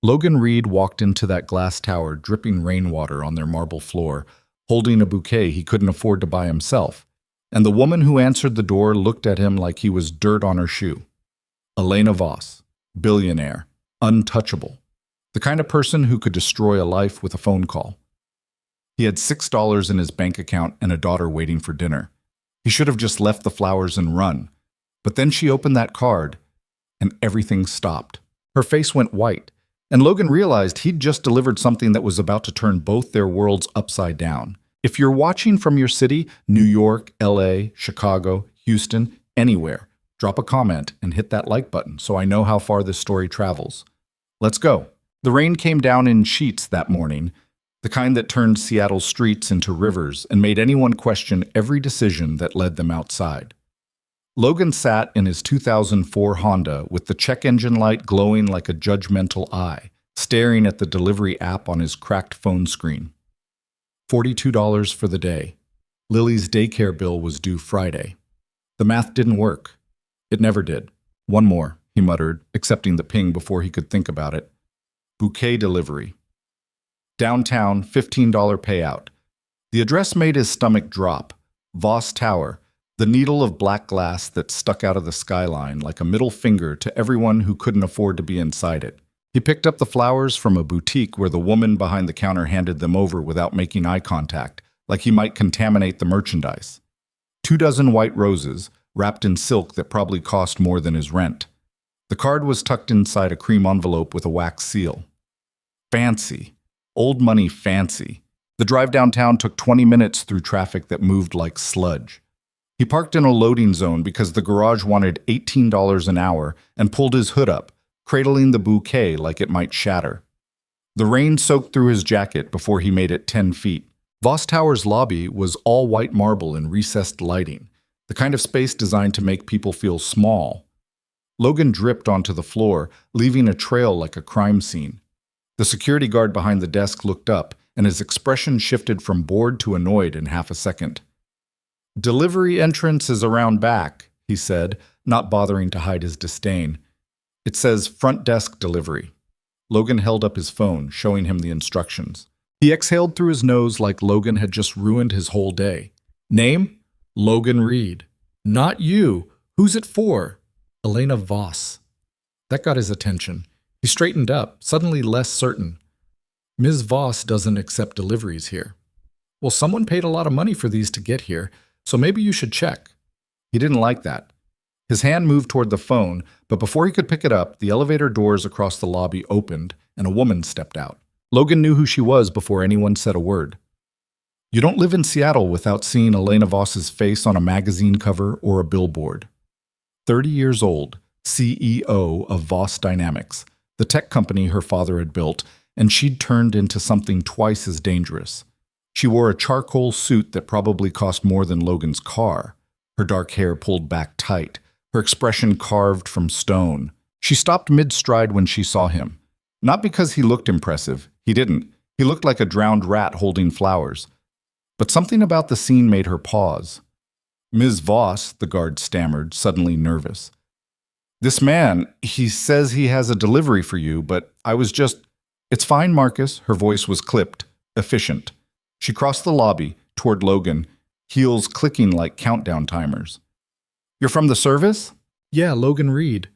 Logan Reed walked into that glass tower dripping rainwater on their marble floor, holding a bouquet he couldn't afford to buy himself, and the woman who answered the door looked at him like he was dirt on her shoe. Elena Voss, billionaire, untouchable, the kind of person who could destroy a life with a phone call. He had $6 in his bank account and a daughter waiting for dinner. He should have just left the flowers and run. But then she opened that card, and everything stopped. Her face went white, and Logan realized he'd just delivered something that was about to turn both their worlds upside down. If you're watching from your city, New York, LA, Chicago, Houston, anywhere, drop a comment and hit that like button so I know how far this story travels. Let's go. The rain came down in sheets that morning, the kind that turned Seattle's streets into rivers and made anyone question every decision that led them outside. Logan sat in his 2004 Honda with the check engine light glowing like a judgmental eye, staring at the delivery app on his cracked phone screen. $42 for the day. Lily's daycare bill was due Friday. The math didn't work. It never did. One more, he muttered, accepting the ping before he could think about it. Bouquet delivery. Downtown, $15 payout. The address made his stomach drop. Voss Tower, the needle of black glass that stuck out of the skyline like a middle finger to everyone who couldn't afford to be inside it. He picked up the flowers from a boutique where the woman behind the counter handed them over without making eye contact, like he might contaminate the merchandise. 24 white roses, wrapped in silk that probably cost more than his rent. The card was tucked inside a cream envelope with a wax seal. Fancy. Old money fancy. The drive downtown took 20 minutes through traffic that moved like sludge. He parked in a loading zone because the garage wanted $18 an hour and pulled his hood up, cradling the bouquet like it might shatter. The rain soaked through his jacket before he made it 10 feet. Voss Tower's lobby was all white marble and recessed lighting, the kind of space designed to make people feel small. Logan dripped onto the floor, leaving a trail like a crime scene. The security guard behind the desk looked up, and his expression shifted from bored to annoyed in half a second. "Delivery entrance is around back," he said, not bothering to hide his disdain. "It says front desk delivery." Logan held up his phone, showing him the instructions. He exhaled through his nose like Logan had just ruined his whole day. "Name? Logan Reed." "Not you. Who's it for?" "Elena Voss." That got his attention. He straightened up, suddenly less certain. "Ms. Voss doesn't accept deliveries here." "Well, someone paid a lot of money for these to get here, so maybe you should check." He didn't like that. His hand moved toward the phone, but before he could pick it up, the elevator doors across the lobby opened, and a woman stepped out. Logan knew who she was before anyone said a word. You don't live in Seattle without seeing Elena Voss's face on a magazine cover or a billboard. 30 years old, CEO of Voss Dynamics, the tech company her father had built, and she'd turned into something twice as dangerous. She wore a charcoal suit that probably cost more than Logan's car, her dark hair pulled back tight, her expression carved from stone. She stopped mid-stride when she saw him. Not because he looked impressive, he didn't. He looked like a drowned rat holding flowers. But something about the scene made her pause. "Ms. Voss," the guard stammered, suddenly nervous. "This man, he says he has a delivery for you, but I was just—" "It's fine, Marcus." Her voice was clipped, efficient. She crossed the lobby, toward Logan, heels clicking like countdown timers. "You're from the service?" "Yeah, Logan Reed."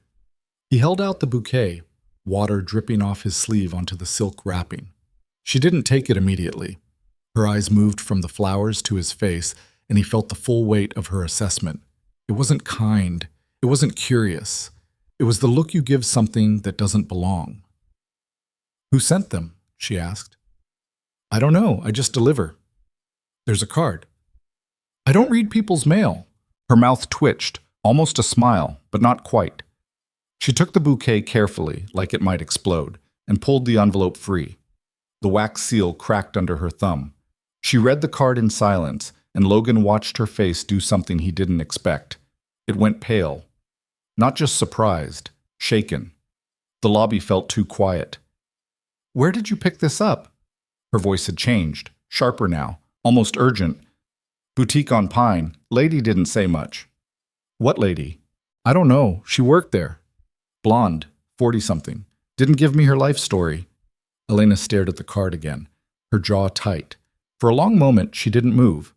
He held out the bouquet, water dripping off his sleeve onto the silk wrapping. She didn't take it immediately. Her eyes moved from the flowers to his face, and he felt the full weight of her assessment. It wasn't kind. It wasn't curious. It was the look you give something that doesn't belong. "Who sent them?" she asked. "I don't know. I just deliver." "There's a card." "I don't read people's mail." Her mouth twitched, almost a smile, but not quite. She took the bouquet carefully, like it might explode, and pulled the envelope free. The wax seal cracked under her thumb. She read the card in silence, and Logan watched her face do something he didn't expect. It went pale. Not just surprised, shaken. The lobby felt too quiet. "Where did you pick this up?" Her voice had changed, sharper now, almost urgent. "Boutique on Pine. Lady didn't say much." "What lady?" "I don't know. She worked there." "Blonde, 40-something. Didn't give me her life story. Elena stared at the card again, her jaw tight. For a long moment, she didn't move.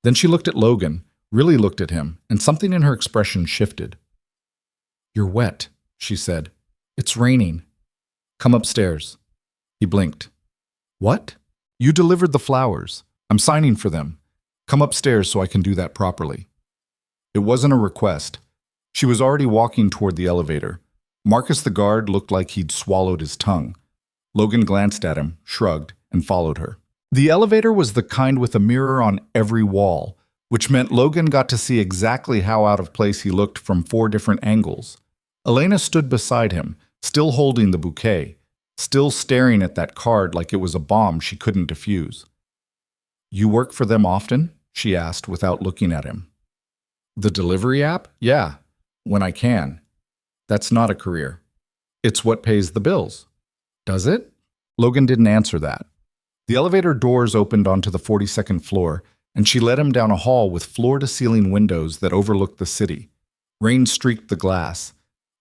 Then she looked at Logan, really looked at him, and something in her expression shifted. "You're wet," she said. "It's raining. Come upstairs." He blinked. "What?" "You delivered the flowers. I'm signing for them. Come upstairs so I can do that properly." It wasn't a request. She was already walking toward the elevator. Marcus the guard looked like he'd swallowed his tongue. Logan glanced at him, shrugged, and followed her. The elevator was the kind with a mirror on every wall, which meant Logan got to see exactly how out of place he looked from 4 different angles. Elena stood beside him, still holding the bouquet, still staring at that card like it was a bomb she couldn't defuse. "You work for them often?" she asked without looking at him. "The delivery app? Yeah, when I can. That's not a career. It's what pays the bills." "Does it?" Logan didn't answer that. The elevator doors opened onto the 42nd floor, and she led him down a hall with floor-to-ceiling windows that overlooked the city. Rain streaked the glass.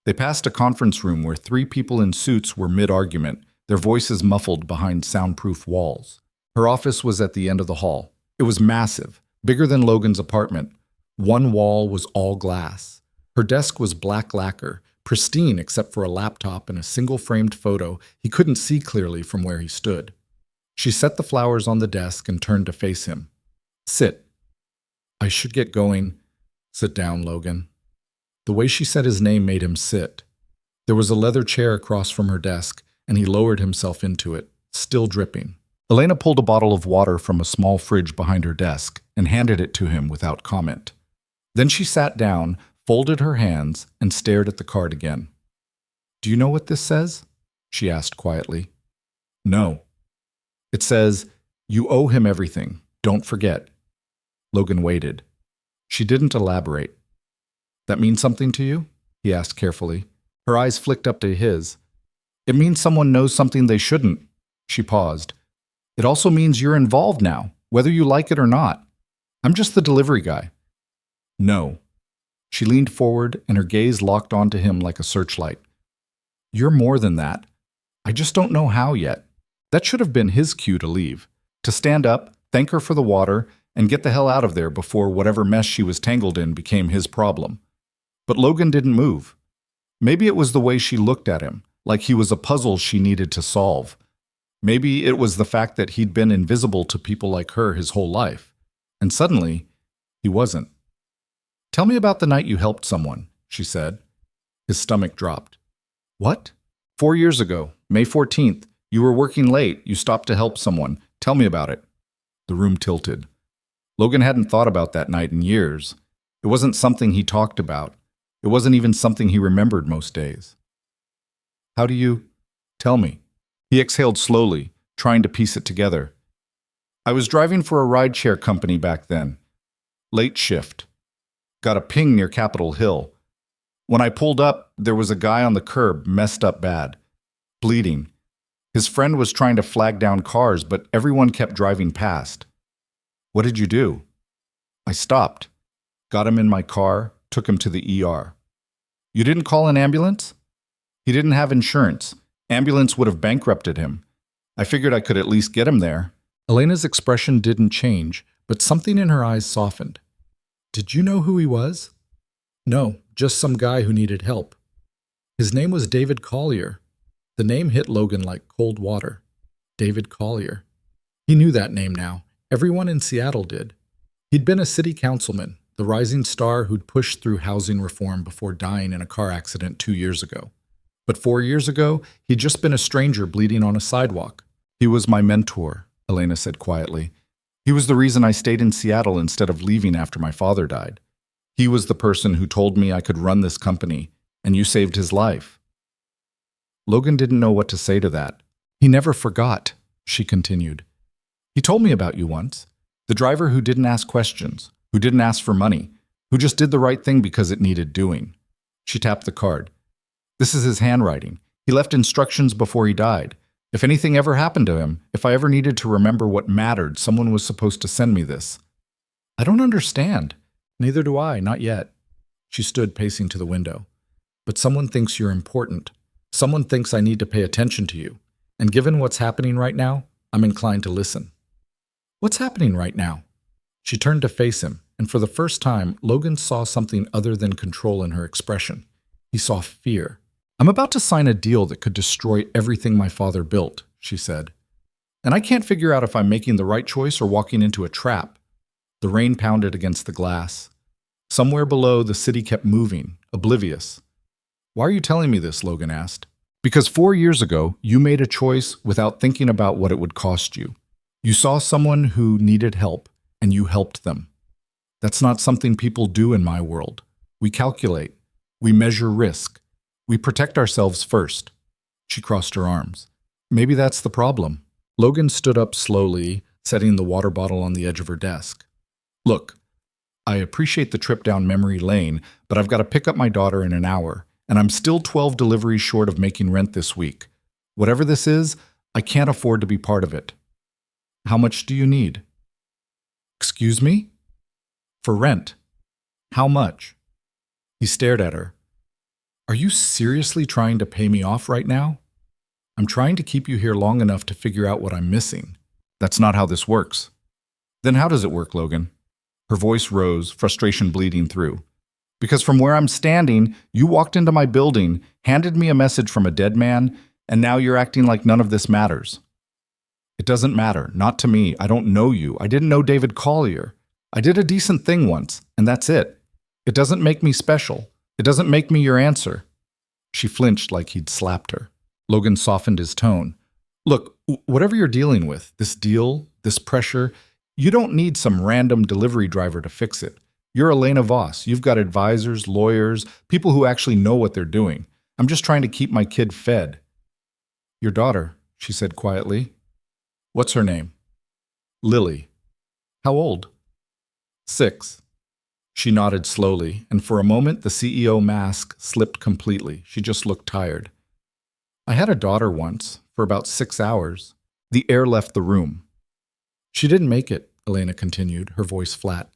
They passed a conference room where 3 people in suits were mid-argument, their voices muffled behind soundproof walls. Her office was at the end of the hall. It was massive, bigger than Logan's apartment. One wall was all glass. Her desk was black lacquer, pristine except for a laptop and a single-framed photo he couldn't see clearly from where he stood. She set the flowers on the desk and turned to face him. "Sit." "I should get going." "Sit down, Logan." The way she said his name made him sit. There was a leather chair across from her desk, and he lowered himself into it, still dripping. Elena pulled a bottle of water from a small fridge behind her desk and handed it to him without comment. Then she sat down, folded her hands, and stared at the card again. "Do you know what this says?" she asked quietly. "No." "It says, 'You owe him everything. Don't forget.'" Logan waited. She didn't elaborate. "That means something to you?" he asked carefully. Her eyes flicked up to his. "It means someone knows something they shouldn't." She paused. "It also means you're involved now, whether you like it or not. I'm just the delivery guy." "No." She leaned forward, and her gaze locked onto him like a searchlight. "You're more than that. I just don't know how yet." That should have been his cue to leave, to stand up, thank her for the water, and get the hell out of there before whatever mess she was tangled in became his problem. But Logan didn't move. Maybe it was the way she looked at him, like he was a puzzle she needed to solve. Maybe it was the fact that he'd been invisible to people like her his whole life. And suddenly, he wasn't. "Tell me about the night you helped someone," she said. His stomach dropped. "What?" 4 years ago, May 14th, you were working late. You stopped to help someone. Tell me about it." The room tilted. Logan hadn't thought about that night in years. It wasn't something he talked about. It wasn't even something he remembered most days. "How do you—" "Tell me." He exhaled slowly, trying to piece it together. "I was driving for a rideshare company back then. Late shift. Got a ping near Capitol Hill. When I pulled up, there was a guy on the curb, messed up bad. Bleeding. His friend was trying to flag down cars, but everyone kept driving past. What did you do?" "I stopped. Got him in my car, took him to the ER." "You didn't call an ambulance?" "He didn't have insurance. Ambulance would have bankrupted him. I figured I could at least get him there." Elena's expression didn't change, but something in her eyes softened. "Did you know who he was?" "No, just some guy who needed help." "His name was David Collier." The name hit Logan like cold water. David Collier. He knew that name now. Everyone in Seattle did. He'd been a city councilman, the rising star who'd pushed through housing reform before dying in a car accident 2 years ago. But 4 years ago, he'd just been a stranger bleeding on a sidewalk. "He was my mentor," Elena said quietly. "He was the reason I stayed in Seattle instead of leaving after my father died. He was the person who told me I could run this company, and you saved his life." Logan didn't know what to say to that. "He never forgot," she continued. "He told me about you once. The driver who didn't ask questions, who didn't ask for money, who just did the right thing because it needed doing." She tapped the card. "This is his handwriting. He left instructions before he died. If anything ever happened to him, if I ever needed to remember what mattered, someone was supposed to send me this." "I don't understand." "Neither do I, not yet." She stood pacing to the window. "But someone thinks you're important. Someone thinks I need to pay attention to you, and given what's happening right now, I'm inclined to listen. What's happening right now? She turned to face him, and for the first time, Logan saw something other than control in her expression. He saw fear. I'm about to sign a deal that could destroy everything my father built, she said. And I can't figure out if I'm making the right choice or walking into a trap. The rain pounded against the glass. Somewhere below, the city kept moving, oblivious. Why are you telling me this? Logan asked. Because 4 years ago, you made a choice without thinking about what it would cost you. You saw someone who needed help, and you helped them. That's not something people do in my world. We calculate. We measure risk. We protect ourselves first. She crossed her arms. Maybe that's the problem. Logan stood up slowly, setting the water bottle on the edge of her desk. Look, I appreciate the trip down memory lane, but I've got to pick up my daughter in an hour, and I'm still 12 deliveries short of making rent this week. Whatever this is, I can't afford to be part of it. How much do you need? Excuse me? For rent. How much? He stared at her. Are you seriously trying to pay me off right now? I'm trying to keep you here long enough to figure out what I'm missing. That's not how this works. Then how does it work, Logan? Her voice rose, frustration bleeding through. Because from where I'm standing, you walked into my building, handed me a message from a dead man, and now you're acting like none of this matters. It doesn't matter, not to me. I don't know you. I didn't know David Collier. I did a decent thing once, and that's it. It doesn't make me special. It doesn't make me your answer. She flinched like he'd slapped her. Logan softened his tone. Look, whatever you're dealing with, this deal, this pressure, you don't need some random delivery driver to fix it. You're Elena Voss. You've got advisors, lawyers, people who actually know what they're doing. I'm just trying to keep my kid fed. Your daughter, she said quietly. What's her name? Lily. How old? 6. She nodded slowly, and for a moment the CEO mask slipped completely. She just looked tired. I had a daughter once, for about 6 hours. The air left the room. She didn't make it, Elena continued, her voice flat.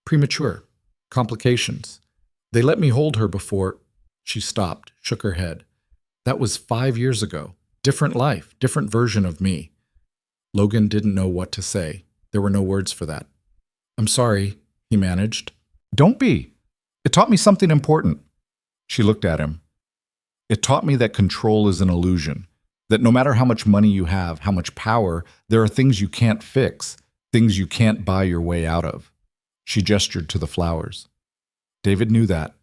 Premature. Complications. They let me hold her before... She stopped, shook her head. That was 5 years ago. Different life, different version of me. Logan didn't know what to say. There were no words for that. I'm sorry, he managed. Don't be. It taught me something important. She looked at him. It taught me that control is an illusion, that no matter how much money you have, how much power, there are things you can't fix, things you can't buy your way out of. She gestured to the flowers. David knew that.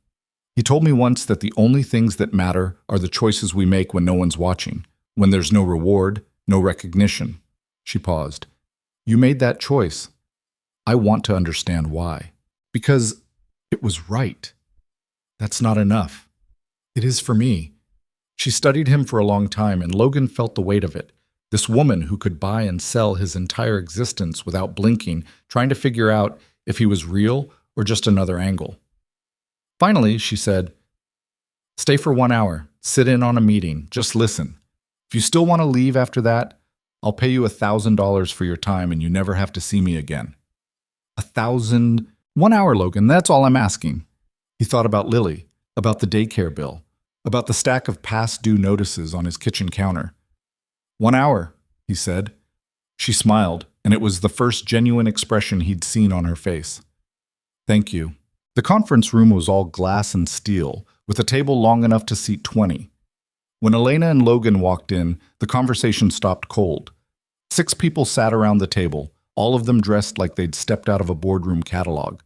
He told me once that the only things that matter are the choices we make when no one's watching, when there's no reward, no recognition. She paused. You made that choice. I want to understand why. Because it was right. That's not enough. It is for me. She studied him for a long time, and Logan felt the weight of it. This woman who could buy and sell his entire existence without blinking, trying to figure out if he was real or just another angle. Finally, she said, Stay for 1 hour. Sit in on a meeting. Just listen. If you still want to leave after that, I'll pay you $1,000 for your time and you never have to see me again. 1,000... 1 hour, Logan, that's all I'm asking. He thought about Lily, about the daycare bill, about the stack of past due notices on his kitchen counter. 1 hour, he said. She smiled, and it was the first genuine expression he'd seen on her face. Thank you. The conference room was all glass and steel, with a table long enough to seat 20. When Elena and Logan walked in, the conversation stopped cold. 6 people sat around the table, all of them dressed like they'd stepped out of a boardroom catalog.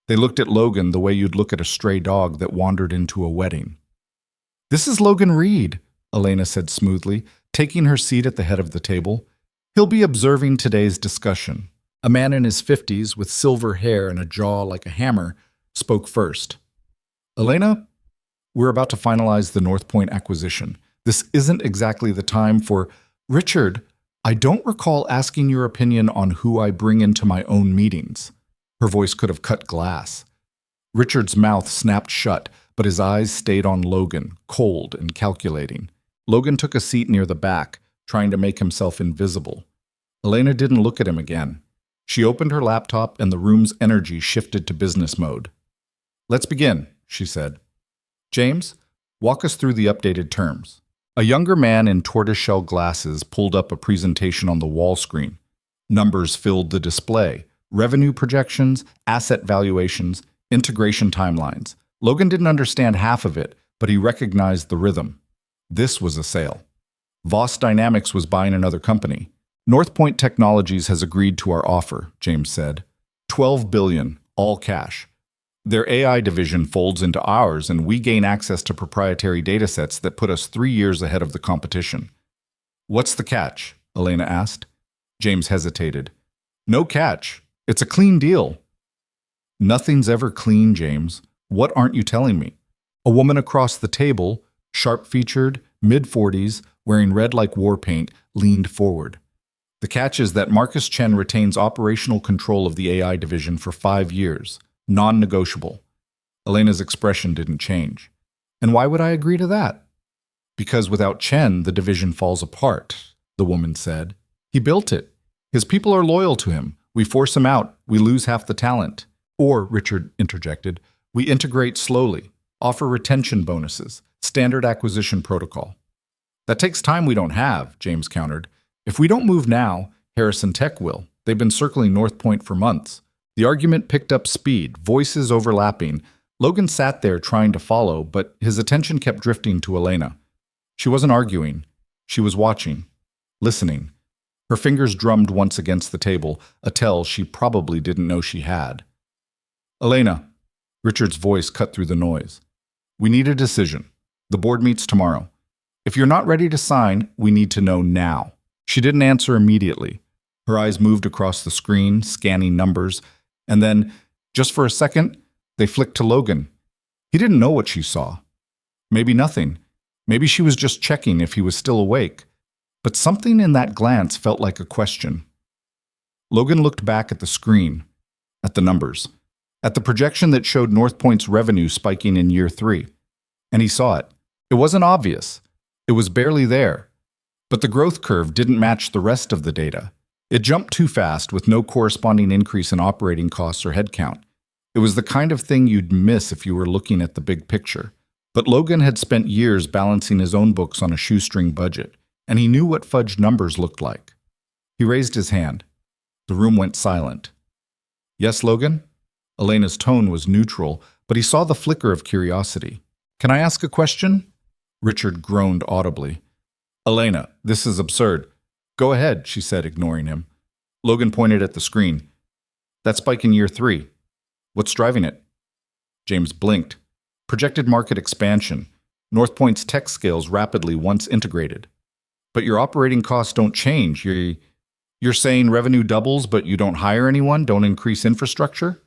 They looked at Logan the way you'd look at a stray dog that wandered into a wedding. This is Logan Reed, Elena said smoothly, taking her seat at the head of the table. He'll be observing today's discussion. A man in his 50s with silver hair and a jaw like a hammer spoke first. Elena, we're about to finalize the North Point acquisition. This isn't exactly the time for... Richard, I don't recall asking your opinion on who I bring into my own meetings. Her voice could have cut glass. Richard's mouth snapped shut, but his eyes stayed on Logan, cold and calculating. Logan took a seat near the back, trying to make himself invisible. Elena didn't look at him again. She opened her laptop and the room's energy shifted to business mode. Let's begin, she said. James, walk us through the updated terms. A younger man in tortoiseshell glasses pulled up a presentation on the wall screen. Numbers filled the display: revenue projections, asset valuations, integration timelines. Logan didn't understand half of it, but he recognized the rhythm. This was a sale. Voss Dynamics was buying another company. Northpoint Technologies has agreed to our offer, James said. $12 billion, all cash. Their AI division folds into ours, and we gain access to proprietary datasets that put us 3 years ahead of the competition. What's the catch? Elena asked. James hesitated. No catch. It's a clean deal. Nothing's ever clean, James. What aren't you telling me? A woman across the table, sharp-featured, mid-40s, wearing red like war paint, leaned forward. The catch is that Marcus Chen retains operational control of the AI division for 5 years, non-negotiable. Elena's expression didn't change. And why would I agree to that? Because without Chen, the division falls apart, the woman said. He built it. His people are loyal to him. We force him out. We lose half the talent. Or, Richard interjected, we integrate slowly, offer retention bonuses, standard acquisition protocol. That takes time we don't have, James countered. If we don't move now, Harrison Tech will. They've been circling North Point for months. The argument picked up speed, voices overlapping. Logan sat there trying to follow, but his attention kept drifting to Elena. She wasn't arguing. She was watching, listening. Her fingers drummed once against the table, a tell she probably didn't know she had. Elena, Richard's voice cut through the noise. We need a decision. The board meets tomorrow. If you're not ready to sign, we need to know now. She didn't answer immediately. Her eyes moved across the screen, scanning numbers, and then, just for a second, they flicked to Logan. He didn't know what she saw. Maybe nothing. Maybe she was just checking if he was still awake. But something in that glance felt like a question. Logan looked back at the screen, at the numbers, at the projection that showed Northpoint's revenue spiking in year 3. And he saw it. It wasn't obvious. It was barely there. But the growth curve didn't match the rest of the data. It jumped too fast with no corresponding increase in operating costs or headcount. It was the kind of thing you'd miss if you were looking at the big picture. But Logan had spent years balancing his own books on a shoestring budget, and he knew what fudged numbers looked like. He raised his hand. The room went silent. Yes, Logan? Elena's tone was neutral, but he saw the flicker of curiosity. Can I ask a question? Richard groaned audibly. Elena, this is absurd. Go ahead, she said, ignoring him. Logan pointed at the screen. That spike in year 3. What's driving it? James blinked. Projected market expansion. Northpoint's tech scales rapidly once integrated. But your operating costs don't change. You're saying revenue doubles, but you don't hire anyone, don't increase infrastructure?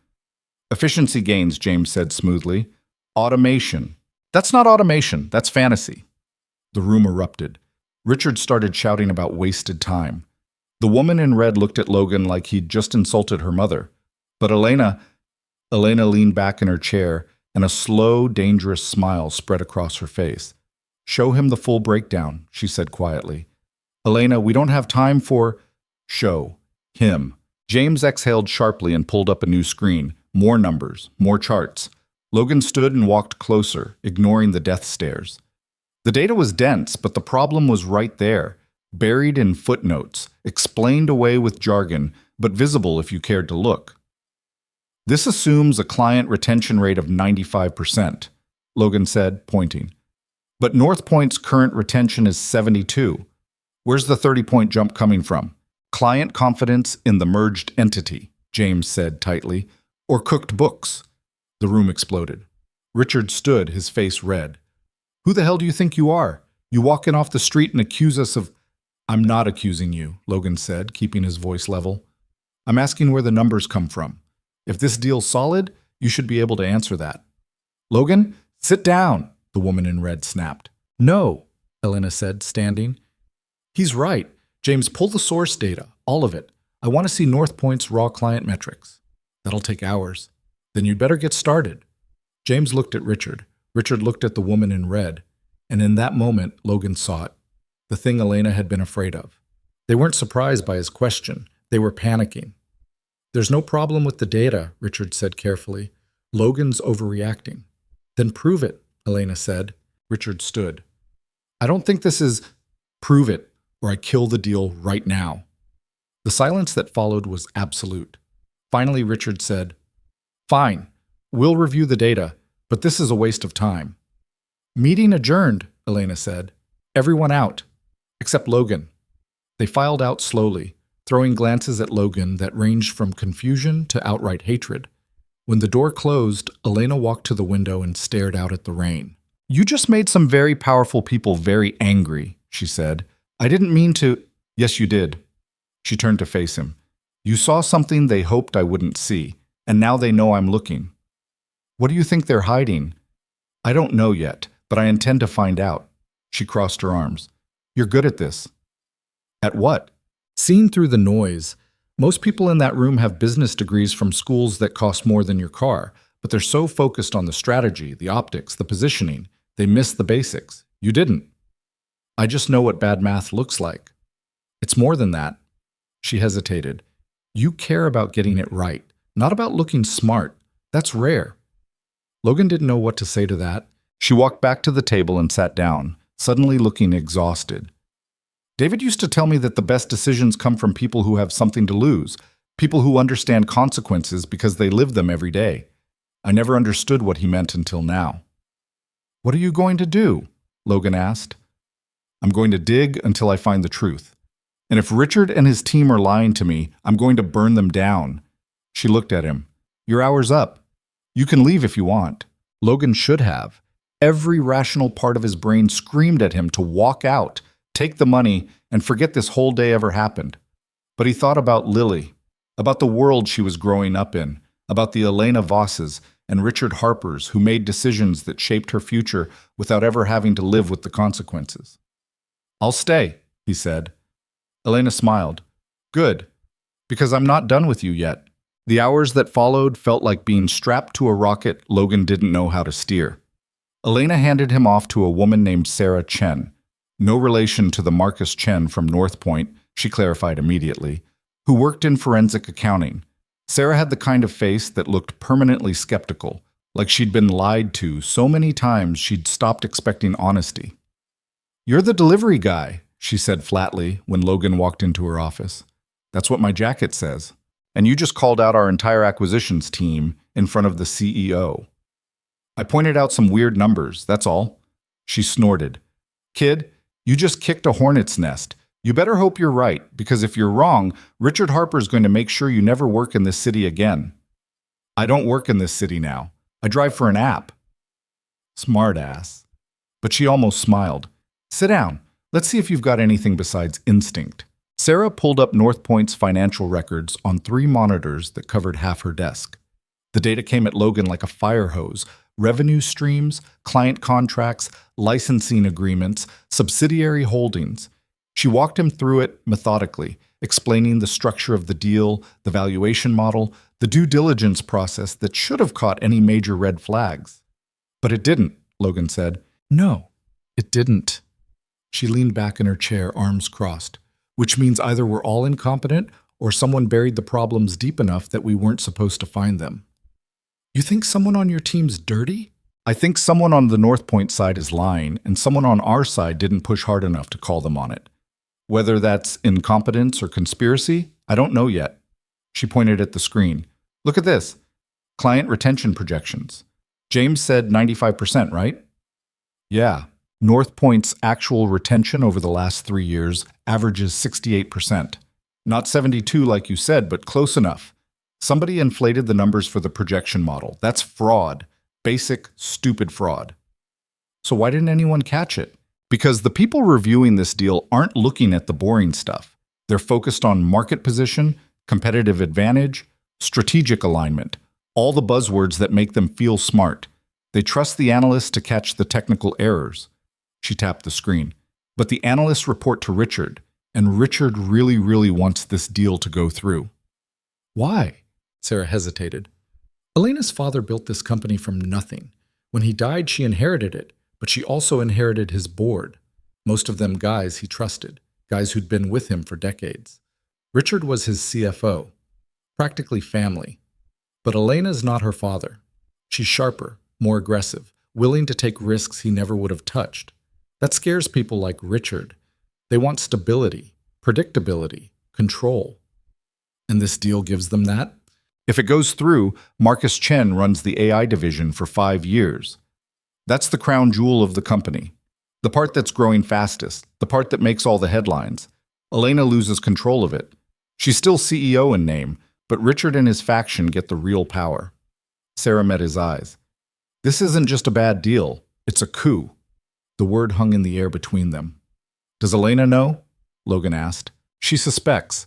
Efficiency gains, James said smoothly. Automation. That's not automation, that's fantasy. The room erupted. Richard started shouting about wasted time. The woman in red looked at Logan like he'd just insulted her mother. But Elena leaned back in her chair, and a slow, dangerous smile spread across her face. Show him the full breakdown, she said quietly. Elena, we don't have time for... Show him. James exhaled sharply and pulled up a new screen. More numbers, more charts. Logan stood and walked closer, ignoring the death stares. The data was dense, but the problem was right there, buried in footnotes, explained away with jargon, but visible if you cared to look. This assumes a client retention rate of 95%, Logan said, pointing. But Northpoint's current retention is 72. Where's the 30-point jump coming from? Client confidence in the merged entity, James said tightly, or cooked books. The room exploded. Richard stood, his face red. Who the hell do you think you are? You walk in off the street and accuse us of... I'm not accusing you, Logan said, keeping his voice level. I'm asking where the numbers come from. If this deal's solid, you should be able to answer that. Logan, sit down, the woman in red snapped. No, Elena said, standing. He's right. James, pull the source data, all of it. I want to see Northpoint's raw client metrics. That'll take hours. Then you'd better get started. James looked at Richard. Richard looked at the woman in red. And in that moment, Logan saw it. The thing Elena had been afraid of. They weren't surprised by his question. They were panicking. There's no problem with the data, Richard said carefully. Logan's overreacting. Then prove it, Elena said. Richard stood. I don't think this is prove it or I kill the deal right now. The silence that followed was absolute. Finally, Richard said, Fine, we'll review the data, but this is a waste of time. Meeting adjourned, Elena said. Everyone out, except Logan. They filed out slowly, throwing glances at Logan that ranged from confusion to outright hatred. When the door closed, Elena walked to the window and stared out at the rain. You just made some very powerful people very angry, she said. I didn't mean to. Yes, you did. She turned to face him. You saw something they hoped I wouldn't see, and now they know I'm looking. What do you think they're hiding? I don't know yet, but I intend to find out. She crossed her arms. You're good at this. At what? Seeing through the noise. Most people in that room have business degrees from schools that cost more than your car, but they're so focused on the strategy, the optics, the positioning, they miss the basics. You didn't. I just know what bad math looks like. It's more than that. She hesitated. You care about getting it right, not about looking smart. That's rare. Logan didn't know what to say to that. She walked back to the table and sat down, suddenly looking exhausted. David used to tell me that the best decisions come from people who have something to lose, people who understand consequences because they live them every day. I never understood what he meant until now. What are you going to do? Logan asked. I'm going to dig until I find the truth. And if Richard and his team are lying to me, I'm going to burn them down. She looked at him. Your hour's up. You can leave if you want. Logan should have. Every rational part of his brain screamed at him to walk out, take the money, and forget this whole day ever happened. But he thought about Lily, about the world she was growing up in, about the Elena Vosses and Richard Harpers who made decisions that shaped her future without ever having to live with the consequences. I'll stay, he said. Elena smiled. Good, because I'm not done with you yet. The hours that followed felt like being strapped to a rocket Logan didn't know how to steer. Elena handed him off to a woman named Sarah Chen, no relation to the Marcus Chen from North Point, she clarified immediately, who worked in forensic accounting. Sarah had the kind of face that looked permanently skeptical, like she'd been lied to so many times she'd stopped expecting honesty. You're the delivery guy, she said flatly when Logan walked into her office. That's what my jacket says. And you just called out our entire acquisitions team in front of the CEO. I pointed out some weird numbers, that's all. She snorted. Kid, you just kicked a hornet's nest. You better hope you're right, because if you're wrong, Richard Harper's going to make sure you never work in this city again. I don't work in this city now. I drive for an app. Smart ass. But she almost smiled. Sit down. Let's see if you've got anything besides instinct. Sarah pulled up North Point's financial records on 3 monitors that covered half her desk. The data came at Logan like a fire hose. Revenue streams, client contracts, licensing agreements, subsidiary holdings. She walked him through it methodically, explaining the structure of the deal, the valuation model, the due diligence process that should have caught any major red flags. But it didn't, Logan said. No, it didn't. She leaned back in her chair, arms crossed, which means either we're all incompetent or someone buried the problems deep enough that we weren't supposed to find them. You think someone on your team's dirty? I think someone on the North Point side is lying, and someone on our side didn't push hard enough to call them on it. Whether that's incompetence or conspiracy, I don't know yet. She pointed at the screen. Look at this. Client retention projections. James said 95%, right? Yeah. North Point's actual retention over the last 3 years averages 68%. Not 72 like you said, but close enough. Somebody inflated the numbers for the projection model. That's fraud. Basic, stupid fraud. So why didn't anyone catch it? Because the people reviewing this deal aren't looking at the boring stuff. They're focused on market position, competitive advantage, strategic alignment, all the buzzwords that make them feel smart. They trust the analysts to catch the technical errors. She tapped the screen. But the analysts report to Richard, and Richard really wants this deal to go through. Why? Sarah hesitated. Elena's father built this company from nothing. When he died, she inherited it, but she also inherited his board, most of them guys he trusted, guys who'd been with him for decades. Richard was his CFO, practically family. But Elena's not her father. She's sharper, more aggressive, willing to take risks he never would have touched. That scares people like Richard. They want stability, predictability, control. And this deal gives them that? If it goes through, Marcus Chen runs the AI division for 5 years. That's the crown jewel of the company. The part that's growing fastest, the part that makes all the headlines. Elena loses control of it. She's still CEO in name, but Richard and his faction get the real power. Sarah met his eyes. This isn't just a bad deal, it's a coup. The word hung in the air between them. Does Elena know? Logan asked. She suspects.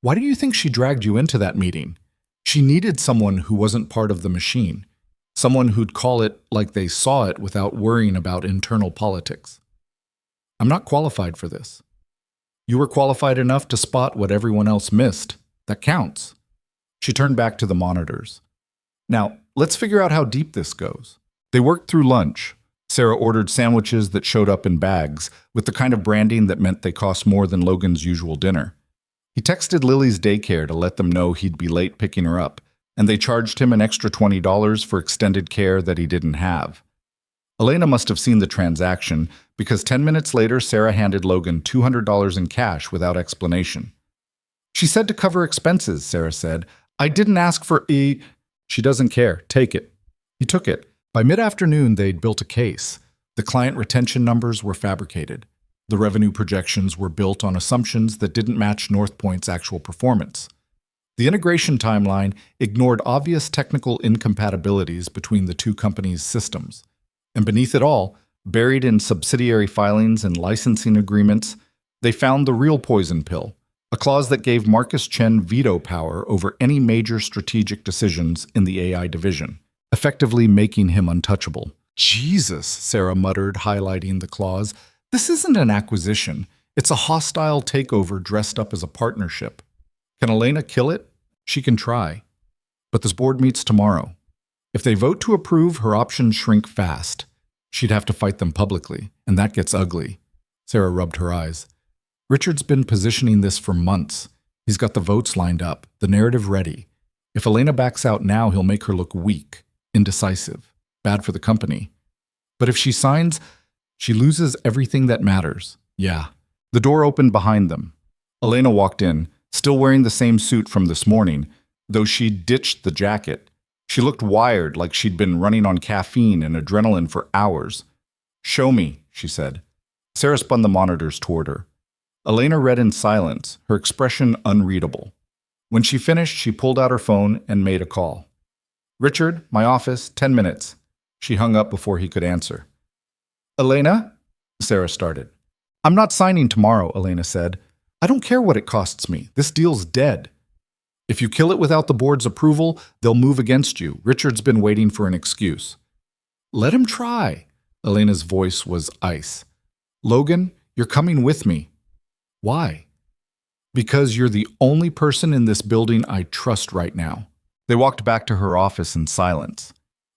Why do you think she dragged you into that meeting? She needed someone who wasn't part of the machine. Someone who'd call it like they saw it without worrying about internal politics. I'm not qualified for this. You were qualified enough to spot what everyone else missed. That counts. She turned back to the monitors. Now, let's figure out how deep this goes. They worked through lunch. Sarah ordered sandwiches that showed up in bags, with the kind of branding that meant they cost more than Logan's usual dinner. He texted Lily's daycare to let them know he'd be late picking her up, and they charged him an extra $20 for extended care that he didn't have. Elena must have seen the transaction, because 10 minutes later Sarah handed Logan $200 in cash without explanation. She said to cover expenses, Sarah said. I didn't ask for e... She doesn't care. Take it. He took it. By mid-afternoon, they'd built a case. The client retention numbers were fabricated. The revenue projections were built on assumptions that didn't match NorthPoint's actual performance. The integration timeline ignored obvious technical incompatibilities between the two companies' systems. And beneath it all, buried in subsidiary filings and licensing agreements, they found the real poison pill, a clause that gave Marcus Chen veto power over any major strategic decisions in the AI division, effectively making him untouchable. Jesus, Sarah muttered, highlighting the clause. This isn't an acquisition. It's a hostile takeover dressed up as a partnership. Can Elena kill it? She can try. But this board meets tomorrow. If they vote to approve, her options shrink fast. She'd have to fight them publicly, and that gets ugly. Sarah rubbed her eyes. Richard's been positioning this for months. He's got the votes lined up, the narrative ready. If Elena backs out now, he'll make her look weak, indecisive, bad for the company. But if she signs, she loses everything that matters. Yeah. The door opened behind them. Elena walked in, still wearing the same suit from this morning, though she'd ditched the jacket. She looked wired, like she'd been running on caffeine and adrenaline for hours. Show me, she said. Sarah spun the monitors toward her. Elena read in silence, her expression unreadable. When she finished, she pulled out her phone and made a call. Richard, my office, 10 minutes. She hung up before he could answer. Elena? Sarah started. I'm not signing tomorrow, Elena said. I don't care what it costs me. This deal's dead. If you kill it without the board's approval, they'll move against you. Richard's been waiting for an excuse. Let him try. Elena's voice was ice. Logan, you're coming with me. Why? Because you're the only person in this building I trust right now. They walked back to her office in silence.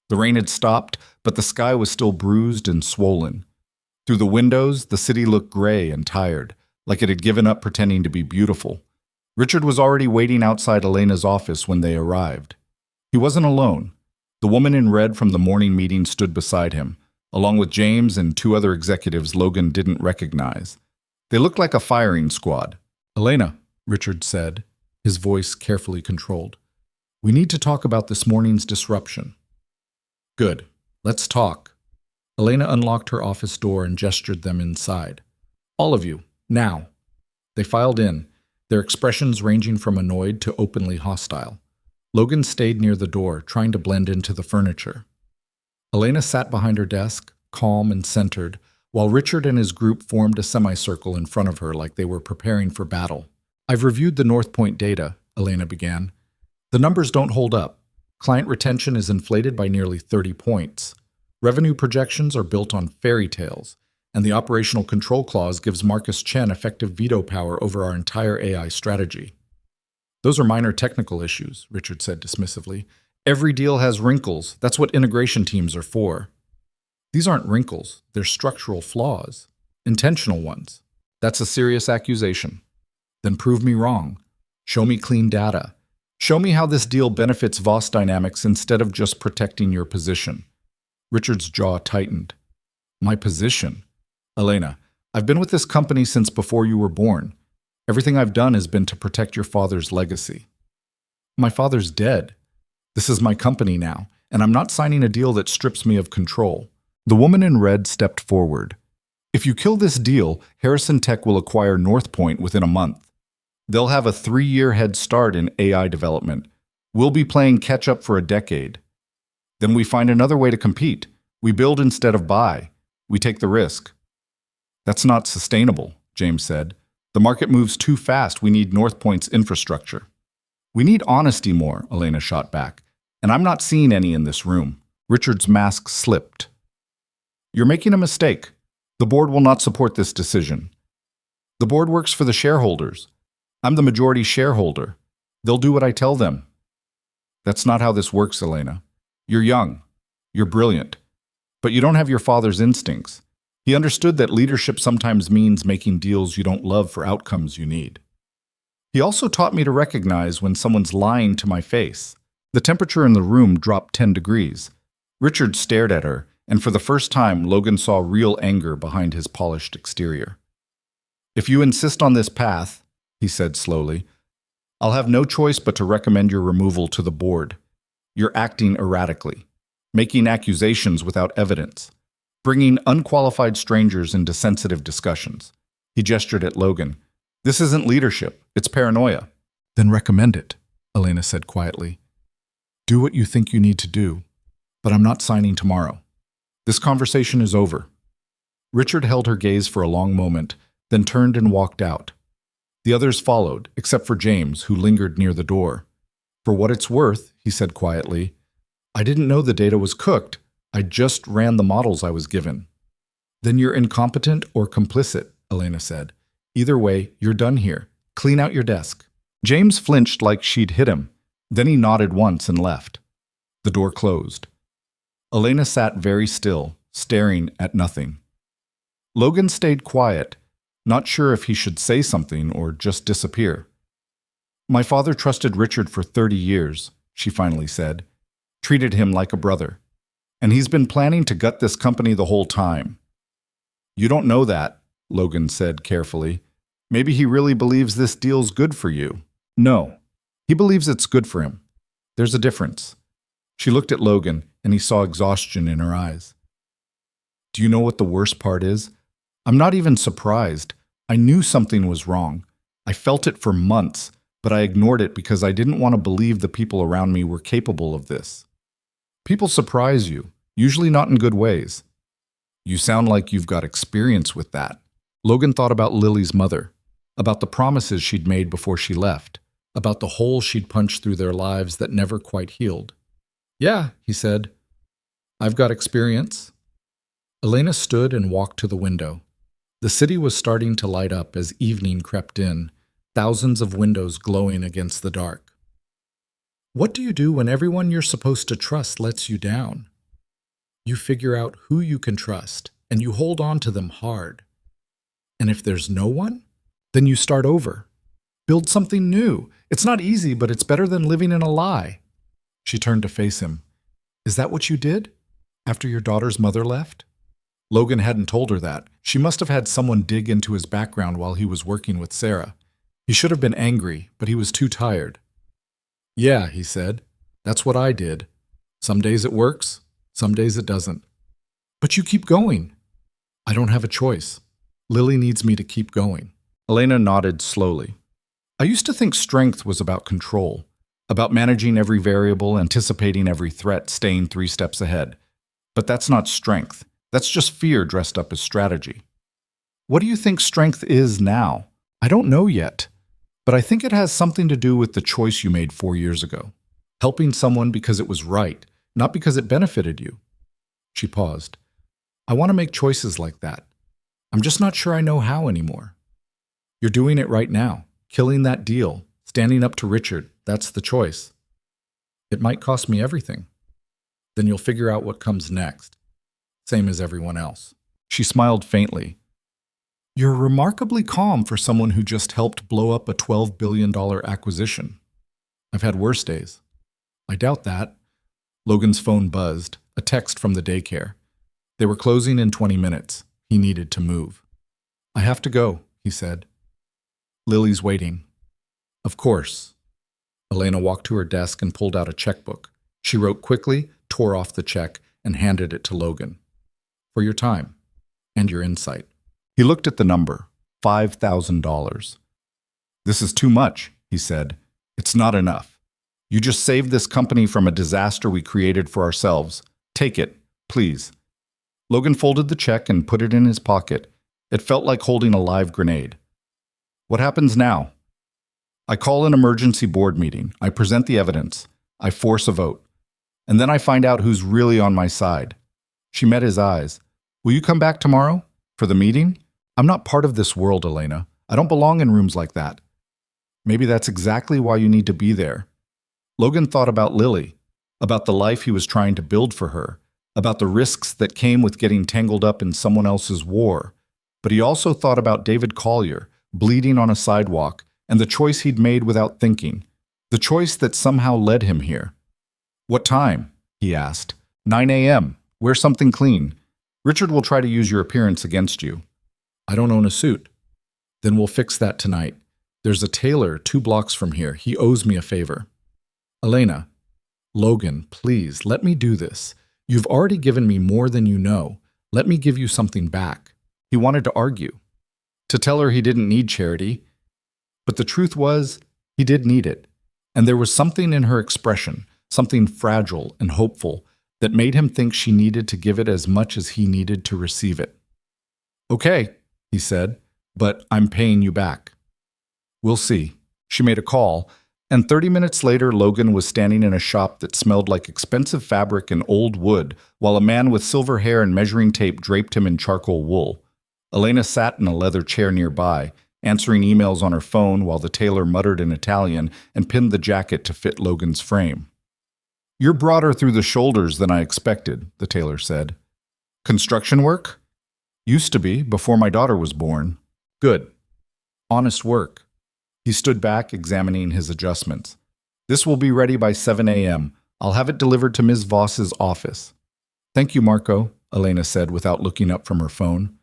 The rain had stopped, but the sky was still bruised and swollen. Through the windows, the city looked gray and tired, like it had given up pretending to be beautiful. Richard was already waiting outside Elena's office when they arrived. He wasn't alone. The woman in red from the morning meeting stood beside him, along with James and 2 other executives Logan didn't recognize. They looked like a firing squad. Elena, Richard said, his voice carefully controlled. We need to talk about this morning's disruption. Good. Let's talk. Elena unlocked her office door and gestured them inside. All of you, now. They filed in, their expressions ranging from annoyed to openly hostile. Logan stayed near the door, trying to blend into the furniture. Elena sat behind her desk, calm and centered, while Richard and his group formed a semicircle in front of her like they were preparing for battle. I've reviewed the NorthPoint data, Elena began. The numbers don't hold up. Client retention is inflated by nearly 30 points. Revenue projections are built on fairy tales, and the operational control clause gives Marcus Chen effective veto power over our entire AI strategy. Those are minor technical issues, Richard said dismissively. Every deal has wrinkles. That's what integration teams are for. These aren't wrinkles. They're structural flaws. Intentional ones. That's a serious accusation. Then prove me wrong. Show me clean data. Show me how this deal benefits Voss Dynamics instead of just protecting your position. Richard's jaw tightened. My position? Elena, I've been with this company since before you were born. Everything I've done has been to protect your father's legacy. My father's dead. This is my company now, and I'm not signing a deal that strips me of control. The woman in red stepped forward. If you kill this deal, Harrison Tech will acquire North Point within a month. They'll have a 3-year head start in AI development. We'll be playing catch-up for a decade. Then we find another way to compete. We build instead of buy. We take the risk. That's not sustainable, James said. The market moves too fast. We need North Point's infrastructure. We need honesty more, Elena shot back. And I'm not seeing any in this room. Richard's mask slipped. You're making a mistake. The board will not support this decision. The board works for the shareholders. I'm the majority shareholder. They'll do what I tell them. That's not how this works, Elena. You're young. You're brilliant. But you don't have your father's instincts. He understood that leadership sometimes means making deals you don't love for outcomes you need. He also taught me to recognize when someone's lying to my face. The temperature in the room dropped 10 degrees. Richard stared at her, and for the first time, Logan saw real anger behind his polished exterior. If you insist on this path, he said slowly, I'll have no choice but to recommend your removal to the board. You're acting erratically, making accusations without evidence, bringing unqualified strangers into sensitive discussions. He gestured at Logan. This isn't leadership, it's paranoia. Then recommend it, Elena said quietly. Do what you think you need to do, but I'm not signing tomorrow. This conversation is over. Richard held her gaze for a long moment, then turned and walked out. The others followed, except for James, who lingered near the door. For what it's worth, he said quietly, I didn't know the data was cooked. I just ran the models I was given. Then you're incompetent or complicit, Elena said. Either way, you're done here. Clean out your desk. James flinched like she'd hit him. Then he nodded once and left. The door closed. Elena sat very still, staring at nothing. Logan stayed quiet, not sure if he should say something or just disappear. My father trusted Richard for 30 years, she finally said, treated him like a brother. And he's been planning to gut this company the whole time. You don't know that, Logan said carefully. Maybe he really believes this deal's good for you. No, he believes it's good for him. There's a difference. She looked at Logan, and he saw exhaustion in her eyes. Do you know what the worst part is? I'm not even surprised. I knew something was wrong. I felt it for months, but I ignored it because I didn't want to believe the people around me were capable of this. People surprise you, usually not in good ways. You sound like you've got experience with that. Logan thought about Lily's mother, about the promises she'd made before she left, about the hole she'd punched through their lives that never quite healed. Yeah, he said. I've got experience. Elena stood and walked to the window. The city was starting to light up as evening crept in, thousands of windows glowing against the dark. What do you do when everyone you're supposed to trust lets you down? You figure out who you can trust, and you hold on to them hard. And if there's no one, then you start over. Build something new. It's not easy, but it's better than living in a lie. She turned to face him. Is that what you did? After your daughter's mother left? Logan hadn't told her that. She must have had someone dig into his background while he was working with Sarah. He should have been angry, but he was too tired. Yeah, he said. That's what I did. Some days it works, some days it doesn't. But you keep going. I don't have a choice. Lily needs me to keep going. Elena nodded slowly. I used to think strength was about control, about managing every variable, anticipating every threat, staying 3 steps ahead. But that's not strength. That's just fear dressed up as strategy. What do you think strength is now? I don't know yet, but I think it has something to do with the choice you made 4 years ago. Helping someone because it was right, not because it benefited you. She paused. I want to make choices like that. I'm just not sure I know how anymore. You're doing it right now. Killing that deal, standing up to Richard, that's the choice. It might cost me everything. Then you'll figure out what comes next. Same as everyone else. She smiled faintly. You're remarkably calm for someone who just helped blow up a $12 billion acquisition. I've had worse days. I doubt that. Logan's phone buzzed, a text from the daycare. They were closing in 20 minutes. He needed to move. "I have to go," he said. "Lily's waiting." "Of course." Elena walked to her desk and pulled out a checkbook. She wrote quickly, tore off the check, and handed it to Logan. "For your time and your insight." He looked at the number, $5,000. "This is too much," he said. "It's not enough. You just saved this company from a disaster we created for ourselves. Take it, please." Logan folded the check and put it in his pocket. It felt like holding a live grenade. "What happens now?" "I call an emergency board meeting. I present the evidence. I force a vote. And then I find out who's really on my side." She met his eyes. "Will you come back tomorrow? For the meeting? I'm not part of this world, Elena. I don't belong in rooms like that." "Maybe that's exactly why you need to be there." Logan thought about Lily, about the life he was trying to build for her, about the risks that came with getting tangled up in someone else's war. But he also thought about David Collier, bleeding on a sidewalk, and the choice he'd made without thinking, the choice that somehow led him here. "What time?" he asked. 9 a.m. Wear something clean. Richard will try to use your appearance against you." "I don't own a suit." "Then we'll fix that tonight. There's a tailor 2 blocks from here. He owes me a favor." "Elena." "Logan, please, let me do this. You've already given me more than you know. Let me give you something back." He wanted to argue, to tell her he didn't need charity. But the truth was, he did need it. And there was something in her expression, something fragile and hopeful, that made him think she needed to give it as much as he needed to receive it. "Okay," he said, "but I'm paying you back." "We'll see." She made a call, and 30 minutes later Logan was standing in a shop that smelled like expensive fabric and old wood, while a man with silver hair and measuring tape draped him in charcoal wool. Elena sat in a leather chair nearby, answering emails on her phone while the tailor muttered in Italian and pinned the jacket to fit Logan's frame. "You're broader through the shoulders than I expected," the tailor said. "Construction work?" "Used to be, before my daughter was born." "Good. Honest work." He stood back, examining his adjustments. "This will be ready by 7 a.m. I'll have it delivered to Ms. Voss's office." "Thank you, Marco," Elena said without looking up from her phone.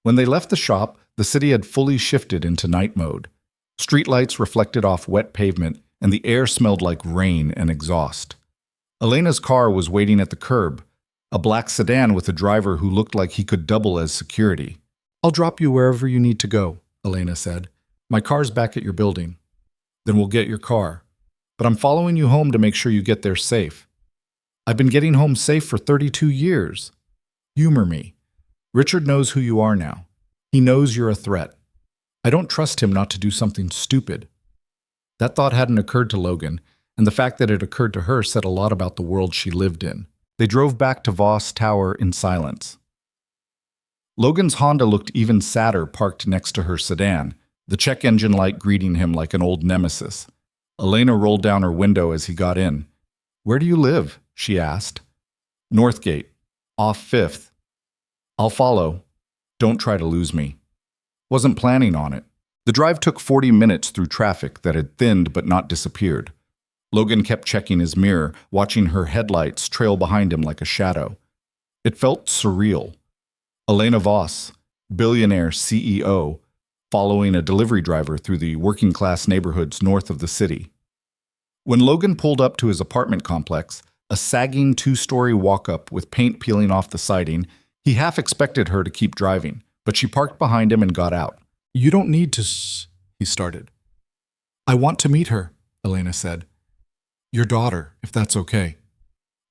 When they left the shop, the city had fully shifted into night mode. Streetlights reflected off wet pavement, and the air smelled like rain and exhaust. Elena's car was waiting at the curb, a black sedan with a driver who looked like he could double as security. "I'll drop you wherever you need to go," Elena said. "My car's back at your building." "Then we'll get your car. But I'm following you home to make sure you get there safe." "I've been getting home safe for 32 years. Humor me. Richard knows who you are now. He knows you're a threat. I don't trust him not to do something stupid." That thought hadn't occurred to Logan, and the fact that it occurred to her said a lot about the world she lived in. They drove back to Voss Tower in silence. Logan's Honda looked even sadder parked next to her sedan, the check engine light greeting him like an old nemesis. Elena rolled down her window as he got in. "Where do you live?" she asked. "Northgate, off 5th. "I'll follow. Don't try to lose me." Wasn't planning on it. The drive took 40 minutes through traffic that had thinned but not disappeared. Logan kept checking his mirror, watching her headlights trail behind him like a shadow. It felt surreal. Elena Voss, billionaire CEO, following a delivery driver through the working-class neighborhoods north of the city. When Logan pulled up to his apartment complex, a sagging 2-story walk-up with paint peeling off the siding, he half expected her to keep driving, but she parked behind him and got out. "You don't need to he started. "I want to meet her," Elena said. "Your daughter, if that's okay."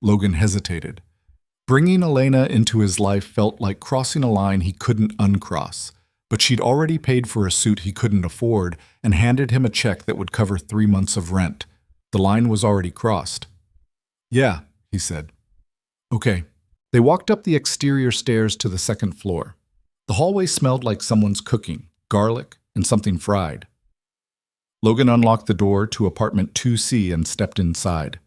Logan hesitated. Bringing Elena into his life felt like crossing a line he couldn't uncross, but she'd already paid for a suit he couldn't afford and handed him a check that would cover 3 months of rent. The line was already crossed. "Yeah," he said. "Okay." They walked up the exterior stairs to the 2nd floor. The hallway smelled like someone's cooking, garlic, and something fried. Logan unlocked the door to apartment 2C and stepped inside.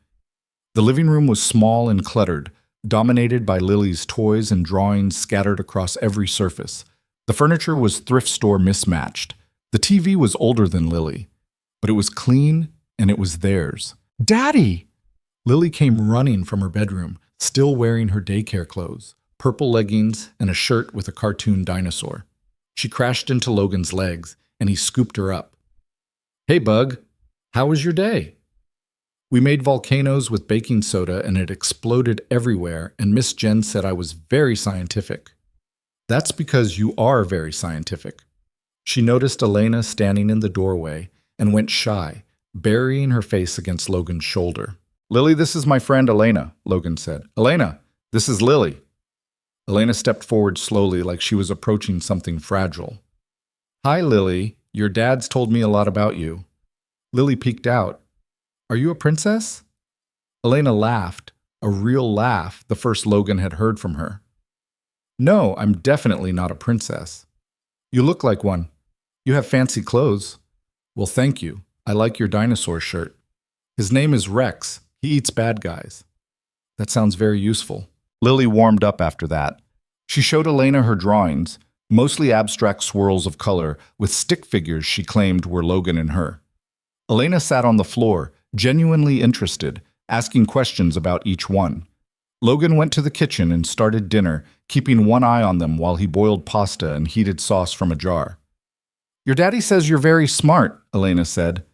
The living room was small and cluttered, dominated by Lily's toys and drawings scattered across every surface. The furniture was thrift store mismatched. The TV was older than Lily, but it was clean and it was theirs. "Daddy!" Lily came running from her bedroom, still wearing her daycare clothes, purple leggings, and a shirt with a cartoon dinosaur. She crashed into Logan's legs, and he scooped her up. "Hey, Bug, how was your day?" "We made volcanoes with baking soda and it exploded everywhere, and Miss Jen said I was very scientific." "That's because you are very scientific." She noticed Elena standing in the doorway and went shy, burying her face against Logan's shoulder. "Lily, this is my friend Elena," Logan said. "Elena, this is Lily." Elena stepped forward slowly like she was approaching something fragile. "Hi, Lily. Your dad's told me a lot about you." Lily peeked out. "Are you a princess?" Elena laughed, a real laugh, the first Logan had heard from her. "No, I'm definitely not a princess." "You look like one. You have fancy clothes." "Well, thank you. I like your dinosaur shirt." "His name is Rex. He eats bad guys." "That sounds very useful." Lily warmed up after that. She showed Elena her drawings, mostly abstract swirls of color with stick figures she claimed were Logan and her. Elena sat on the floor, genuinely interested, asking questions about each one. Logan went to the kitchen and started dinner, keeping one eye on them while he boiled pasta and heated sauce from a jar. "Your daddy says you're very smart," Elena said.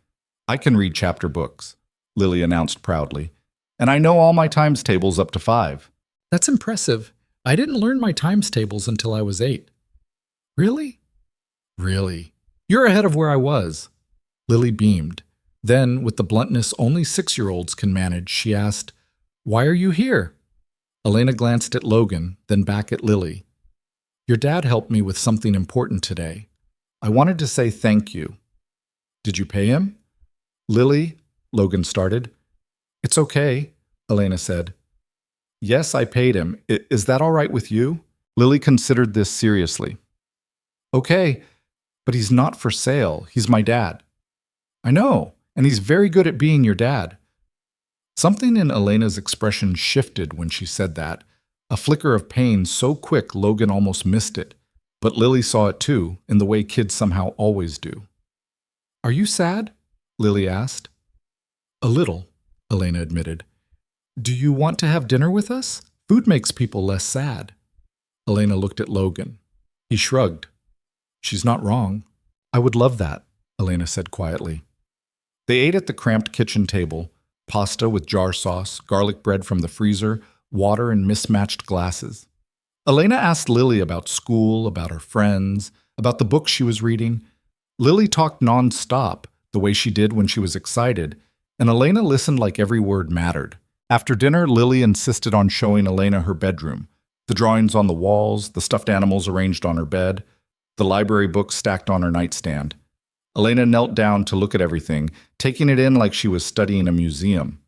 "I can read chapter books," Lily announced proudly. "And I know all my times tables up to 5. "That's impressive. I didn't learn my times tables until I was 8. "Really?" "Really. You're ahead of where I was." Lily beamed. Then, with the bluntness only 6-year-olds can manage, she asked, "Why are you here?" Elena glanced at Logan, then back at Lily. "Your dad helped me with something important today. I wanted to say thank you." "Did you pay him?" "Lily," Logan started. "It's okay," Elena said. "Yes, I paid him. Is that all right with you?" Lily considered this seriously. "Okay, but he's not for sale. He's my dad." "I know, and he's very good at being your dad." Something in Elena's expression shifted when she said that, a flicker of pain so quick Logan almost missed it. But Lily saw it too, in the way kids somehow always do. "Are you sad?" Lily asked. "A little," Elena admitted. "Do you want to have dinner with us? Food makes people less sad." Elena looked at Logan. He shrugged. "She's not wrong." "I would love that," Elena said quietly. They ate at the cramped kitchen table, pasta with jar sauce, garlic bread from the freezer, water in mismatched glasses. Elena asked Lily about school, about her friends, about the books she was reading. Lily talked non-stop, the way she did when she was excited, and Elena listened like every word mattered. After dinner, Lily insisted on showing Elena her bedroom, the drawings on the walls, the stuffed animals arranged on her bed, the library books stacked on her nightstand. Elena knelt down to look at everything, taking it in like she was studying a museum.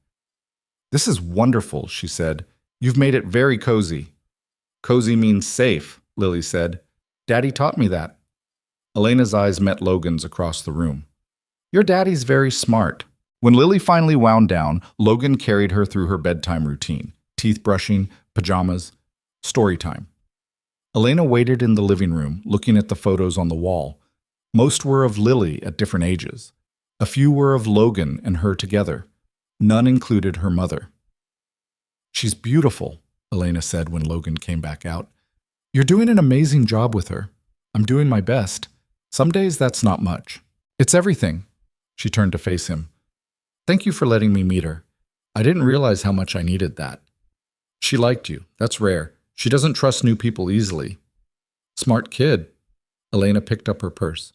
"This is wonderful," she said. "You've made it very cozy." "Cozy means safe," Lily said. "Daddy taught me that." Elena's eyes met Logan's across the room. "Your daddy's very smart." When Lily finally wound down, Logan carried her through her bedtime routine, teeth brushing, pajamas, story time. Elena waited in the living room, looking at the photos on the wall. Most were of Lily at different ages. A few were of Logan and her together. None included her mother. "She's beautiful," Elena said when Logan came back out. "You're doing an amazing job with her." "I'm doing my best. Some days that's not much." "It's everything." She turned to face him. "Thank you for letting me meet her. I didn't realize how much I needed that." "She liked you. That's rare. She doesn't trust new people easily." "Smart kid." Elena picked up her purse.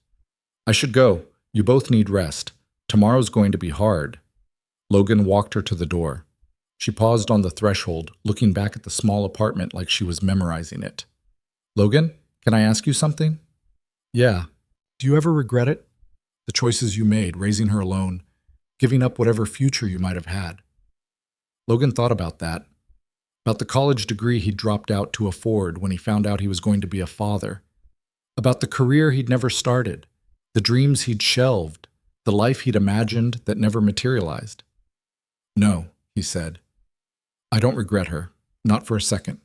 "I should go. You both need rest. Tomorrow's going to be hard." Logan walked her to the door. She paused on the threshold, looking back at the small apartment like she was memorizing it. "Logan, can I ask you something?" "Yeah. Do you ever regret it? The choices you made, raising her alone, giving up whatever future you might have had?" Logan thought about that, about the college degree he'd dropped out to afford when he found out he was going to be a father, about the career he'd never started, the dreams he'd shelved, the life he'd imagined that never materialized. "No," he said. "I don't regret her, not for a second.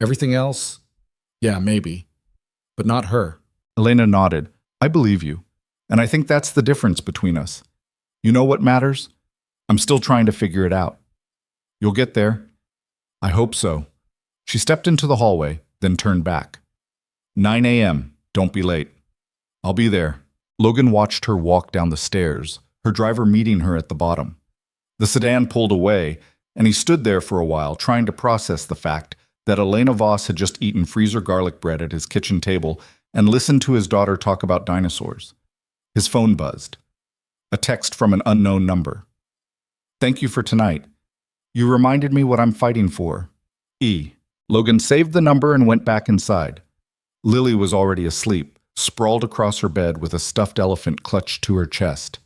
Everything else, yeah, maybe, but not her." Elena nodded. "I believe you, and I think that's the difference between us. You know what matters? I'm still trying to figure it out." "You'll get there." "I hope so." She stepped into the hallway, then turned back. 9 a.m. Don't be late. I'll be there. Logan watched her walk down the stairs, her driver meeting her at the bottom. The sedan pulled away, and he stood there for a while trying to process the fact that Elena Voss had just eaten freezer garlic bread at his kitchen table and listened to his daughter talk about dinosaurs. His phone buzzed. A text from an unknown number. Thank you for tonight. You reminded me what I'm fighting for. E. Logan saved the number and went back inside. Lily was already asleep, sprawled across her bed with a stuffed elephant clutched to her chest.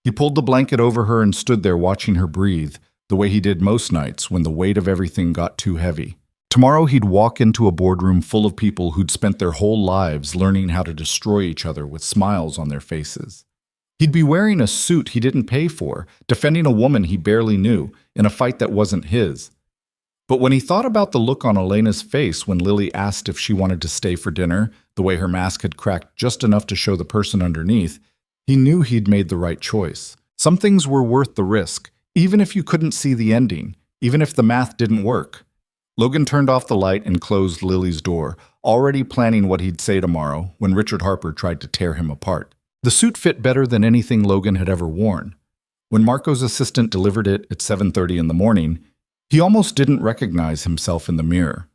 He pulled the blanket over her and stood there watching her breathe, the way he did most nights when the weight of everything got too heavy. Tomorrow he'd walk into a boardroom full of people who'd spent their whole lives learning how to destroy each other with smiles on their faces. He'd be wearing a suit he didn't pay for, defending a woman he barely knew, in a fight that wasn't his. But when he thought about the look on Elena's face when Lily asked if she wanted to stay for dinner, the way her mask had cracked just enough to show the person underneath, he knew he'd made the right choice. Some things were worth the risk, even if you couldn't see the ending, even if the math didn't work. Logan turned off the light and closed Lily's door, already planning what he'd say tomorrow when Richard Harper tried to tear him apart. The suit fit better than anything Logan had ever worn. When Marco's assistant delivered it at 7:30 in the morning, he almost didn't recognize himself in the mirror.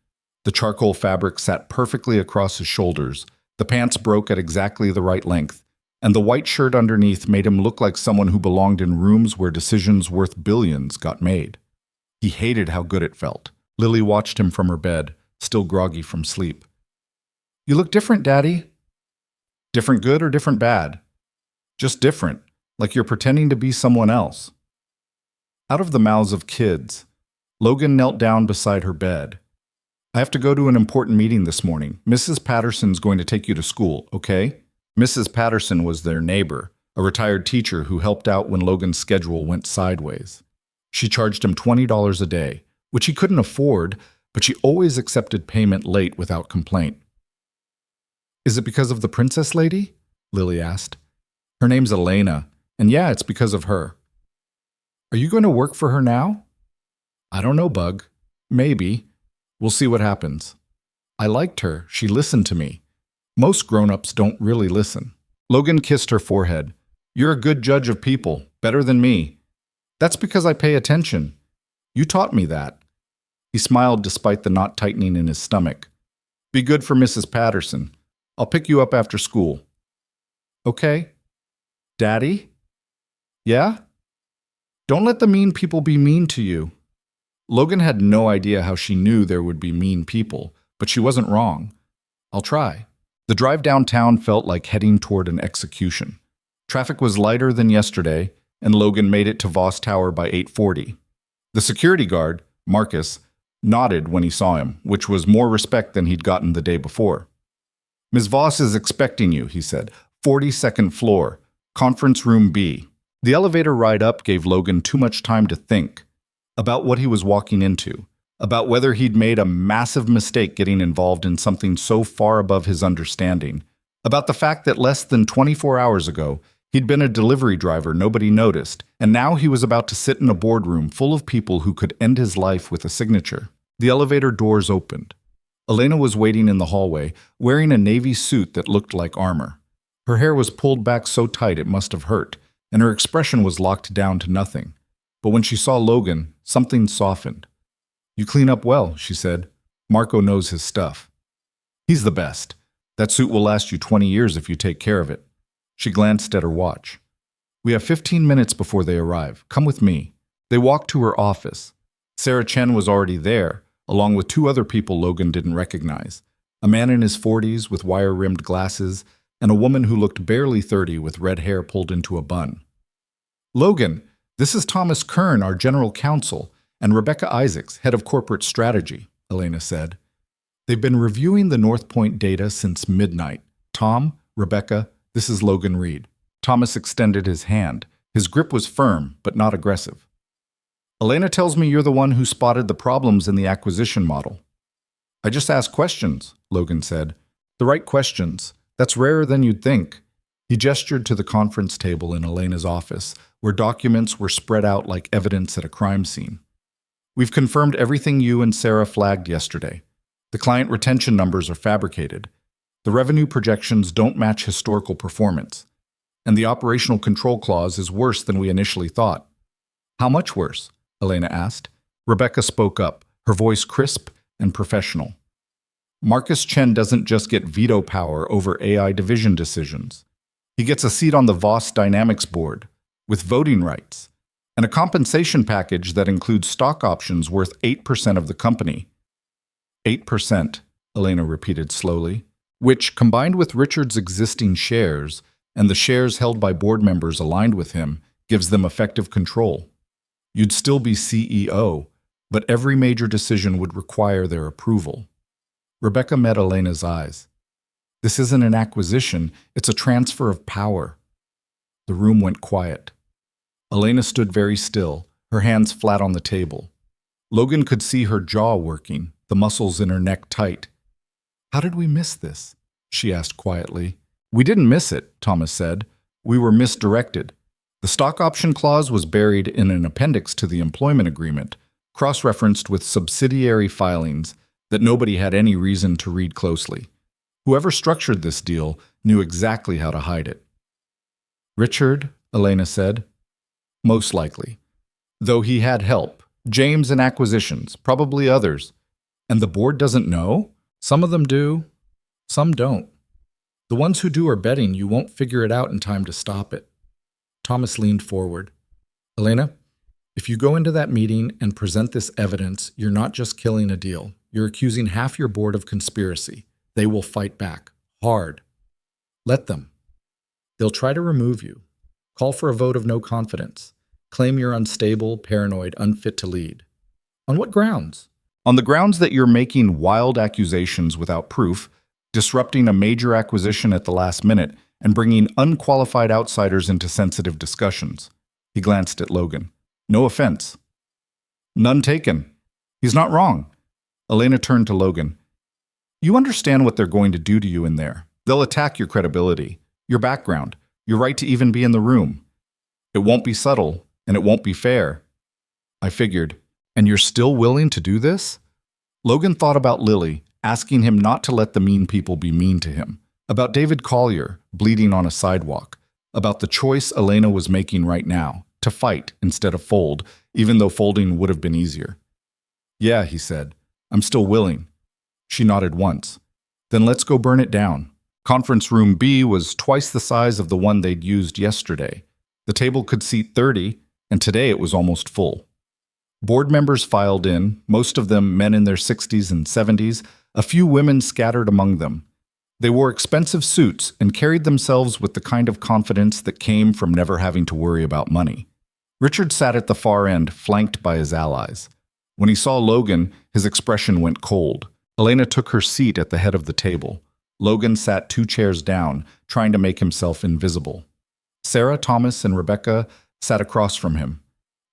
The charcoal fabric sat perfectly across his shoulders, the pants broke at exactly the right length, and the white shirt underneath made him look like someone who belonged in rooms where decisions worth billions got made. He hated how good it felt. Lily watched him from her bed, still groggy from sleep. You look different, Daddy. Different good or different bad? Just different, like you're pretending to be someone else. Out of the mouths of kids, Logan knelt down beside her bed. I have to go to an important meeting this morning. Mrs. Patterson's going to take you to school, okay? Mrs. Patterson was their neighbor, a retired teacher who helped out when Logan's schedule went sideways. She charged him $20 a day, which he couldn't afford, but she always accepted payment late without complaint. Is it because of the princess lady? Lily asked. Her name's Elena, and yeah, it's because of her. Are you going to work for her now? I don't know, Bug. Maybe. We'll see what happens. I liked her. She listened to me. Most grown-ups don't really listen. Logan kissed her forehead. You're a good judge of people, better than me. That's because I pay attention. You taught me that. He smiled despite the knot tightening in his stomach. Be good for Mrs. Patterson. I'll pick you up after school. Okay. Daddy? Yeah? Don't let the mean people be mean to you. Logan had no idea how she knew there would be mean people, but she wasn't wrong. I'll try. The drive downtown felt like heading toward an execution. Traffic was lighter than yesterday, and Logan made it to Voss Tower by 8:40. The security guard, Marcus, nodded when he saw him, which was more respect than he'd gotten the day before. Ms. Voss is expecting you, he said. 42nd floor, conference room B. The elevator ride up gave Logan too much time to think about what he was walking into, about whether he'd made a massive mistake getting involved in something so far above his understanding, about the fact that less than 24 hours ago, he'd been a delivery driver nobody noticed, and now he was about to sit in a boardroom full of people who could end his life with a signature. The elevator doors opened. Elena was waiting in the hallway, wearing a navy suit that looked like armor. Her hair was pulled back so tight it must have hurt, and her expression was locked down to nothing. But when she saw Logan, something softened. You clean up well, she said. Marco knows his stuff. He's the best. That suit will last you 20 years if you take care of it. She glanced at her watch. We have 15 minutes before they arrive. Come with me. They walked to her office. Sarah Chen was already there, along with two other people Logan didn't recognize, a man in his 40s with wire-rimmed glasses and a woman who looked barely 30 with red hair pulled into a bun. Logan, this is Thomas Kern, our general counsel, and Rebecca Isaacs, head of corporate strategy, Elena said. They've been reviewing the North Point data since midnight. Tom, Rebecca, this is Logan Reed. Thomas extended his hand. His grip was firm, but not aggressive. Elena tells me you're the one who spotted the problems in the acquisition model. I just asked questions, Logan said. The right questions. That's rarer than you'd think. He gestured to the conference table in Elena's office, where documents were spread out like evidence at a crime scene. We've confirmed everything you and Sarah flagged yesterday. The client retention numbers are fabricated. The revenue projections don't match historical performance. And the operational control clause is worse than we initially thought. How much worse? Elena asked. Rebecca spoke up, her voice crisp and professional. Marcus Chen doesn't just get veto power over AI division decisions. He gets a seat on the Voss Dynamics board, with voting rights, and a compensation package that includes stock options worth 8% of the company. 8%, Elena repeated slowly, which, combined with Richard's existing shares and the shares held by board members aligned with him, gives them effective control. You'd still be CEO, but every major decision would require their approval. Rebecca met Elena's eyes. This isn't an acquisition, it's a transfer of power. The room went quiet. Elena stood very still, her hands flat on the table. Logan could see her jaw working, the muscles in her neck tight. How did we miss this? She asked quietly. We didn't miss it, Thomas said. We were misdirected. The stock option clause was buried in an appendix to the employment agreement, cross-referenced with subsidiary filings that nobody had any reason to read closely. Whoever structured this deal knew exactly how to hide it. Richard, Elena said. Most likely. Though he had help, James in acquisitions, probably others. And the board doesn't know? Some of them do, some don't. The ones who do are betting you won't figure it out in time to stop it. Thomas leaned forward. Elena, if you go into that meeting and present this evidence, you're not just killing a deal. You're accusing half your board of conspiracy. They will fight back. Hard. Let them. They'll try to remove you. Call for a vote of no confidence. Claim you're unstable, paranoid, unfit to lead. On what grounds? On the grounds that you're making wild accusations without proof, disrupting a major acquisition at the last minute, and bringing unqualified outsiders into sensitive discussions. He glanced at Logan. No offense. None taken. He's not wrong. Elena turned to Logan. You understand what they're going to do to you in there. They'll attack your credibility, your background, your right to even be in the room. It won't be subtle, and it won't be fair. I figured. And you're still willing to do this? Logan thought about Lily, asking him not to let the mean people be mean to him. About David Collier, bleeding on a sidewalk. About the choice Elena was making right now, to fight instead of fold, even though folding would have been easier. Yeah, he said. I'm still willing. She nodded once. Then let's go burn it down. Conference room B was twice the size of the one they'd used yesterday. The table could seat 30, and today it was almost full. Board members filed in, most of them men in their 60s and 70s, a few women scattered among them. They wore expensive suits and carried themselves with the kind of confidence that came from never having to worry about money. Richard sat at the far end, flanked by his allies. When he saw Logan, his expression went cold. Elena took her seat at the head of the table. Logan sat 2 chairs down, trying to make himself invisible. Sarah, Thomas, and Rebecca sat across from him.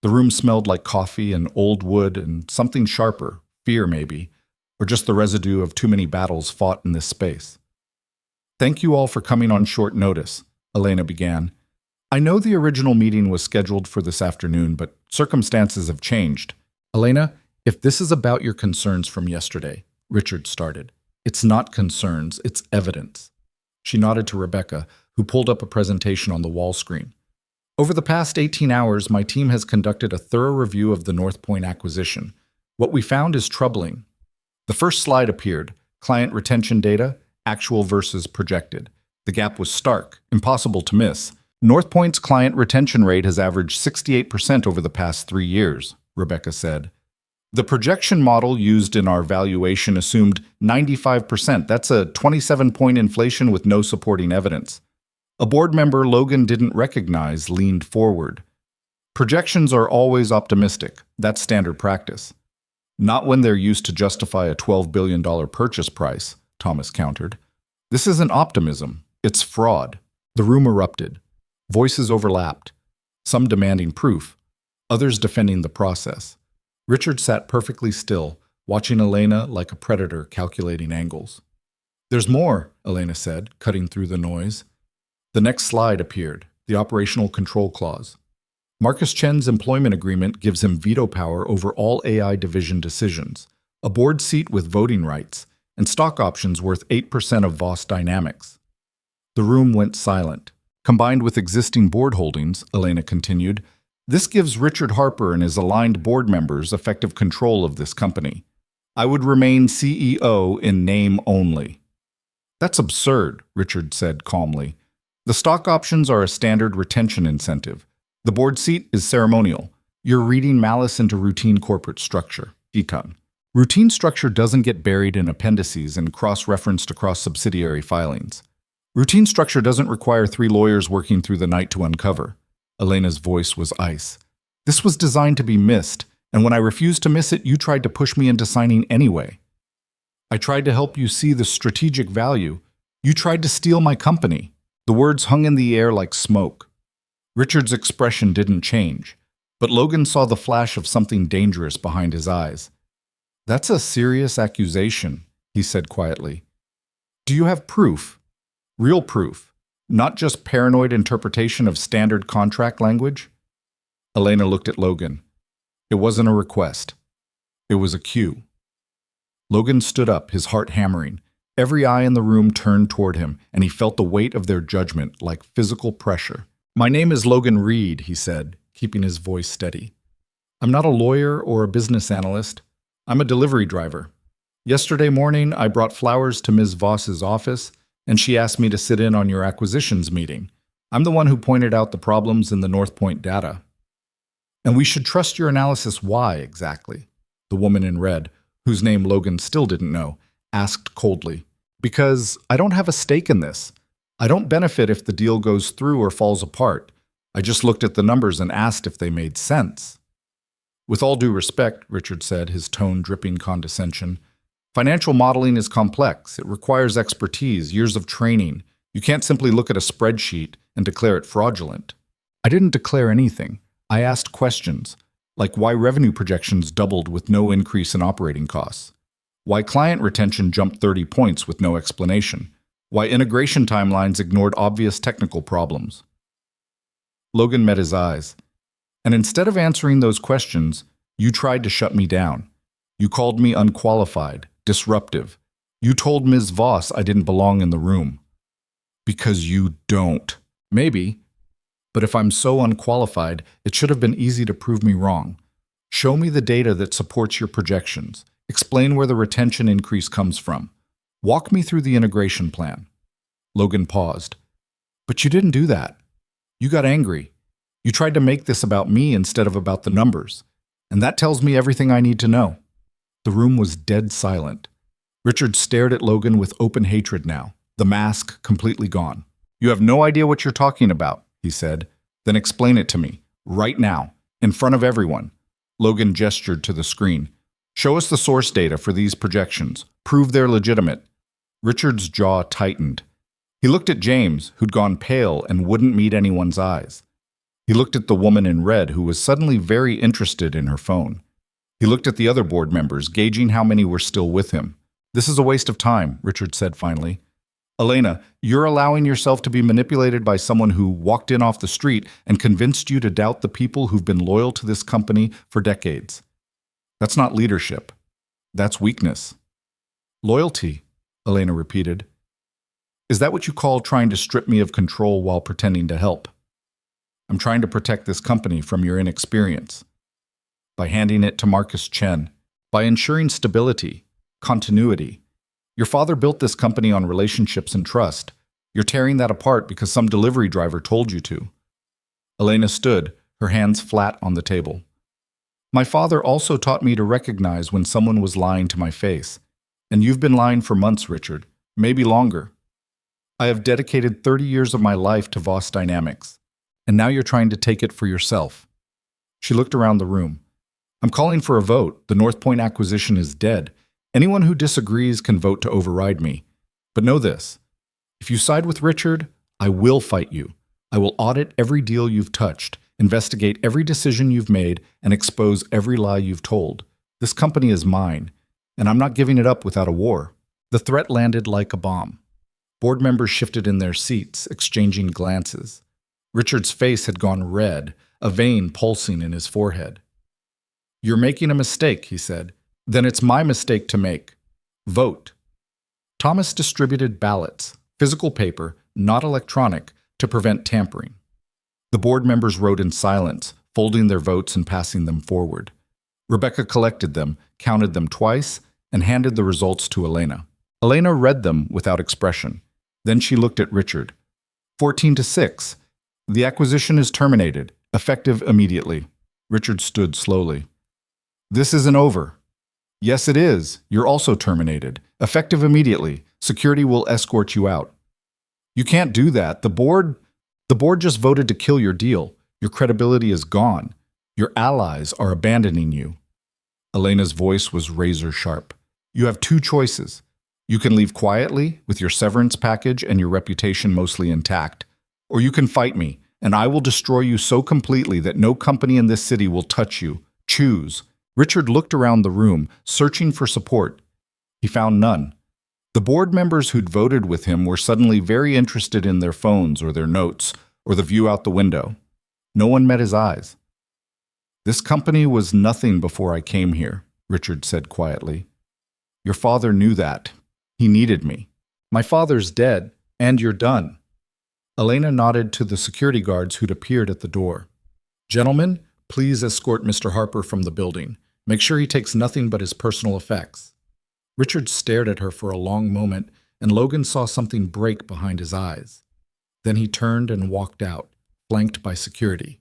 The room smelled like coffee and old wood and something sharper, fear maybe, or just the residue of too many battles fought in this space. Thank you all for coming on short notice, Elena began. I know the original meeting was scheduled for this afternoon, but circumstances have changed. Elena, if this is about your concerns from yesterday, Richard started. It's not concerns, it's evidence. She nodded to Rebecca, who pulled up a presentation on the wall screen. Over the past 18 hours, my team has conducted a thorough review of the North Point acquisition. What we found is troubling. The first slide appeared, client retention data, actual versus projected. The gap was stark, impossible to miss. North Point's client retention rate has averaged 68% over the past 3 years, Rebecca said. The projection model used in our valuation assumed 95%. That's a 27-point inflation with no supporting evidence. A board member Logan didn't recognize leaned forward. Projections are always optimistic. That's standard practice. Not when they're used to justify a $12 billion purchase price, Thomas countered. This isn't optimism. It's fraud. The room erupted. Voices overlapped. Some demanding proof. Others defending the process. Richard sat perfectly still, watching Elena like a predator calculating angles. There's more, Elena said, cutting through the noise. The next slide appeared, the operational control clause. Marcus Chen's employment agreement gives him veto power over all AI division decisions, a board seat with voting rights, and stock options worth 8% of Voss Dynamics. The room went silent. Combined with existing board holdings, Elena continued, this gives Richard Harper and his aligned board members effective control of this company. I would remain CEO in name only. That's absurd, Richard said calmly. The stock options are a standard retention incentive. The board seat is ceremonial. You're reading malice into routine corporate structure. Eton. Routine structure doesn't get buried in appendices and cross-referenced across subsidiary filings. Routine structure doesn't require 3 lawyers working through the night to uncover. Elena's voice was ice. This was designed to be missed, and when I refused to miss it, you tried to push me into signing anyway. I tried to help you see the strategic value. You tried to steal my company. The words hung in the air like smoke. Richard's expression didn't change, but Logan saw the flash of something dangerous behind his eyes. That's a serious accusation, he said quietly. Do you have proof? Real proof, not just paranoid interpretation of standard contract language? Elena looked at Logan. It wasn't a request. It was a cue. Logan stood up, his heart hammering. Every eye in the room turned toward him, and he felt the weight of their judgment like physical pressure. My name is Logan Reed, he said, keeping his voice steady. I'm not a lawyer or a business analyst. I'm a delivery driver. Yesterday morning, I brought flowers to Ms. Voss's office, and she asked me to sit in on your acquisitions meeting. I'm the one who pointed out the problems in the North Point data. And we should trust your analysis. Why, exactly? The woman in red, whose name Logan still didn't know, asked coldly. Because I don't have a stake in this. I don't benefit if the deal goes through or falls apart. I just looked at the numbers and asked if they made sense. With all due respect, Richard said, his tone dripping condescension, financial modeling is complex. It requires expertise, years of training. You can't simply look at a spreadsheet and declare it fraudulent. I didn't declare anything. I asked questions, like why revenue projections doubled with no increase in operating costs, why client retention jumped 30 points with no explanation, why integration timelines ignored obvious technical problems. Logan met his eyes. And instead of answering those questions, you tried to shut me down. You called me unqualified, disruptive. You told Ms. Voss I didn't belong in the room. Because you don't. Maybe. But if I'm so unqualified, it should have been easy to prove me wrong. Show me the data that supports your projections. Explain where the retention increase comes from. Walk me through the integration plan. Logan paused. But you didn't do that. You got angry. You tried to make this about me instead of about the numbers. And that tells me everything I need to know. The room was dead silent. Richard stared at Logan with open hatred now, the mask completely gone. You have no idea what you're talking about, he said. Then explain it to me, right now, in front of everyone. Logan gestured to the screen. Show us the source data for these projections. Prove they're legitimate. Richard's jaw tightened. He looked at James, who'd gone pale and wouldn't meet anyone's eyes. He looked at the woman in red, who was suddenly very interested in her phone. He looked at the other board members, gauging how many were still with him. This is a waste of time, Richard said finally. Elena, you're allowing yourself to be manipulated by someone who walked in off the street and convinced you to doubt the people who've been loyal to this company for decades. That's not leadership. That's weakness. Loyalty, Elena repeated. Is that what you call trying to strip me of control while pretending to help? I'm trying to protect this company from your inexperience. By handing it to Marcus Chen. By ensuring stability, continuity. Your father built this company on relationships and trust. You're tearing that apart because some delivery driver told you to. Elena stood, her hands flat on the table. My father also taught me to recognize when someone was lying to my face. And you've been lying for months, Richard. Maybe longer. I have dedicated 30 years of my life to Voss Dynamics. And now you're trying to take it for yourself. She looked around the room. I'm calling for a vote. The North Point acquisition is dead. Anyone who disagrees can vote to override me. But know this. If you side with Richard, I will fight you. I will audit every deal you've touched, investigate every decision you've made, and expose every lie you've told. This company is mine, and I'm not giving it up without a war. The threat landed like a bomb. Board members shifted in their seats, exchanging glances. Richard's face had gone red, a vein pulsing in his forehead. You're making a mistake, he said. Then it's my mistake to make. Vote. Thomas distributed ballots, physical paper, not electronic, to prevent tampering. The board members wrote in silence, folding their votes and passing them forward. Rebecca collected them, counted them twice, and handed the results to Elena. Elena read them without expression. Then she looked at Richard. 14-6. The acquisition is terminated, effective immediately. Richard stood slowly. This isn't over. Yes, it is. You're also terminated, effective immediately. Security will escort you out. You can't do that. The board just voted to kill your deal. Your credibility is gone. Your allies are abandoning you. Elena's voice was razor sharp. You have two choices. You can leave quietly with your severance package and your reputation mostly intact, or you can fight me, and I will destroy you so completely that no company in this city will touch you. Choose. Richard looked around the room, searching for support. He found none. The board members who'd voted with him were suddenly very interested in their phones or their notes or the view out the window. No one met his eyes. This company was nothing before I came here, Richard said quietly. Your father knew that. He needed me. My father's dead, and you're done. Elena nodded to the security guards who'd appeared at the door. Gentlemen, please escort Mr. Harper from the building. Make sure he takes nothing but his personal effects. Richard stared at her for a long moment, and Logan saw something break behind his eyes. Then he turned and walked out, flanked by security.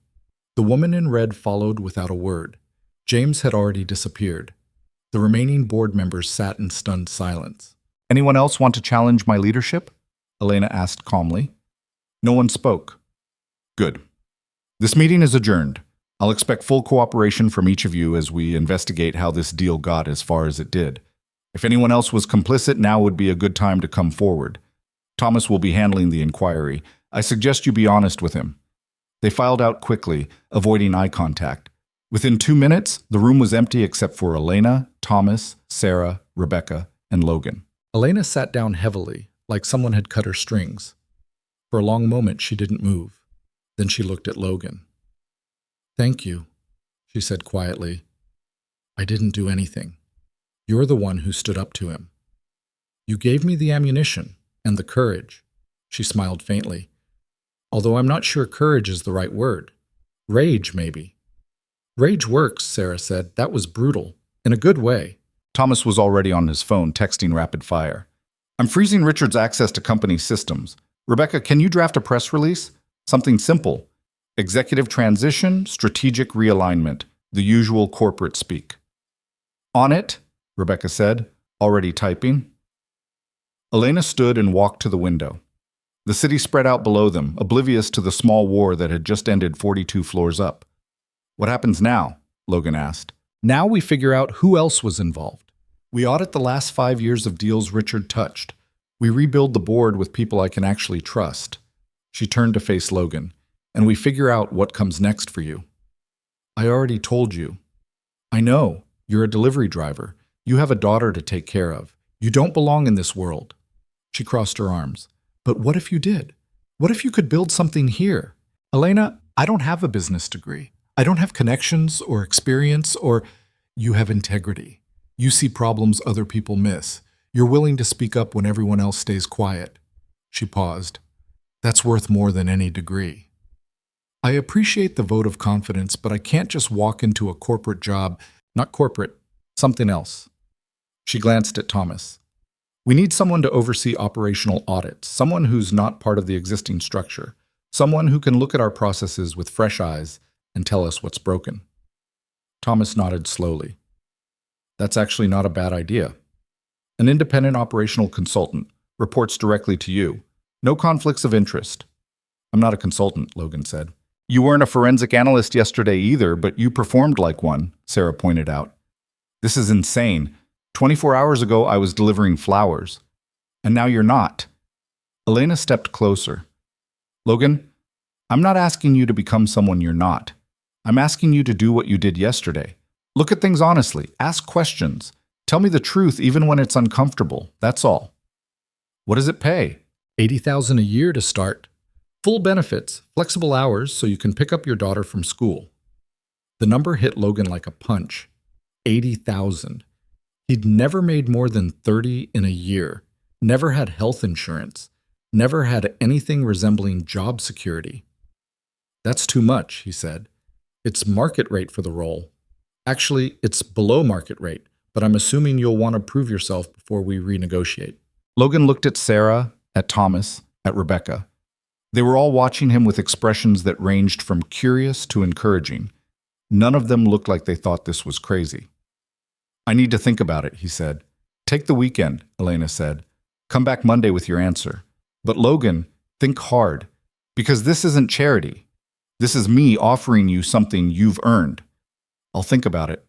The woman in red followed without a word. James had already disappeared. The remaining board members sat in stunned silence. Anyone else want to challenge my leadership? Elena asked calmly. No one spoke. Good. This meeting is adjourned. I'll expect full cooperation from each of you as we investigate how this deal got as far as it did. If anyone else was complicit, now would be a good time to come forward. Thomas will be handling the inquiry. I suggest you be honest with him. They filed out quickly, avoiding eye contact. Within 2 minutes, the room was empty except for Elena, Thomas, Sarah, Rebecca, and Logan. Elena sat down heavily, like someone had cut her strings. For a long moment, she didn't move. Then she looked at Logan. Thank you, she said quietly. I didn't do anything. You're the one who stood up to him. You gave me the ammunition and the courage. She smiled faintly. Although I'm not sure courage is the right word. Rage, maybe. Rage works, Sarah said. That was brutal. In a good way. Thomas was already on his phone, texting rapid fire. I'm freezing Richard's access to company systems. Rebecca, can you draft a press release? Something simple. Executive transition, strategic realignment. The usual corporate speak. On it, Rebecca said, already typing. Elena stood and walked to the window. The city spread out below them, oblivious to the small war that had just ended 42 floors up. What happens now? Logan asked. Now we figure out who else was involved. We audit the last 5 years of deals Richard touched. We rebuild the board with people I can actually trust. She turned to face Logan. And we figure out what comes next for you. I already told you. I know. You're a delivery driver. You have a daughter to take care of. You don't belong in this world. She crossed her arms. But what if you did? What if you could build something here? Elena, I don't have a business degree. I don't have connections or experience or... You have integrity. You see problems other people miss. You're willing to speak up when everyone else stays quiet. She paused. That's worth more than any degree. I appreciate the vote of confidence, but I can't just walk into a corporate job, not corporate, something else. She glanced at Thomas. We need someone to oversee operational audits, someone who's not part of the existing structure, someone who can look at our processes with fresh eyes and tell us what's broken. Thomas nodded slowly. That's actually not a bad idea. An independent operational consultant reports directly to you. No conflicts of interest. I'm not a consultant, Logan said. You weren't a forensic analyst yesterday either, but you performed like one, Sarah pointed out. This is insane. 24 hours ago, I was delivering flowers. And now you're not. Elena stepped closer. Logan, I'm not asking you to become someone you're not. I'm asking you to do what you did yesterday. Look at things honestly. Ask questions. Tell me the truth even when it's uncomfortable. That's all. What does it pay? $80,000 a year to start. Full benefits, flexible hours so you can pick up your daughter from school. The number hit Logan like a punch. 80,000. He'd never made more than 30 in a year. never had health insurance, never had anything resembling job security. "That's too much," he said. "It's market rate for the role. Actually, it's below market rate, but I'm assuming you'll want to prove yourself before we renegotiate." Logan looked at Sarah, at Thomas, at Rebecca. They were all watching him with expressions that ranged from curious to encouraging. None of them looked like they thought this was crazy. "I need to think about it," he said. "Take the weekend," Elena said. "Come back Monday with your answer. But Logan, think hard, because this isn't charity. This is me offering you something you've earned." "I'll think about it."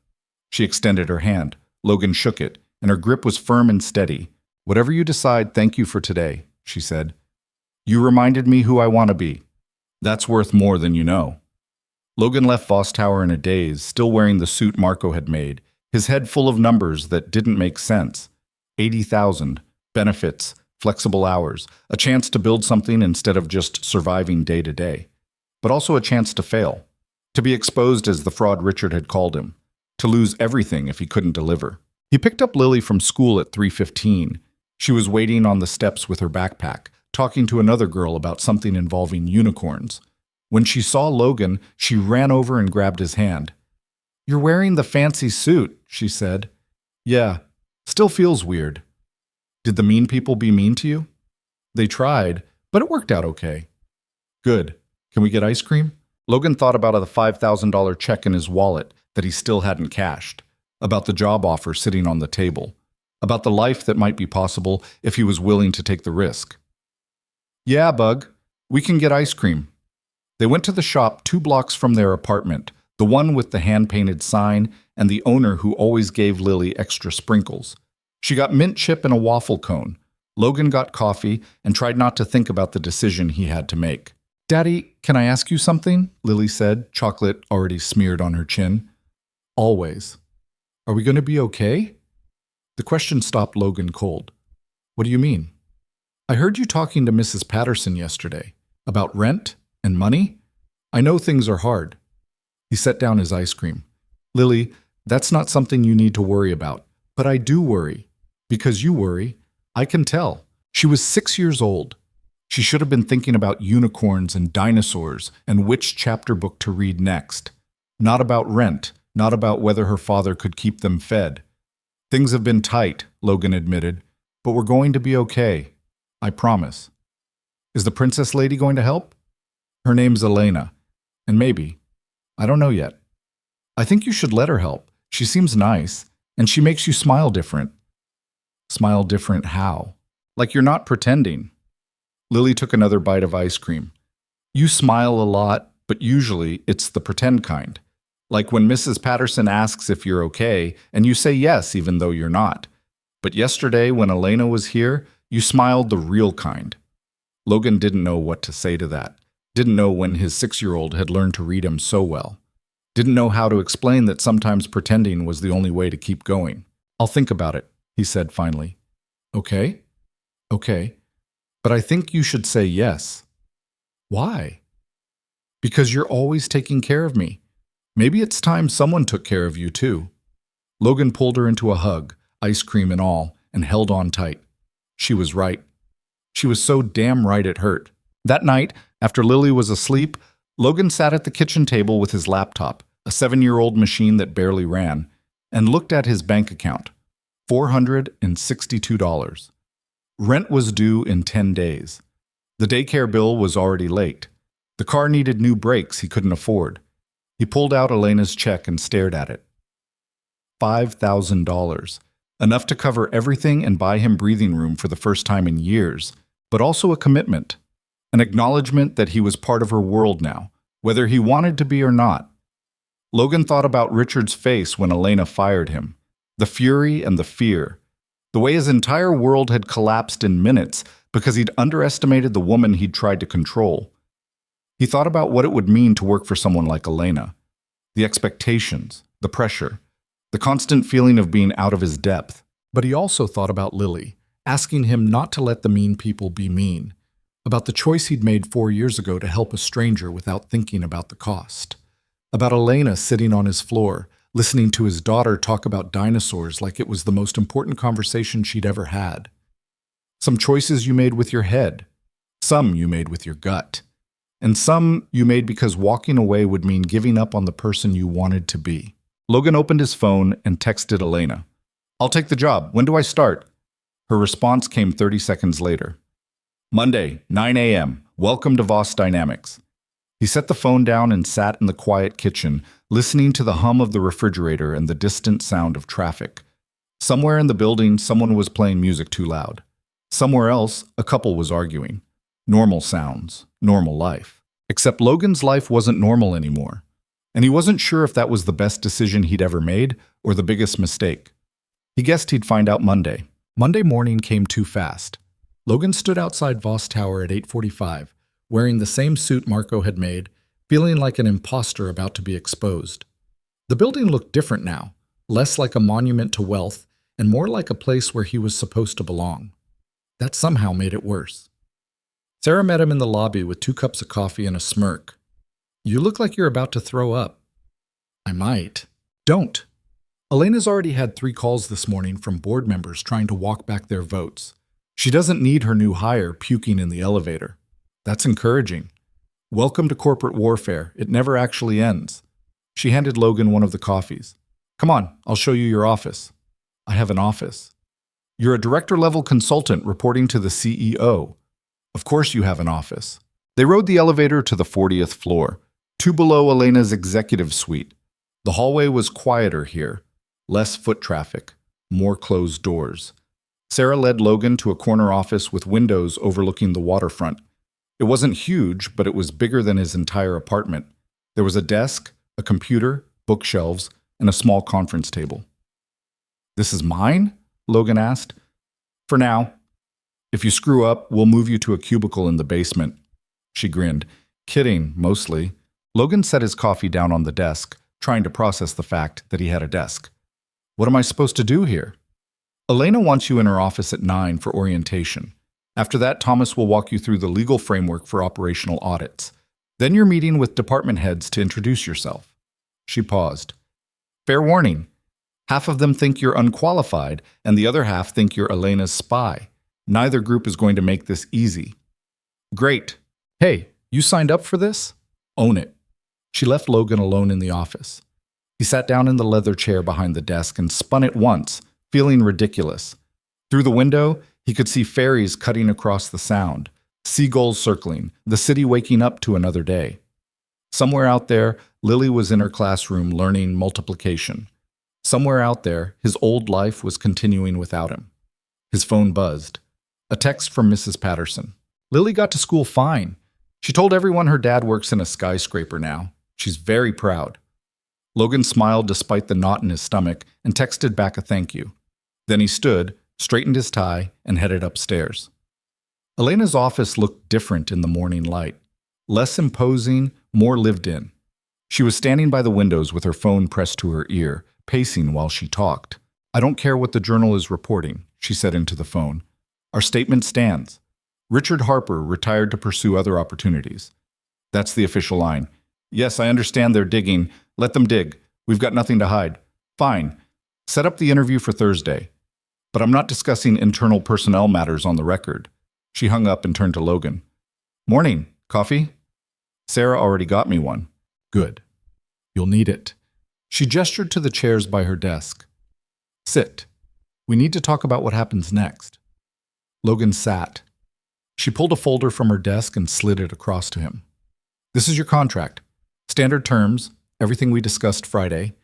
She extended her hand. Logan shook it, and her grip was firm and steady. "Whatever you decide, thank you for today," she said. "You reminded me who I want to be. That's worth more than you know." Logan left Voss Tower in a daze, still wearing the suit Marco had made, his head full of numbers that didn't make sense. 80,000, benefits, flexible hours, a chance to build something instead of just surviving day to day. But also a chance to fail, to be exposed as the fraud Richard had called him, to lose everything if he couldn't deliver. He picked up Lily from school at 3:15. She was waiting on the steps with her backpack, talking to another girl about something involving unicorns. When she saw Logan, she ran over and grabbed his hand. "You're wearing the fancy suit," she said. "Yeah, still feels weird." "Did the mean people be mean to you?" "They tried, but it worked out okay." "Good. Can we get ice cream?" Logan thought about the $5,000 check in his wallet that he still hadn't cashed, about the job offer sitting on the table, about the life that might be possible if he was willing to take the risk. "Yeah, Bug, we can get ice cream." They went to the shop 2 blocks from their apartment, the one with the hand-painted sign and the owner who always gave Lily extra sprinkles. She got mint chip and a waffle cone. Logan got coffee and tried not to think about the decision he had to make. "Daddy, can I ask you something?" Lily said, chocolate already smeared on her chin. "Always." "Are we going to be okay?" The question stopped Logan cold. "What do you mean?" "I heard you talking to Mrs. Patterson yesterday. About rent and money? I know things are hard." He set down his ice cream. "Lily, that's not something you need to worry about. But I do worry. Because you worry. I can tell." She was 6 years old. She should have been thinking about unicorns and dinosaurs and which chapter book to read next. Not about rent, not about whether her father could keep them fed. "Things have been tight," Logan admitted, "but we're going to be okay. I promise." "Is the princess lady going to help?" "Her name's Elena. And maybe. I don't know yet." "I think you should let her help. She seems nice, and she makes you smile different." "Smile different how?" "Like you're not pretending." Lily took another bite of ice cream. "You smile a lot, but usually it's the pretend kind. Like when Mrs. Patterson asks if you're okay, and you say yes even though you're not. But yesterday when Elena was here, you smiled the real kind." Logan didn't know what to say to that. Didn't know when his 6-year-old had learned to read him so well. Didn't know how to explain that sometimes pretending was the only way to keep going. "I'll think about it," he said finally. "Okay? Okay. But I think you should say yes." "Why?" "Because you're always taking care of me. Maybe it's time someone took care of you too." Logan pulled her into a hug, ice cream and all, and held on tight. She was right. She was so damn right it hurt. That night, after Lily was asleep, Logan sat at the kitchen table with his laptop, a 7-year-old machine that barely ran, and looked at his bank account. $462. Rent was due in 10 days. The daycare bill was already late. The car needed new brakes he couldn't afford. He pulled out Elena's check and stared at it. $5,000. Enough to cover everything and buy him breathing room for the first time in years, but also a commitment. An acknowledgement that he was part of her world now, whether he wanted to be or not. Logan thought about Richard's face when Elena fired him. The fury and the fear. The way his entire world had collapsed in minutes because he'd underestimated the woman he'd tried to control. He thought about what it would mean to work for someone like Elena. The expectations, the pressure, the constant feeling of being out of his depth. But he also thought about Lily, asking him not to let the mean people be mean. About the choice he'd made 4 years ago to help a stranger without thinking about the cost. About Elena sitting on his floor, listening to his daughter talk about dinosaurs like it was the most important conversation she'd ever had. Some choices you made with your head. Some you made with your gut. And some you made because walking away would mean giving up on the person you wanted to be. Logan opened his phone and texted Elena. "I'll take the job. When do I start?" Her response came 30 seconds later. "Monday, 9 a.m. Welcome to Voss Dynamics." He set the phone down and sat in the quiet kitchen, listening to the hum of the refrigerator and the distant sound of traffic. Somewhere in the building, someone was playing music too loud. Somewhere else, a couple was arguing. Normal sounds, normal life. Except Logan's life wasn't normal anymore. And he wasn't sure if that was the best decision he'd ever made or the biggest mistake. He guessed he'd find out Monday. Monday morning came too fast. Logan stood outside Voss Tower at 8:45, wearing the same suit Marco had made, feeling like an imposter about to be exposed. The building looked different now, less like a monument to wealth and more like a place where he was supposed to belong. That somehow made it worse. Sarah met him in the lobby with 2 cups of coffee and a smirk. "You look like you're about to throw up." "I might." "Don't." Elena's already had 3 calls this morning from board members trying to walk back their votes. She doesn't need her new hire puking in the elevator. That's encouraging. Welcome to corporate warfare. It never actually ends. She handed Logan one of the coffees. "Come on, I'll show you your office." "I have an office." "You're a director-level consultant reporting to the CEO. Of course you have an office." They rode the elevator to the 40th floor, 2 below Elena's executive suite. The hallway was quieter here. Less foot traffic. More closed doors. Sarah led Logan to a corner office with windows overlooking the waterfront. It wasn't huge, but it was bigger than his entire apartment. There was a desk, a computer, bookshelves, and a small conference table. "This is mine?" Logan asked. "For now. If you screw up, we'll move you to a cubicle in the basement." She grinned. Kidding, mostly. Logan set his coffee down on the desk, trying to process the fact that he had a desk. "What am I supposed to do here?" "Elena wants you in her office at 9 for orientation. After that, Thomas will walk you through the legal framework for operational audits. Then you're meeting with department heads to introduce yourself." She paused. "Fair warning. Half of them think you're unqualified, and the other half think you're Elena's spy. Neither group is going to make this easy." "Great. Hey, you signed up for this? Own it." She left Logan alone in the office. He sat down in the leather chair behind the desk and spun it once, feeling ridiculous. Through the window, he could see ferries cutting across the sound, seagulls circling, the city waking up to another day. Somewhere out there, Lily was in her classroom learning multiplication. Somewhere out there, his old life was continuing without him. His phone buzzed. A text from Mrs. Patterson. "Lily got to school fine. She told everyone her dad works in a skyscraper now. She's very proud." Logan smiled despite the knot in his stomach and texted back a thank you. Then he stood, straightened his tie, and headed upstairs. Elena's office looked different in the morning light. Less imposing, more lived in. She was standing by the windows with her phone pressed to her ear, pacing while she talked. "I don't care what the journal is reporting," she said into the phone. "Our statement stands. Richard Harper retired to pursue other opportunities." That's the official line. "Yes, I understand they're digging. Let them dig. We've got nothing to hide." "Fine. Set up the interview for Thursday. But I'm not discussing internal personnel matters on the record." She hung up and turned to Logan. "Morning. Coffee?" "Sarah already got me one." "Good. You'll need it." She gestured to the chairs by her desk. "Sit. We need to talk about what happens next." Logan sat. She pulled a folder from her desk and slid it across to him. "This is your contract. Standard terms, everything we discussed Friday,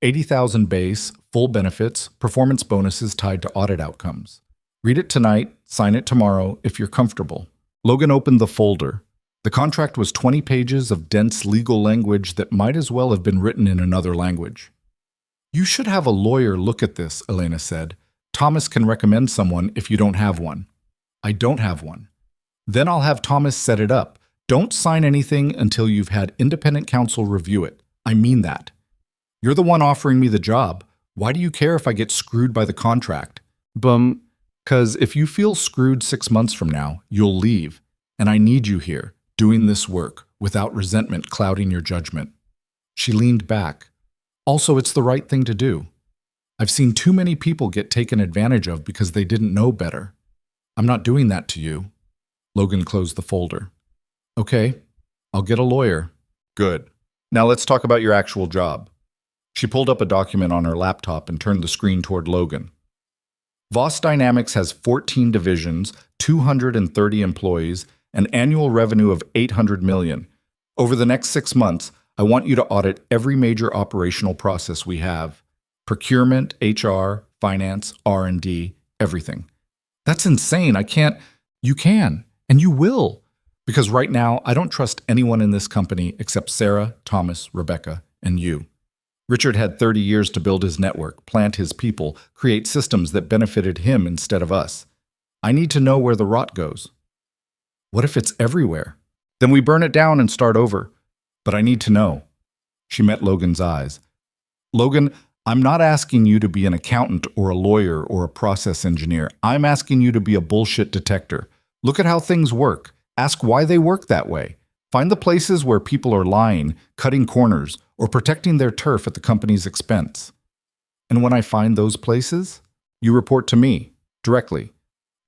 80,000 base, full benefits, performance bonuses tied to audit outcomes. Read it tonight, sign it tomorrow if you're comfortable." Logan opened the folder. The contract was 20 pages of dense legal language that might as well have been written in another language. "You should have a lawyer look at this," Elena said. "Thomas can recommend someone if you don't have one." "I don't have one." "Then I'll have Thomas set it up. Don't sign anything until you've had independent counsel review it. I mean that. You're the one offering me the job. Why do you care if I get screwed by the contract?" "'Cause if you feel screwed 6 months from now, you'll leave. And I need you here, doing this work, without resentment clouding your judgment." She leaned back. "Also, it's the right thing to do. I've seen too many people get taken advantage of because they didn't know better." I'm not doing that to you. Logan closed the folder. Okay, I'll get a lawyer. Good. Now let's talk about your actual job. She pulled up a document on her laptop and turned the screen toward Logan. Voss Dynamics has 14 divisions, 230 employees, an annual revenue of $800 million. Over the next 6 months, I want you to audit every major operational process we have. Procurement, HR, finance, R&D, everything. That's insane. I can't. You can, and you will. Because right now, I don't trust anyone in this company except Sarah, Thomas, Rebecca, and you. Richard had 30 years to build his network, plant his people, create systems that benefited him instead of us. I need to know where the rot goes. What if it's everywhere? Then we burn it down and start over. But I need to know. She met Logan's eyes. Logan, I'm not asking you to be an accountant or a lawyer or a process engineer. I'm asking you to be a bullshit detector. Look at how things work. Ask why they work that way. Find the places where people are lying, cutting corners, or protecting their turf at the company's expense. And when I find those places, you report to me, directly.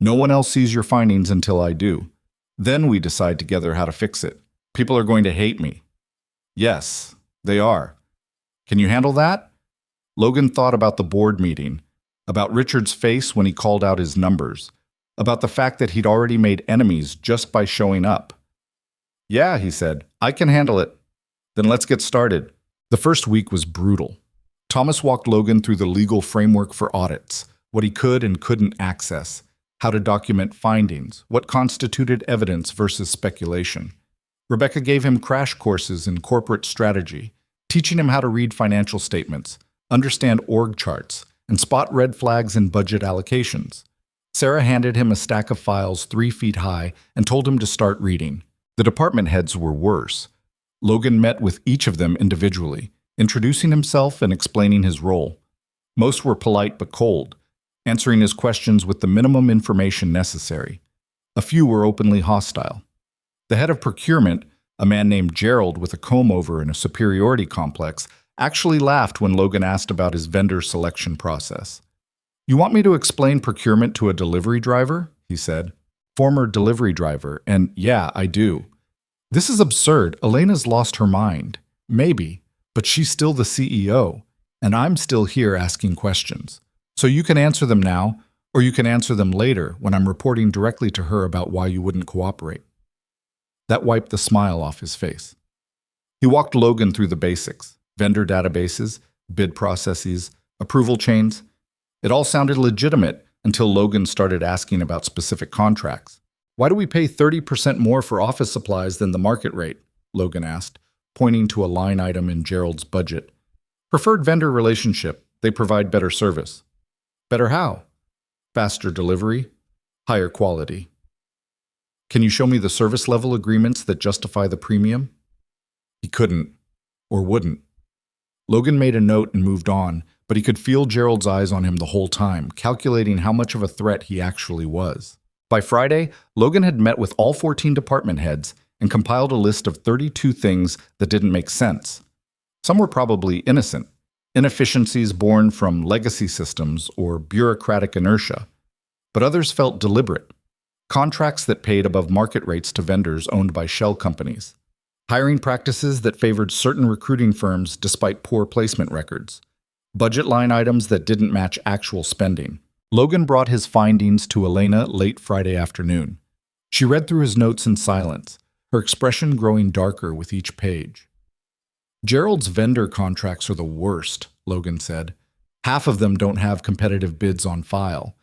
No one else sees your findings until I do. Then we decide together how to fix it. People are going to hate me. Yes, they are. Can you handle that? Logan thought about the board meeting, about Richard's face when he called out his numbers, about the fact that he'd already made enemies just by showing up. Yeah, he said, I can handle it. Then let's get started. The first week was brutal. Thomas walked Logan through the legal framework for audits, what he could and couldn't access, how to document findings, what constituted evidence versus speculation. Rebecca gave him crash courses in corporate strategy, teaching him how to read financial statements, understand org charts, and spot red flags in budget allocations. Sarah handed him a stack of files 3 feet high and told him to start reading. The department heads were worse. Logan met with each of them individually, introducing himself and explaining his role. Most were polite but cold, answering his questions with the minimum information necessary. A few were openly hostile. The head of procurement, a man named Gerald with a comb-over and a superiority complex, actually laughed when Logan asked about his vendor selection process. You want me to explain procurement to a delivery driver? He said. Former delivery driver, and yeah, I do. This is absurd. Elena's lost her mind. Maybe, but she's still the CEO, and I'm still here asking questions. So you can answer them now, or you can answer them later when I'm reporting directly to her about why you wouldn't cooperate. That wiped the smile off his face. He walked Logan through the basics, vendor databases, bid processes, approval chains. It all sounded legitimate until Logan started asking about specific contracts. Why do we pay 30% more for office supplies than the market rate? Logan asked, pointing to a line item in Gerald's budget. Preferred vendor relationship. They provide better service. Better how? Faster delivery, higher quality. Can you show me the service level agreements that justify the premium? He couldn't, or wouldn't. Logan made a note and moved on, but he could feel Gerald's eyes on him the whole time, calculating how much of a threat he actually was. By Friday, Logan had met with all 14 department heads and compiled a list of 32 things that didn't make sense. Some were probably innocent, inefficiencies born from legacy systems or bureaucratic inertia, but others felt deliberate. Contracts that paid above market rates to vendors owned by shell companies. Hiring practices that favored certain recruiting firms despite poor placement records. Budget line items that didn't match actual spending. Logan brought his findings to Elena late Friday afternoon. She read through his notes in silence, her expression growing darker with each page. Gerald's vendor contracts are the worst, Logan said. Half of them don't have competitive bids on file.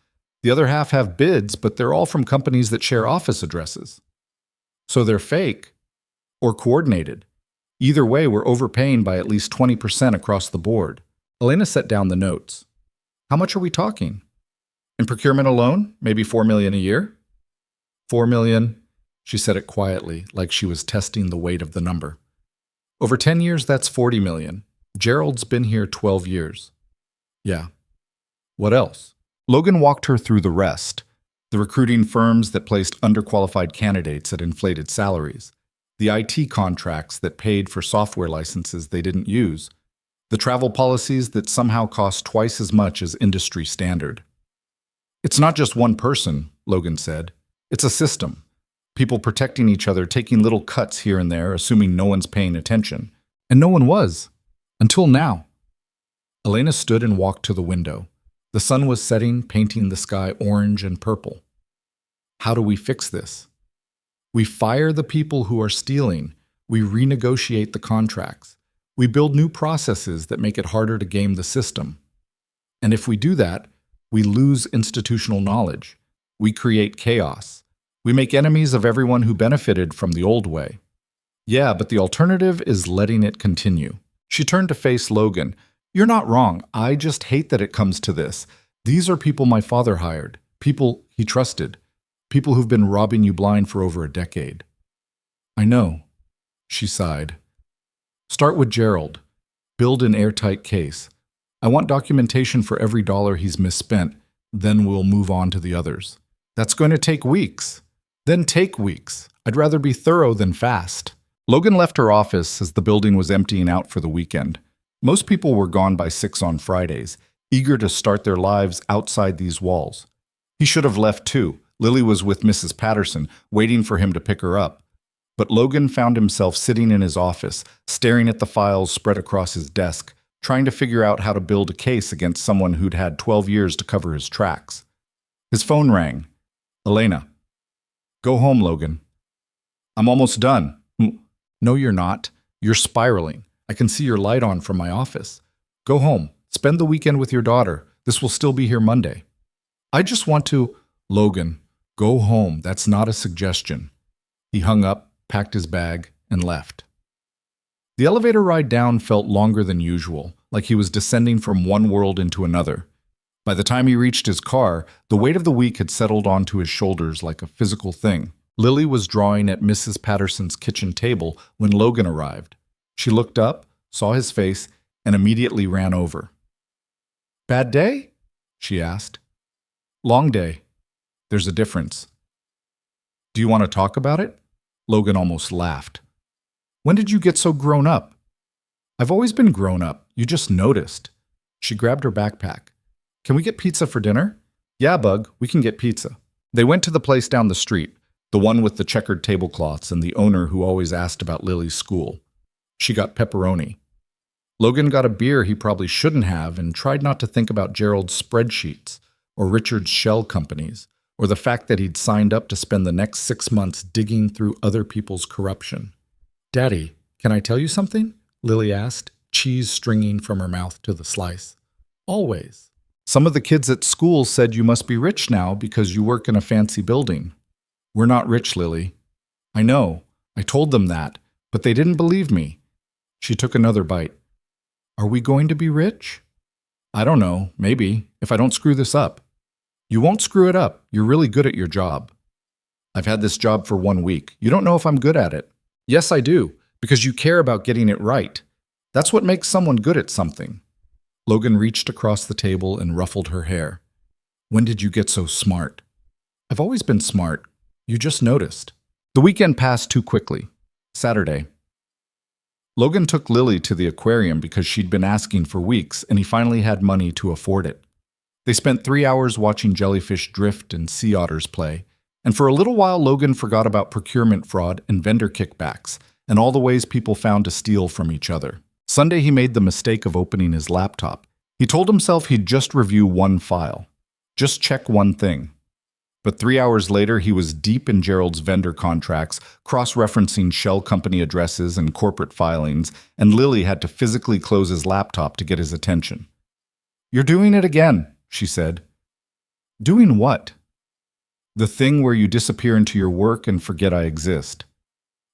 The other half have bids, but they're all from companies that share office addresses. So they're fake or coordinated. Either way, we're overpaying by at least 20% across the board. Elena set down the notes. How much are we talking? In procurement alone, maybe $4 million a year? $4 million, she said it quietly, like she was testing the weight of the number. Over 10 years, that's $40 million. Gerald's been here 12 years. Yeah. What else? Logan walked her through the rest. The recruiting firms that placed underqualified candidates at inflated salaries. The IT contracts that paid for software licenses they didn't use. The travel policies that somehow cost twice as much as industry standard. It's not just one person, Logan said. It's a system. People protecting each other, taking little cuts here and there, assuming no one's paying attention. And no one was. Until now. Elena stood and walked to the window. The sun was setting, painting the sky orange and purple. How do we fix this? We fire the people who are stealing. We renegotiate the contracts. We build new processes that make it harder to game the system. And if we do that, we lose institutional knowledge. We create chaos. We make enemies of everyone who benefited from the old way. Yeah, but the alternative is letting it continue. She turned to face Logan. You're not wrong. I just hate that it comes to this. These are people my father hired, people he trusted, people who've been robbing you blind for over a decade. I know, she sighed. Start with Gerald. Build an airtight case. I want documentation for every dollar he's misspent, then we'll move on to the others. That's going to take weeks. Then take weeks. I'd rather be thorough than fast. Logan left her office as the building was emptying out for the weekend. Most people were gone by 6 on Fridays, eager to start their lives outside these walls. He should have left too. Lily was with Mrs. Patterson, waiting for him to pick her up. But Logan found himself sitting in his office, staring at the files spread across his desk, trying to figure out how to build a case against someone who'd had 12 years to cover his tracks. His phone rang. Elena. Go home, Logan. I'm almost done. No, you're not. You're spiraling. I can see your light on from my office. Go home. Spend the weekend with your daughter. This will still be here Monday. I just want to... Logan, go home. That's not a suggestion. He hung up, packed his bag, and left. The elevator ride down felt longer than usual, like he was descending from one world into another. By the time he reached his car, the weight of the week had settled onto his shoulders like a physical thing. Lily was drawing at Mrs. Patterson's kitchen table when Logan arrived. She looked up, saw his face, and immediately ran over. Bad day? She asked. Long day. There's a difference. Do you want to talk about it? Logan almost laughed. When did you get so grown up? I've always been grown up. You just noticed. She grabbed her backpack. Can we get pizza for dinner? Yeah, Bug, we can get pizza. They went to the place down the street, the one with the checkered tablecloths and the owner who always asked about Lily's school. She got pepperoni. Logan got a beer he probably shouldn't have and tried not to think about Gerald's spreadsheets or Richard's shell companies or the fact that he'd signed up to spend the next 6 months digging through other people's corruption. Daddy, can I tell you something? Lily asked, cheese stringing from her mouth to the slice. Always. Some of the kids at school said you must be rich now because you work in a fancy building. We're not rich, Lily. I know. I told them that, but they didn't believe me. She took another bite. Are we going to be rich? I don't know. Maybe, if I don't screw this up. You won't screw it up. You're really good at your job. I've had this job for 1 week. You don't know if I'm good at it. Yes, I do, because you care about getting it right. That's what makes someone good at something. Logan reached across the table and ruffled her hair. When did you get so smart? I've always been smart. You just noticed. The weekend passed too quickly. Saturday. Logan took Lily to the aquarium because she'd been asking for weeks, and he finally had money to afford it. They spent 3 hours watching jellyfish drift and sea otters play, and for a little while Logan forgot about procurement fraud and vendor kickbacks, and all the ways people found to steal from each other. Sunday he made the mistake of opening his laptop. He told himself he'd just review one file. Just check one thing. But 3 hours later, he was deep in Gerald's vendor contracts, cross-referencing shell company addresses and corporate filings, and Lily had to physically close his laptop to get his attention. You're doing it again, she said. Doing what? The thing where you disappear into your work and forget I exist.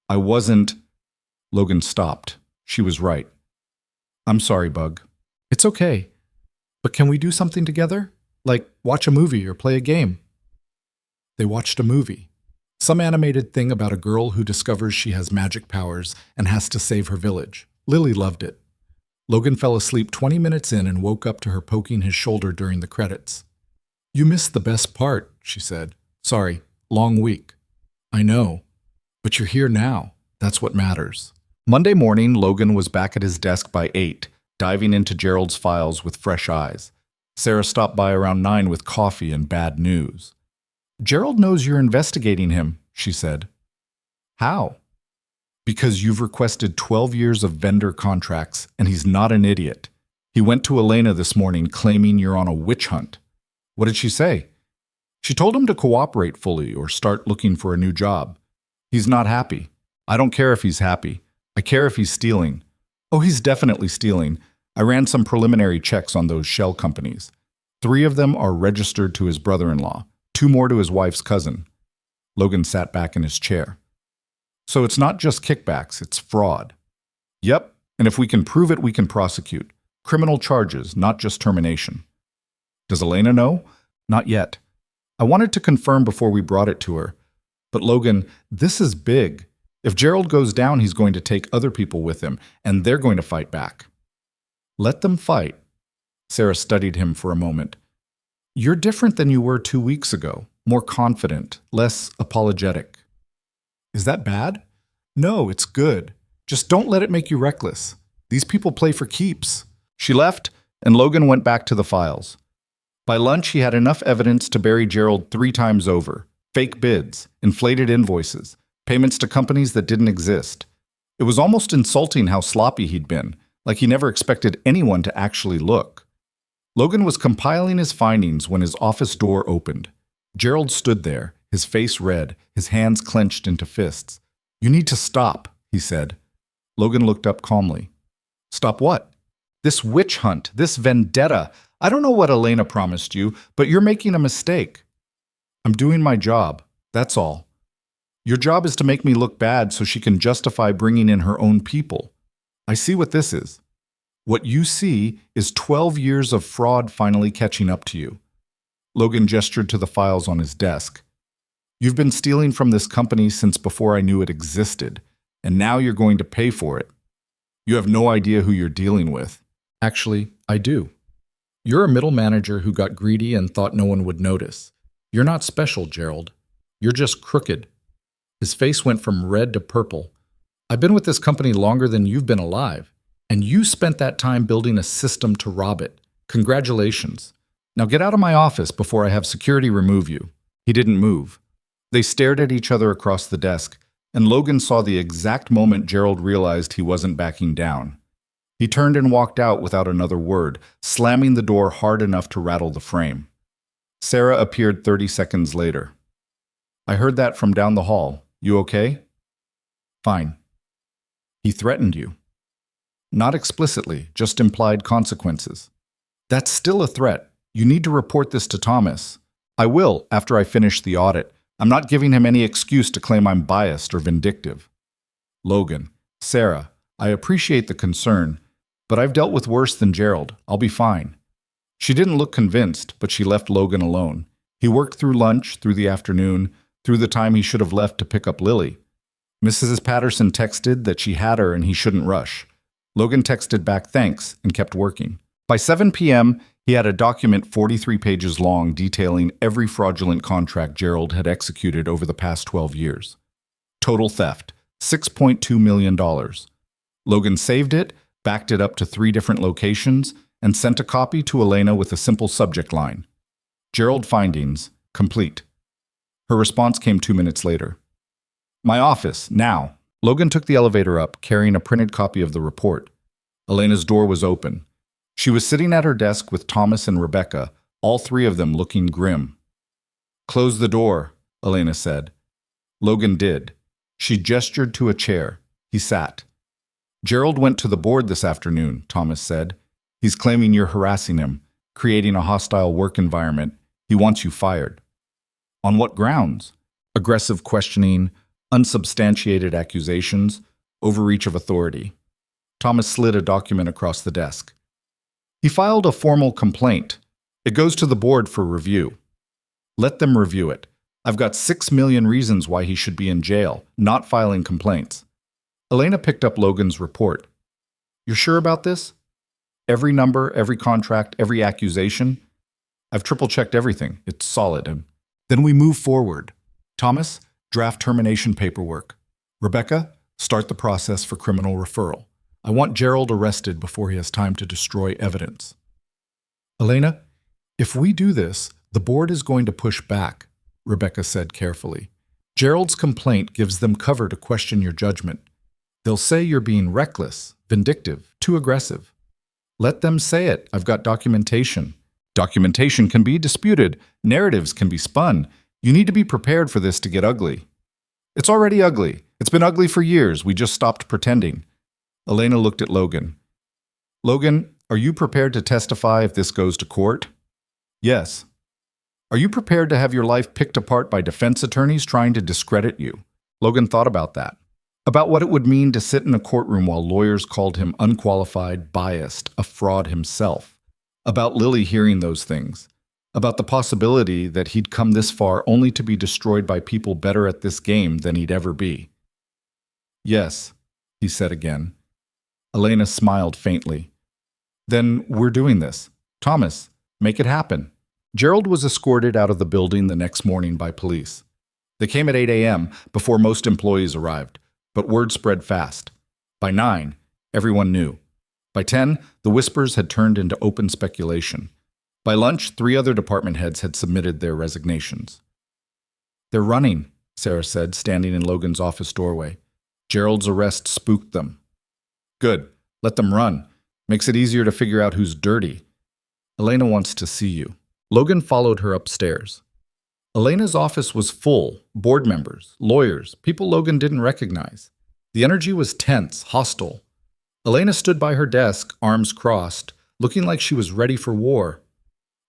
I wasn't... Logan stopped. She was right. I'm sorry, Bug. It's okay. But can we do something together? Like watch a movie or play a game? They watched a movie. Some animated thing about a girl who discovers she has magic powers and has to save her village. Lily loved it. Logan fell asleep 20 minutes in and woke up to her poking his shoulder during the credits. You missed the best part, she said. Sorry, long week. I know, but you're here now. That's what matters. Monday morning, Logan was back at his desk by 8, diving into Gerald's files with fresh eyes. Sarah stopped by around 9 with coffee and bad news. Gerald knows you're investigating him, she said. How? Because you've requested 12 years of vendor contracts, and he's not an idiot. He went to Elena this morning claiming you're on a witch hunt. What did she say? She told him to cooperate fully or start looking for a new job. He's not happy. I don't care if he's happy. I care if he's stealing. Oh, he's definitely stealing. I ran some preliminary checks on those shell companies. 3 of them are registered to his brother-in-law, 2 more to his wife's cousin. Logan sat back in his chair. So it's not just kickbacks, it's fraud. Yep, and if we can prove it, we can prosecute. Criminal charges, not just termination. Does Elena know? Not yet. I wanted to confirm before we brought it to her. But Logan, this is big. If Gerald goes down, he's going to take other people with him, and they're going to fight back. Let them fight. Sarah studied him for a moment. You're different than you were 2 weeks ago. More confident, less apologetic. Is that bad? No, it's good. Just don't let it make you reckless. These people play for keeps. She left, and Logan went back to the files. By lunch, he had enough evidence to bury Gerald 3 times over. Fake bids, inflated invoices, payments to companies that didn't exist. It was almost insulting how sloppy he'd been, like he never expected anyone to actually look. Logan was compiling his findings when his office door opened. Gerald stood there, his face red, his hands clenched into fists. You need to stop, he said. Logan looked up calmly. Stop what? This witch hunt, this vendetta. I don't know what Elena promised you, but you're making a mistake. I'm doing my job, that's all. Your job is to make me look bad so she can justify bringing in her own people. I see what this is. What you see is 12 years of fraud finally catching up to you. Logan gestured to the files on his desk. You've been stealing from this company since before I knew it existed, and now you're going to pay for it. You have no idea who you're dealing with. Actually, I do. You're a middle manager who got greedy and thought no one would notice. You're not special, Gerald. You're just crooked. His face went from red to purple. I've been with this company longer than you've been alive, and you spent that time building a system to rob it. Congratulations. Now get out of my office before I have security remove you. He didn't move. They stared at each other across the desk, and Logan saw the exact moment Gerald realized he wasn't backing down. He turned and walked out without another word, slamming the door hard enough to rattle the frame. Sarah appeared 30 seconds later. I heard that from down the hall. You okay? Fine. He threatened you. Not explicitly, just implied consequences. That's still a threat. You need to report this to Thomas. I will, after I finish the audit. I'm not giving him any excuse to claim I'm biased or vindictive. Logan, Sarah, I appreciate the concern, but I've dealt with worse than Gerald. I'll be fine. She didn't look convinced, but she left Logan alone. He worked through lunch, through the afternoon, through the time he should have left to pick up Lily. Mrs. Patterson texted that she had her and he shouldn't rush. Logan texted back thanks and kept working. By 7 p.m., he had a document 43 pages long detailing every fraudulent contract Gerald had executed over the past 12 years. Total theft, $6.2 million. Logan saved it, backed it up to 3 different locations, and sent a copy to Elena with a simple subject line. Gerald findings, complete. Her response came 2 minutes later. My office, now. Logan took the elevator up, carrying a printed copy of the report. Elena's door was open. She was sitting at her desk with Thomas and Rebecca, all 3 of them looking grim. Close the door, Elena said. Logan did. She gestured to a chair. He sat. Gerald went to the board this afternoon, Thomas said. He's claiming you're harassing him, creating a hostile work environment. He wants you fired. On what grounds? Aggressive questioning, unsubstantiated accusations, overreach of authority. Thomas slid a document across the desk. He filed a formal complaint. It goes to the board for review. Let them review it. I've got 6 million reasons why he should be in jail, not filing complaints. Elena picked up Logan's report. You're sure about this? Every number, every contract, every accusation? I've triple-checked everything. It's solid. And then we move forward. Thomas, draft termination paperwork. Rebecca, start the process for criminal referral. I want Gerald arrested before he has time to destroy evidence. Elena, if we do this, the board is going to push back. Rebecca said carefully. Gerald's complaint gives them cover to question your judgment. They'll say you're being reckless, vindictive, too aggressive. Let them say it. I've got documentation. Documentation can be disputed. Narratives can be spun. You need to be prepared for this to get ugly. It's already ugly. It's been ugly for years. We just stopped pretending. Elena looked at Logan. Logan, are you prepared to testify if this goes to court? Yes. Are you prepared to have your life picked apart by defense attorneys trying to discredit you? Logan thought about that. About what it would mean to sit in a courtroom while lawyers called him unqualified, biased, a fraud himself. About Lily hearing those things. About the possibility that he'd come this far only to be destroyed by people better at this game than he'd ever be. Yes, he said again. Elena smiled faintly. Then we're doing this. Thomas, make it happen. Gerald was escorted out of the building the next morning by police. They came at 8 a.m. before most employees arrived, but word spread fast. By 9, everyone knew. By 10, the whispers had turned into open speculation. By lunch, 3 other department heads had submitted their resignations. They're running, Sarah said, standing in Logan's office doorway. Gerald's arrest spooked them. Good. Let them run. Makes it easier to figure out who's dirty. Elena wants to see you. Logan followed her upstairs. Elena's office was full, board members, lawyers, people Logan didn't recognize. The energy was tense, hostile. Elena stood by her desk, arms crossed, looking like she was ready for war.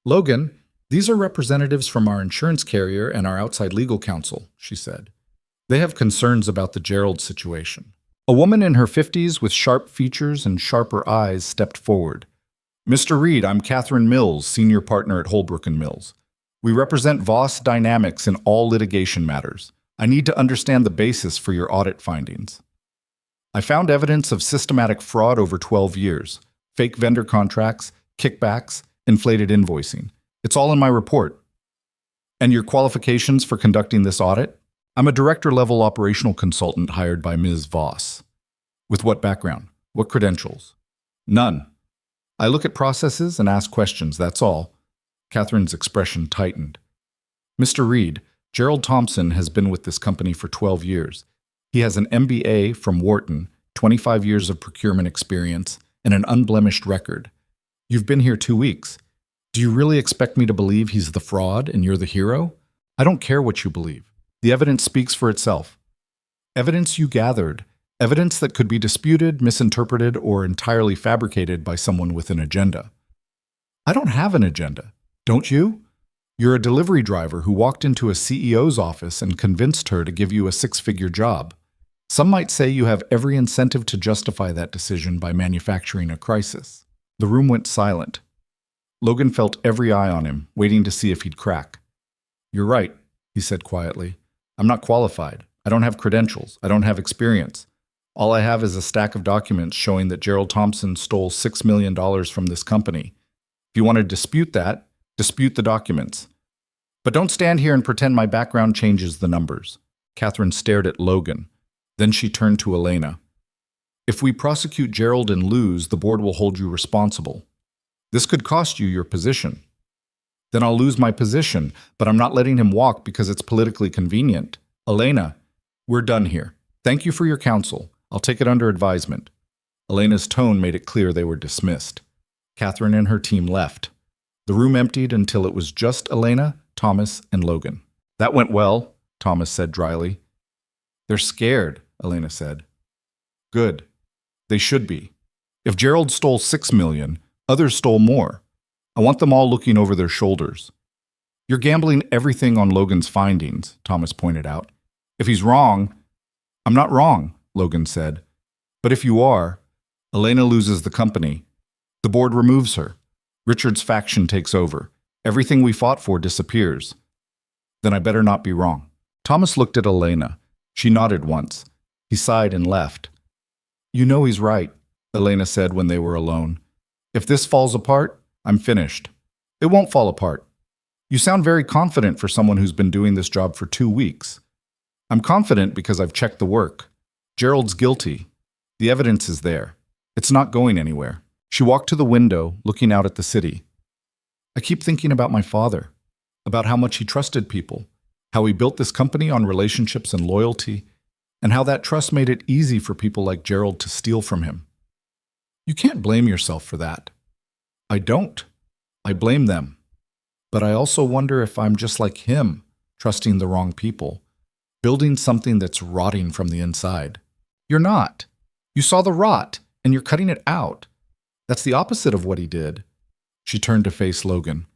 Logan, these are representatives from our insurance carrier and our outside legal counsel, she said. They have concerns about the Gerald situation. A woman in her 50s with sharp features and sharper eyes stepped forward. Mr. Reed, I'm Catherine Mills, senior partner at Holbrook & Mills. We represent Voss Dynamics in all litigation matters. I need to understand the basis for your audit findings. I found evidence of systematic fraud over 12 years, fake vendor contracts, kickbacks, inflated invoicing. It's all in my report. And your qualifications for conducting this audit? I'm a director-level operational consultant hired by Ms. Voss. With what background? What credentials? None. I look at processes and ask questions, that's all. Catherine's expression tightened. Mr. Reed, Gerald Thompson has been with this company for 12 years. He has an MBA from Wharton, 25 years of procurement experience, and an unblemished record. You've been here 2 weeks. Do you really expect me to believe he's the fraud and you're the hero? I don't care what you believe. The evidence speaks for itself. Evidence you gathered. Evidence that could be disputed, misinterpreted, or entirely fabricated by someone with an agenda. I don't have an agenda. Don't you? You're a delivery driver who walked into a CEO's office and convinced her to give you a 6-figure job. Some might say you have every incentive to justify that decision by manufacturing a crisis. The room went silent. Logan felt every eye on him, waiting to see if he'd crack. You're right, he said quietly. I'm not qualified. I don't have credentials. I don't have experience. All I have is a stack of documents showing that Gerald Thompson stole $6 million from this company. If you want to dispute that, dispute the documents. But don't stand here and pretend my background changes the numbers. Catherine stared at Logan. Then she turned to Elena. If we prosecute Gerald and lose, the board will hold you responsible. This could cost you your position. Then I'll lose my position, but I'm not letting him walk because it's politically convenient. Elena, we're done here. Thank you for your counsel. I'll take it under advisement. Elena's tone made it clear they were dismissed. Catherine and her team left. The room emptied until it was just Elena, Thomas, and Logan. That went well, Thomas said dryly. They're scared, Elena said. Good. They should be. If Gerald stole $6 million, others stole more. I want them all looking over their shoulders. You're gambling everything on Logan's findings, Thomas pointed out. If he's wrong, I'm not wrong, Logan said. But if you are, Elena loses the company. The board removes her. Richard's faction takes over. Everything we fought for disappears. Then I better not be wrong. Thomas looked at Elena. She nodded once. He sighed and left. You know he's right, Elena said when they were alone. If this falls apart, I'm finished. It won't fall apart. You sound very confident for someone who's been doing this job for 2 weeks. I'm confident because I've checked the work. Gerald's guilty. The evidence is there. It's not going anywhere. She walked to the window, looking out at the city. I keep thinking about my father, about how much he trusted people. how he built this company on relationships and loyalty, and how that trust made it easy for people like Gerald to steal from him. You can't blame yourself for that. I don't. I blame them. But I also wonder if I'm just like him, trusting the wrong people, building something that's rotting from the inside. You're not. You saw the rot, and you're cutting it out. That's the opposite of what he did. She turned to face Logan.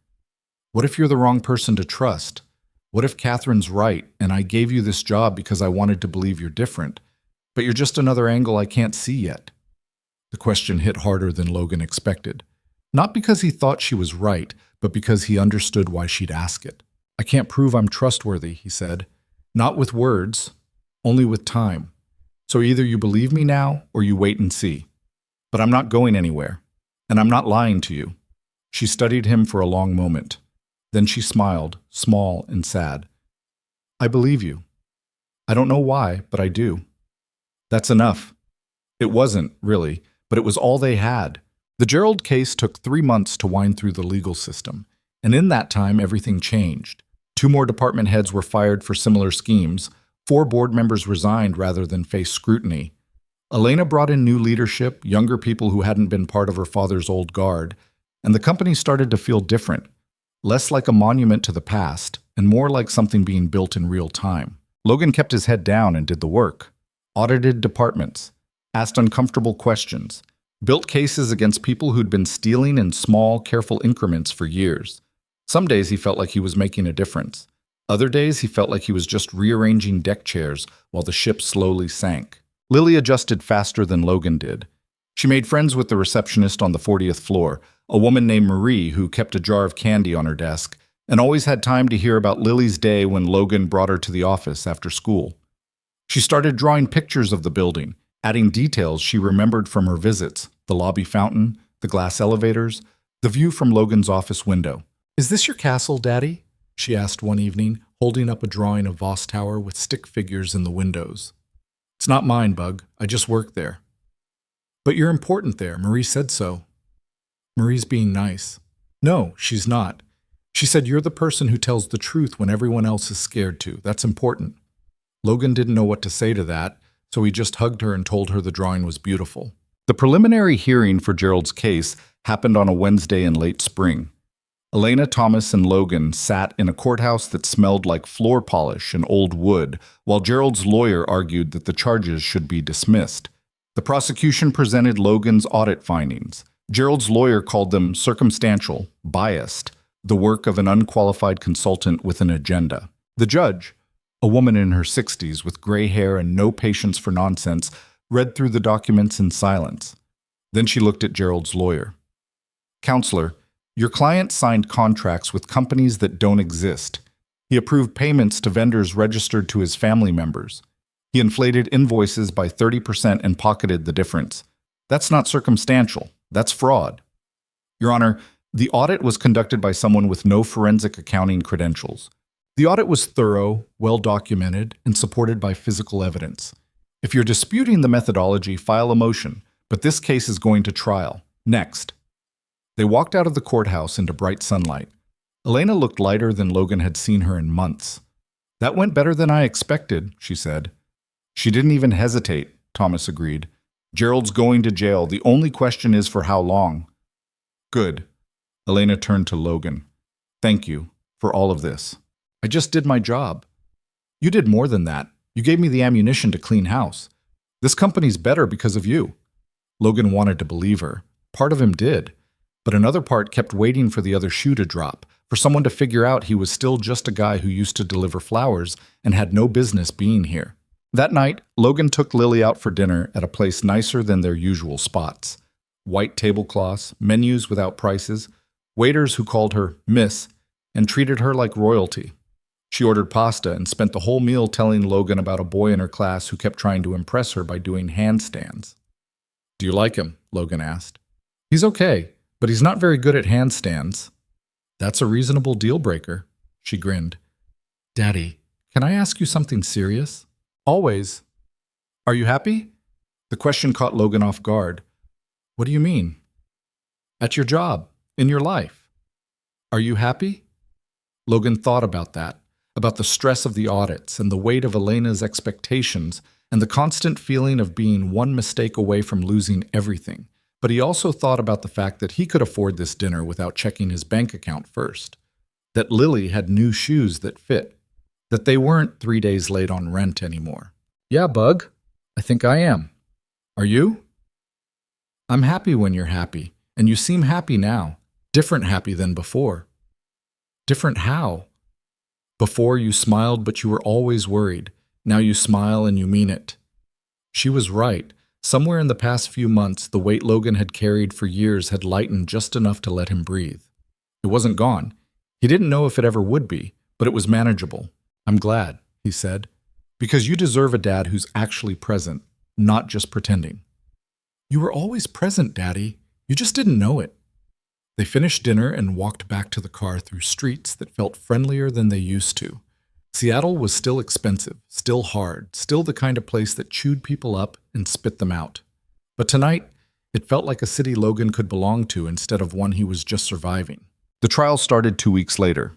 What if you're the wrong person to trust? What if Catherine's right, and I gave you this job because I wanted to believe you're different, but you're just another angle I can't see yet? The question hit harder than Logan expected. Not because he thought she was right, but because he understood why she'd ask it. I can't prove I'm trustworthy, he said. Not with words, only with time. So either you believe me now, or you wait and see. But I'm not going anywhere, and I'm not lying to you. She studied him for a long moment. Then she smiled, small and sad. I believe you. I don't know why, but I do. That's enough. It wasn't, really, but it was all they had. The Gerald case took 3 months to wind through the legal system, and in that time everything changed. 2 more department heads were fired for similar schemes, 4 board members resigned rather than face scrutiny. Elena brought in new leadership, younger people who hadn't been part of her father's old guard, and the company started to feel different, less like a monument to the past, and more like something being built in real time. Logan kept his head down and did the work. Audited departments, asked uncomfortable questions, built cases against people who'd been stealing in small, careful increments for years. Some days he felt like he was making a difference. Other days he felt like he was just rearranging deck chairs while the ship slowly sank. Lily adjusted faster than Logan did. She made friends with the receptionist on the 40th floor, a woman named Marie who kept a jar of candy on her desk and always had time to hear about Lily's day when Logan brought her to the office after school. She started drawing pictures of the building, adding details she remembered from her visits, the lobby fountain, the glass elevators, the view from Logan's office window. Is this your castle, Daddy? She asked one evening, holding up a drawing of Voss Tower with stick figures in the windows. It's not mine, Bug. I just work there. But you're important there. Marie said so. Marie's being nice. No, she's not. She said you're the person who tells the truth when everyone else is scared to. That's important. Logan didn't know what to say to that, so he just hugged her and told her the drawing was beautiful. The preliminary hearing for Gerald's case happened on a Wednesday in late spring. Elena, Thomas, and Logan sat in a courthouse that smelled like floor polish and old wood, while Gerald's lawyer argued that the charges should be dismissed. The prosecution presented Logan's audit findings. Gerald's lawyer called them circumstantial, biased, the work of an unqualified consultant with an agenda. The judge, a woman in her 60s with gray hair and no patience for nonsense, read through the documents in silence. Then she looked at Gerald's lawyer. Counselor, your client signed contracts with companies that don't exist. He approved payments to vendors registered to his family members. He inflated invoices by 30% and pocketed the difference. That's not circumstantial. That's fraud. Your Honor, the audit was conducted by someone with no forensic accounting credentials. The audit was thorough, well-documented, and supported by physical evidence. If you're disputing the methodology, file a motion, but this case is going to trial. Next. They walked out of the courthouse into bright sunlight. Elena looked lighter than Logan had seen her in months. That went better than I expected, she said. She didn't even hesitate, Thomas agreed. Gerald's going to jail. The only question is for how long. Good. Elena turned to Logan. Thank you for all of this. I just did my job. You did more than that. You gave me the ammunition to clean house. This company's better because of you. Logan wanted to believe her. Part of him did. But another part kept waiting for the other shoe to drop, for someone to figure out he was still just a guy who used to deliver flowers and had no business being here. That night, Logan took Lily out for dinner at a place nicer than their usual spots. White tablecloths, menus without prices, waiters who called her Miss and treated her like royalty. She ordered pasta and spent the whole meal telling Logan about a boy in her class who kept trying to impress her by doing handstands. Do you like him? Logan asked. He's okay, but he's not very good at handstands. That's a reasonable deal breaker, she grinned. Daddy, can I ask you something serious? Always. Are you happy? The question caught Logan off guard. What do you mean? At your job, in your life. Are you happy? Logan thought about that. about the stress of the audits and the weight of Elena's expectations and the constant feeling of being one mistake away from losing everything. But he also thought about the fact that he could afford this dinner without checking his bank account first, that Lily had new shoes that fit, that they weren't 3 days late on rent anymore. Yeah, Bug, I think I am. Are you? I'm happy when you're happy, and you seem happy now. Different happy than before. Different how? Before you smiled, but you were always worried. Now you smile and you mean it. She was right. Somewhere in the past few months, the weight Logan had carried for years had lightened just enough to let him breathe. It wasn't gone. He didn't know if it ever would be, but it was manageable. I'm glad, he said, because you deserve a dad who's actually present, not just pretending. You were always present, Daddy. You just didn't know it. They finished dinner and walked back to the car through streets that felt friendlier than they used to. Seattle was still expensive, still hard, still the kind of place that chewed people up and spit them out. But tonight, it felt like a city Logan could belong to instead of one he was just surviving. The trial started 2 weeks later.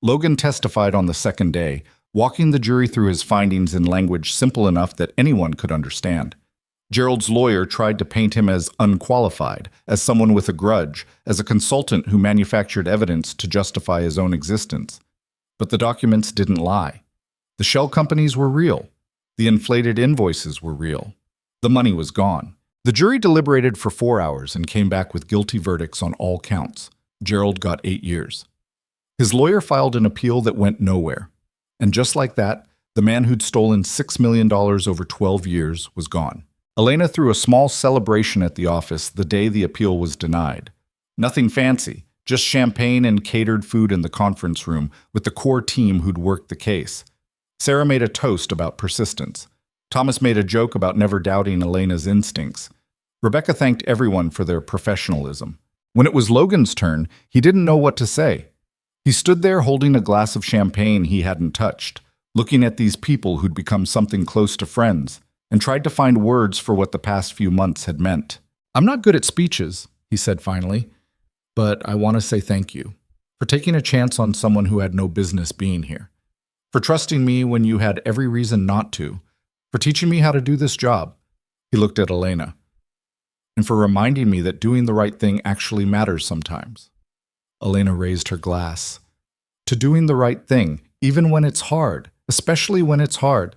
Logan testified on the second day, walking the jury through his findings in language simple enough that anyone could understand. Gerald's lawyer tried to paint him as unqualified, as someone with a grudge, as a consultant who manufactured evidence to justify his own existence. But the documents didn't lie. The shell companies were real. The inflated invoices were real. The money was gone. The jury deliberated for 4 hours and came back with guilty verdicts on all counts. Gerald got 8 years. His lawyer filed an appeal that went nowhere. And just like that, the man who'd stolen $6 million over 12 years was gone. Elena threw a small celebration at the office the day the appeal was denied. Nothing fancy, just champagne and catered food in the conference room with the core team who'd worked the case. Sarah made a toast about persistence. Thomas made a joke about never doubting Elena's instincts. Rebecca thanked everyone for their professionalism. When it was Logan's turn, he didn't know what to say. He stood there holding a glass of champagne he hadn't touched, looking at these people who'd become something close to friends, and tried to find words for what the past few months had meant. I'm not good at speeches, he said finally, but I want to say thank you for taking a chance on someone who had no business being here, for trusting me when you had every reason not to, for teaching me how to do this job. He looked at Elena, and for reminding me that doing the right thing actually matters sometimes. Elena raised her glass. To doing the right thing, even when it's hard, especially when it's hard.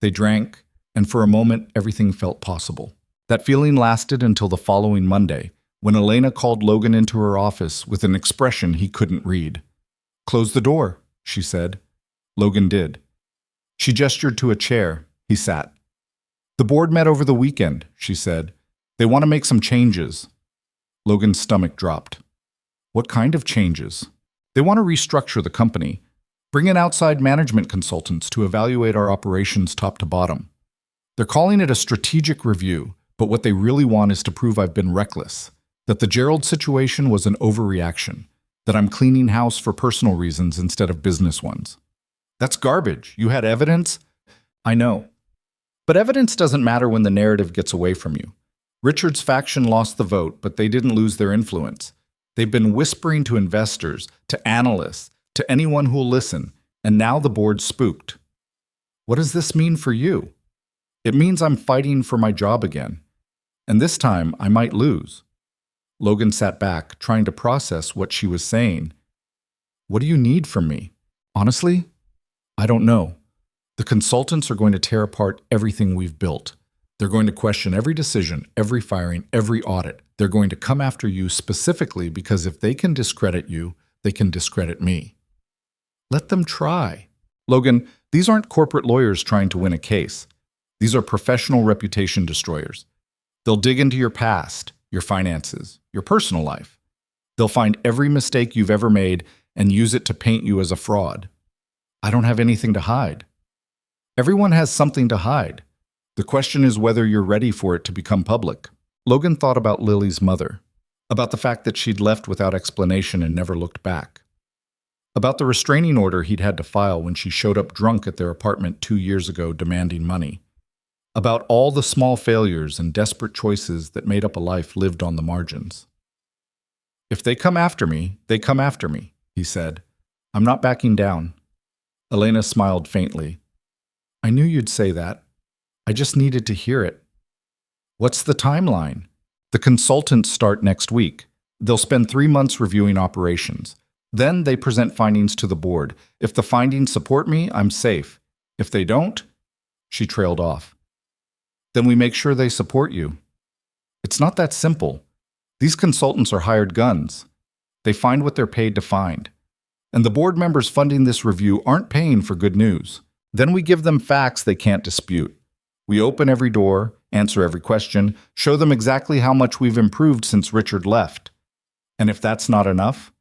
They drank, and for a moment everything felt possible. That feeling lasted until the following Monday, when Elena called Logan into her office with an expression he couldn't read. "Close the door," she said. Logan did. She gestured to a chair. He sat. "The board met over the weekend," she said. "They want to make some changes." Logan's stomach dropped. "What kind of changes?" "They want to restructure the company, bring in outside management consultants to evaluate our operations top to bottom. They're calling it a strategic review, but what they really want is to prove I've been reckless, that the Gerald situation was an overreaction, that I'm cleaning house for personal reasons instead of business ones." "That's garbage. You had evidence?" "I know. But evidence doesn't matter when the narrative gets away from you. Richard's faction lost the vote, but they didn't lose their influence. They've been whispering to investors, to analysts, to anyone who'll listen, and now the board's spooked. What does this mean for you? It means I'm fighting for my job again. And this time, I might lose." Logan sat back, trying to process what she was saying. "What do you need from me? Honestly, I don't know. The consultants are going to tear apart everything we've built. They're going to question every decision, every firing, every audit. They're going to come after you specifically because if they can discredit you, they can discredit me. Let them try. Logan, these aren't corporate lawyers trying to win a case. These are professional reputation destroyers. They'll dig into your past, your finances, your personal life. They'll find every mistake you've ever made and use it to paint you as a fraud. I don't have anything to hide. Everyone has something to hide. The question is whether you're ready for it to become public." Logan thought about Lily's mother, about the fact that she'd left without explanation and never looked back, about the restraining order he'd had to file when she showed up drunk at their apartment 2 years ago demanding money, about all the small failures and desperate choices that made up a life lived on the margins. "If they come after me, they come after me," he said. "I'm not backing down." Elena smiled faintly. I knew you'd say that. I just needed to hear it. What's the timeline? The consultants start next week. They'll spend 3 months reviewing operations. Then they present findings to the board. If the findings support me, I'm safe. If they don't, she trailed off. Then we make sure they support you. It's not that simple. These consultants are hired guns. They find what they're paid to find. And the board members funding this review aren't paying for good news. Then we give them facts they can't dispute. We open every door, answer every question, show them exactly how much we've improved since Richard left. And if that's not enough,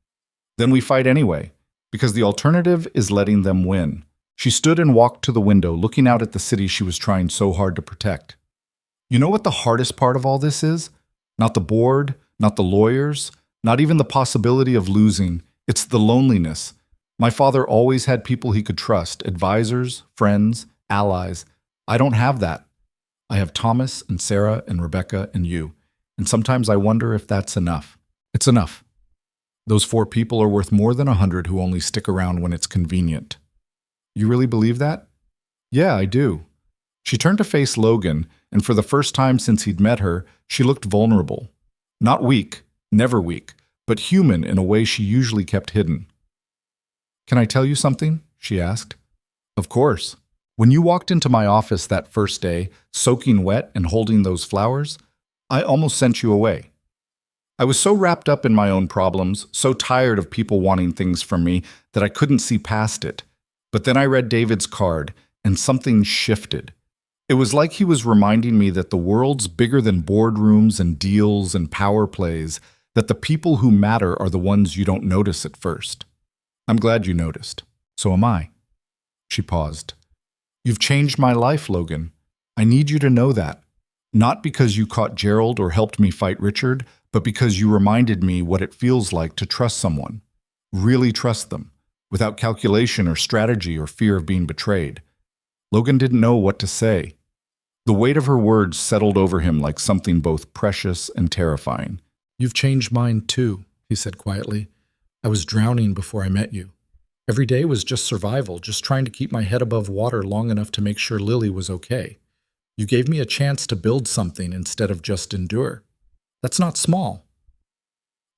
then we fight anyway, because the alternative is letting them win. She stood and walked to the window, looking out at the city she was trying so hard to protect. You know what the hardest part of all this is? Not the board, not the lawyers, not even the possibility of losing. It's the loneliness. My father always had people he could trust, advisors, friends, allies. I don't have that. I have Thomas and Sarah and Rebecca and you. And sometimes I wonder if that's enough. It's enough. Those 4 people are worth more than 100 who only stick around when it's convenient. You really believe that? Yeah, I do. She turned to face Logan, and for the first time since he'd met her, she looked vulnerable. Not weak, never weak, but human in a way she usually kept hidden. Can I tell you something? She asked. Of course. When you walked into my office that first day, soaking wet and holding those flowers, I almost sent you away. I was so wrapped up in my own problems, so tired of people wanting things from me, that I couldn't see past it. But then I read David's card, and something shifted. It was like he was reminding me that the world's bigger than boardrooms and deals and power plays, that the people who matter are the ones you don't notice at first. I'm glad you noticed. So am I. She paused. You've changed my life, Logan. I need you to know that. Not because you caught Gerald or helped me fight Richard, but because you reminded me what it feels like to trust someone. Really trust them, without calculation or strategy or fear of being betrayed. Logan didn't know what to say. The weight of her words settled over him like something both precious and terrifying. You've changed mine too, he said quietly. I was drowning before I met you. Every day was just survival, just trying to keep my head above water long enough to make sure Lily was okay. You gave me a chance to build something instead of just endure. That's not small.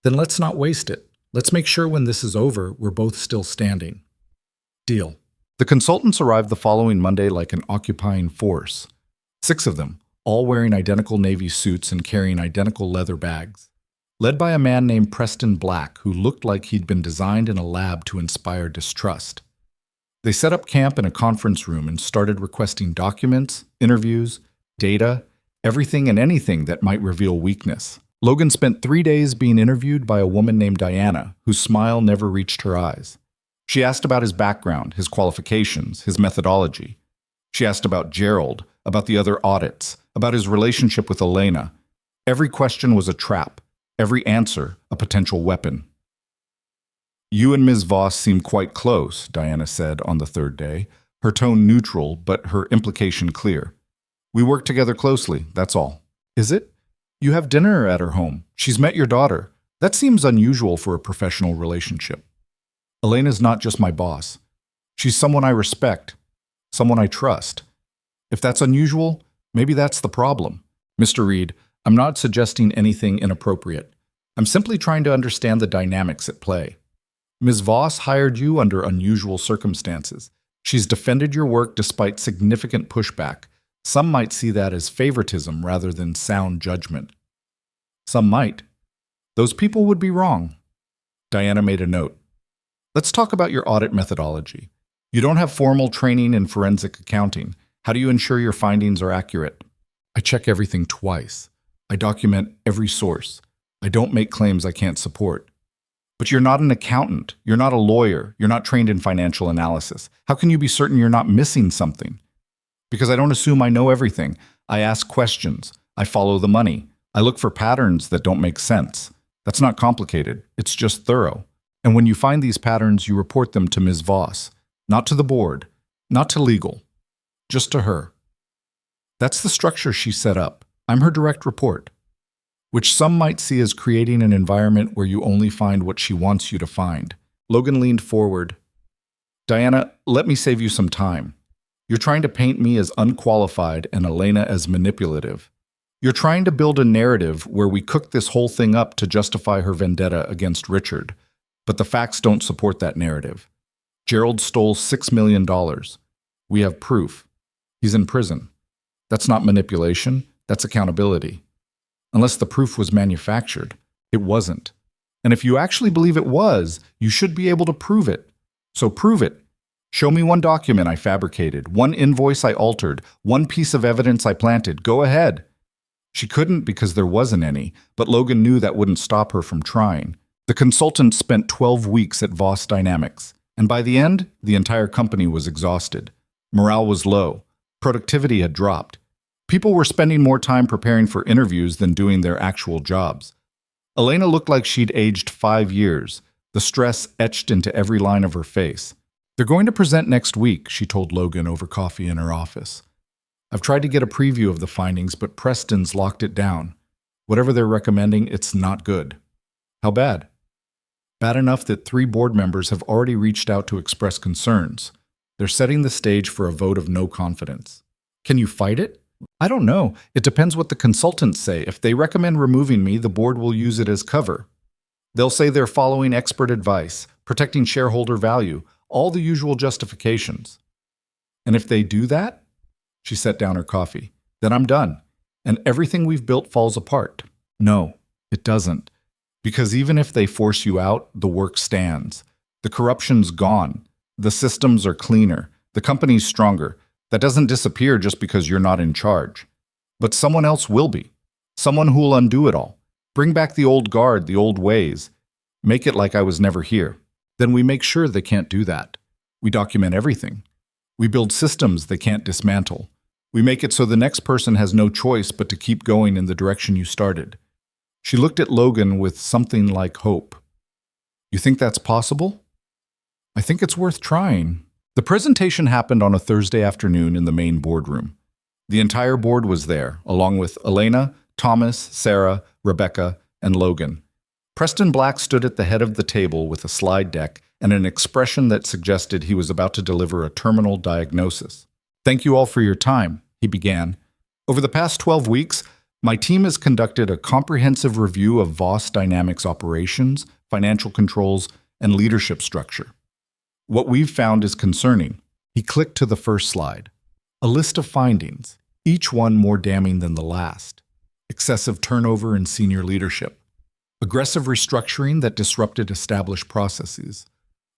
Then let's not waste it. Let's make sure when this is over, we're both still standing. Deal. The consultants arrived the following Monday like an occupying force. 6 of them, all wearing identical Navy suits and carrying identical leather bags. Led by a man named Preston Black, who looked like he'd been designed in a lab to inspire distrust. They set up camp in a conference room and started requesting documents, interviews, data, everything and anything that might reveal weakness. Logan spent 3 days being interviewed by a woman named Diana, whose smile never reached her eyes. She asked about his background, his qualifications, his methodology. She asked about Gerald, about the other audits, about his relationship with Elena. Every question was a trap. Every answer, a potential weapon. You and Ms. Voss seem quite close, Diana said on the 3rd day, her tone neutral, but her implication clear. We work together closely, that's all. Is it? You have dinner at her home. She's met your daughter. That seems unusual for a professional relationship. Elena's not just my boss. She's someone I respect, someone I trust. If that's unusual, maybe that's the problem. Mr. Reed, I'm not suggesting anything inappropriate. I'm simply trying to understand the dynamics at play. Ms. Voss hired you under unusual circumstances. She's defended your work despite significant pushback. Some might see that as favoritism rather than sound judgment. Some might. Those people would be wrong. Diana made a note. Let's talk about your audit methodology. You don't have formal training in forensic accounting. How do you ensure your findings are accurate? I check everything twice. I document every source. I don't make claims I can't support. But you're not an accountant. You're not a lawyer. You're not trained in financial analysis. How can you be certain you're not missing something? Because I don't assume I know everything. I ask questions. I follow the money. I look for patterns that don't make sense. That's not complicated. It's just thorough. And when you find these patterns, you report them to Ms. Voss. Not to the board. Not to legal. Just to her. That's the structure she set up. I'm her direct report. Which some might see as creating an environment where you only find what she wants you to find. Logan leaned forward. Diana, let me save you some time. You're trying to paint me as unqualified and Elena as manipulative. You're trying to build a narrative where we cook this whole thing up to justify her vendetta against Richard, but the facts don't support that narrative. Gerald stole $6 million. We have proof. He's in prison. That's not manipulation, that's accountability. Unless the proof was manufactured, it wasn't. And if you actually believe it was, you should be able to prove it. So prove it. Show me one document I fabricated, one invoice I altered, one piece of evidence I planted. Go ahead. She couldn't because there wasn't any, but Logan knew that wouldn't stop her from trying. The consultant spent 12 weeks at Voss Dynamics, and by the end, the entire company was exhausted. Morale was low. Productivity had dropped. People were spending more time preparing for interviews than doing their actual jobs. Elena looked like she'd aged 5 years, the stress etched into every line of her face. They're going to present next week, she told Logan over coffee in her office. I've tried to get a preview of the findings, but Preston's locked it down. Whatever they're recommending, it's not good. How bad? Bad enough that 3 board members have already reached out to express concerns. They're setting the stage for a vote of no confidence. Can you fight it? I don't know. It depends what the consultants say. If they recommend removing me, the board will use it as cover. They'll say they're following expert advice, protecting shareholder value, all the usual justifications. And if they do that, she set down her coffee, then I'm done, and everything we've built falls apart. No, it doesn't. Because even if they force you out, the work stands. The corruption's gone. The systems are cleaner. The company's stronger. That doesn't disappear just because you're not in charge. But someone else will be. Someone who'll undo it all. Bring back the old guard, the old ways. Make it like I was never here. Then we make sure they can't do that. We document everything. We build systems they can't dismantle. We make it so the next person has no choice but to keep going in the direction you started. She looked at Logan with something like hope. You think that's possible? I think it's worth trying. The presentation happened on a Thursday afternoon in the main boardroom. The entire board was there, along with Elena, Thomas, Sarah, Rebecca, and Logan. Preston Black stood at the head of the table with a slide deck and an expression that suggested he was about to deliver a terminal diagnosis. Thank you all for your time, he began. Over the past 12 weeks, my team has conducted a comprehensive review of Voss Dynamics operations, financial controls, and leadership structure. What we've found is concerning. He clicked to the first slide. A list of findings, each one more damning than the last. Excessive turnover in senior leadership. Aggressive restructuring that disrupted established processes.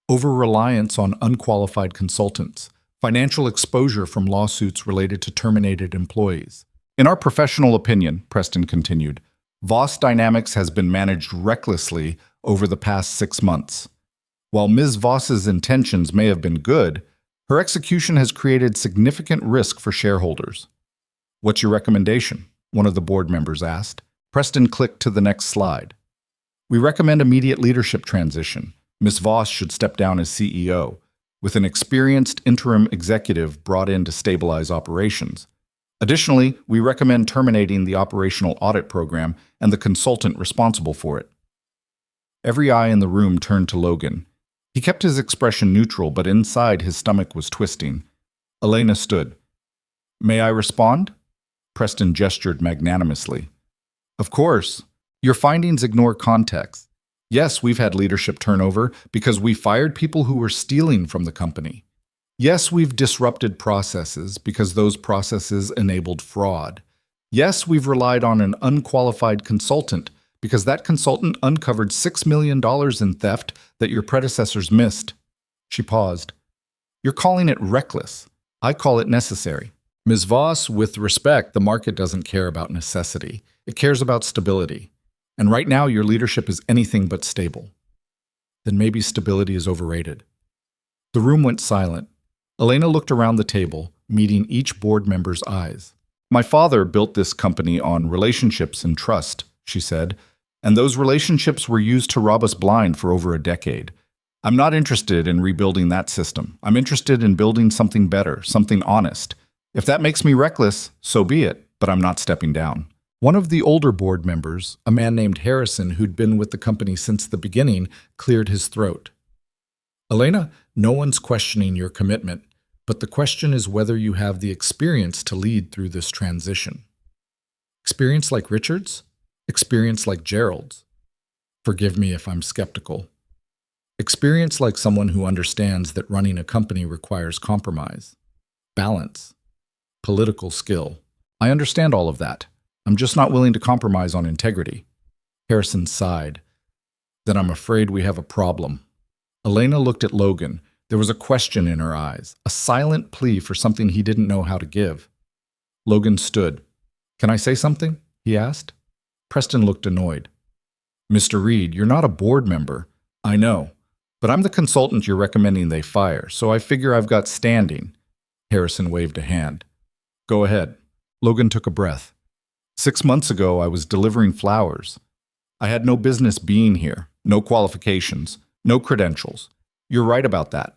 Over-reliance on unqualified consultants. Financial exposure from lawsuits related to terminated employees. In our professional opinion, Preston continued, Voss Dynamics has been managed recklessly over the past 6 months. While Ms. Voss's intentions may have been good, her execution has created significant risk for shareholders. What's your recommendation? One of the board members asked. Preston clicked to the next slide. We recommend immediate leadership transition. Ms. Voss should step down as CEO, with an experienced interim executive brought in to stabilize operations. Additionally, we recommend terminating the operational audit program and the consultant responsible for it. Every eye in the room turned to Logan. He kept his expression neutral, but inside his stomach was twisting. Elena stood. May I respond? Preston gestured magnanimously. Of course. Your findings ignore context. Yes, we've had leadership turnover because we fired people who were stealing from the company. Yes, we've disrupted processes because those processes enabled fraud. Yes, we've relied on an unqualified consultant because that consultant uncovered $6 million in theft that your predecessors missed. She paused. You're calling it reckless. I call it necessary. Ms. Voss, with respect, the market doesn't care about necessity. It cares about stability. And right now, your leadership is anything but stable. Then maybe stability is overrated. The room went silent. Elena looked around the table, meeting each board member's eyes. My father built this company on relationships and trust, she said, and those relationships were used to rob us blind for over a decade. I'm not interested in rebuilding that system. I'm interested in building something better, something honest. If that makes me reckless, so be it, but I'm not stepping down. One of the older board members, a man named Harrison who'd been with the company since the beginning, cleared his throat. Elena, No one's questioning your commitment, but the question is whether you have the experience to lead through this transition. Experience like Richard's? Experience like Gerald's? Forgive me if I'm skeptical. Experience like someone who understands that running a company requires compromise, balance, political skill. I understand all of that. I'm just not willing to compromise on integrity. Harrison sighed. Then I'm afraid we have a problem. Elena looked at Logan. There was a question in her eyes, a silent plea for something he didn't know how to give. Logan stood. Can I say something? He asked. Preston looked annoyed. Mr. Reed, you're not a board member. I know. But I'm the consultant you're recommending they fire, so I figure I've got standing. Harrison waved a hand. Go ahead. Logan took a breath. 6 months ago, I was delivering flowers. I had no business being here, no qualifications, no credentials. You're right about that.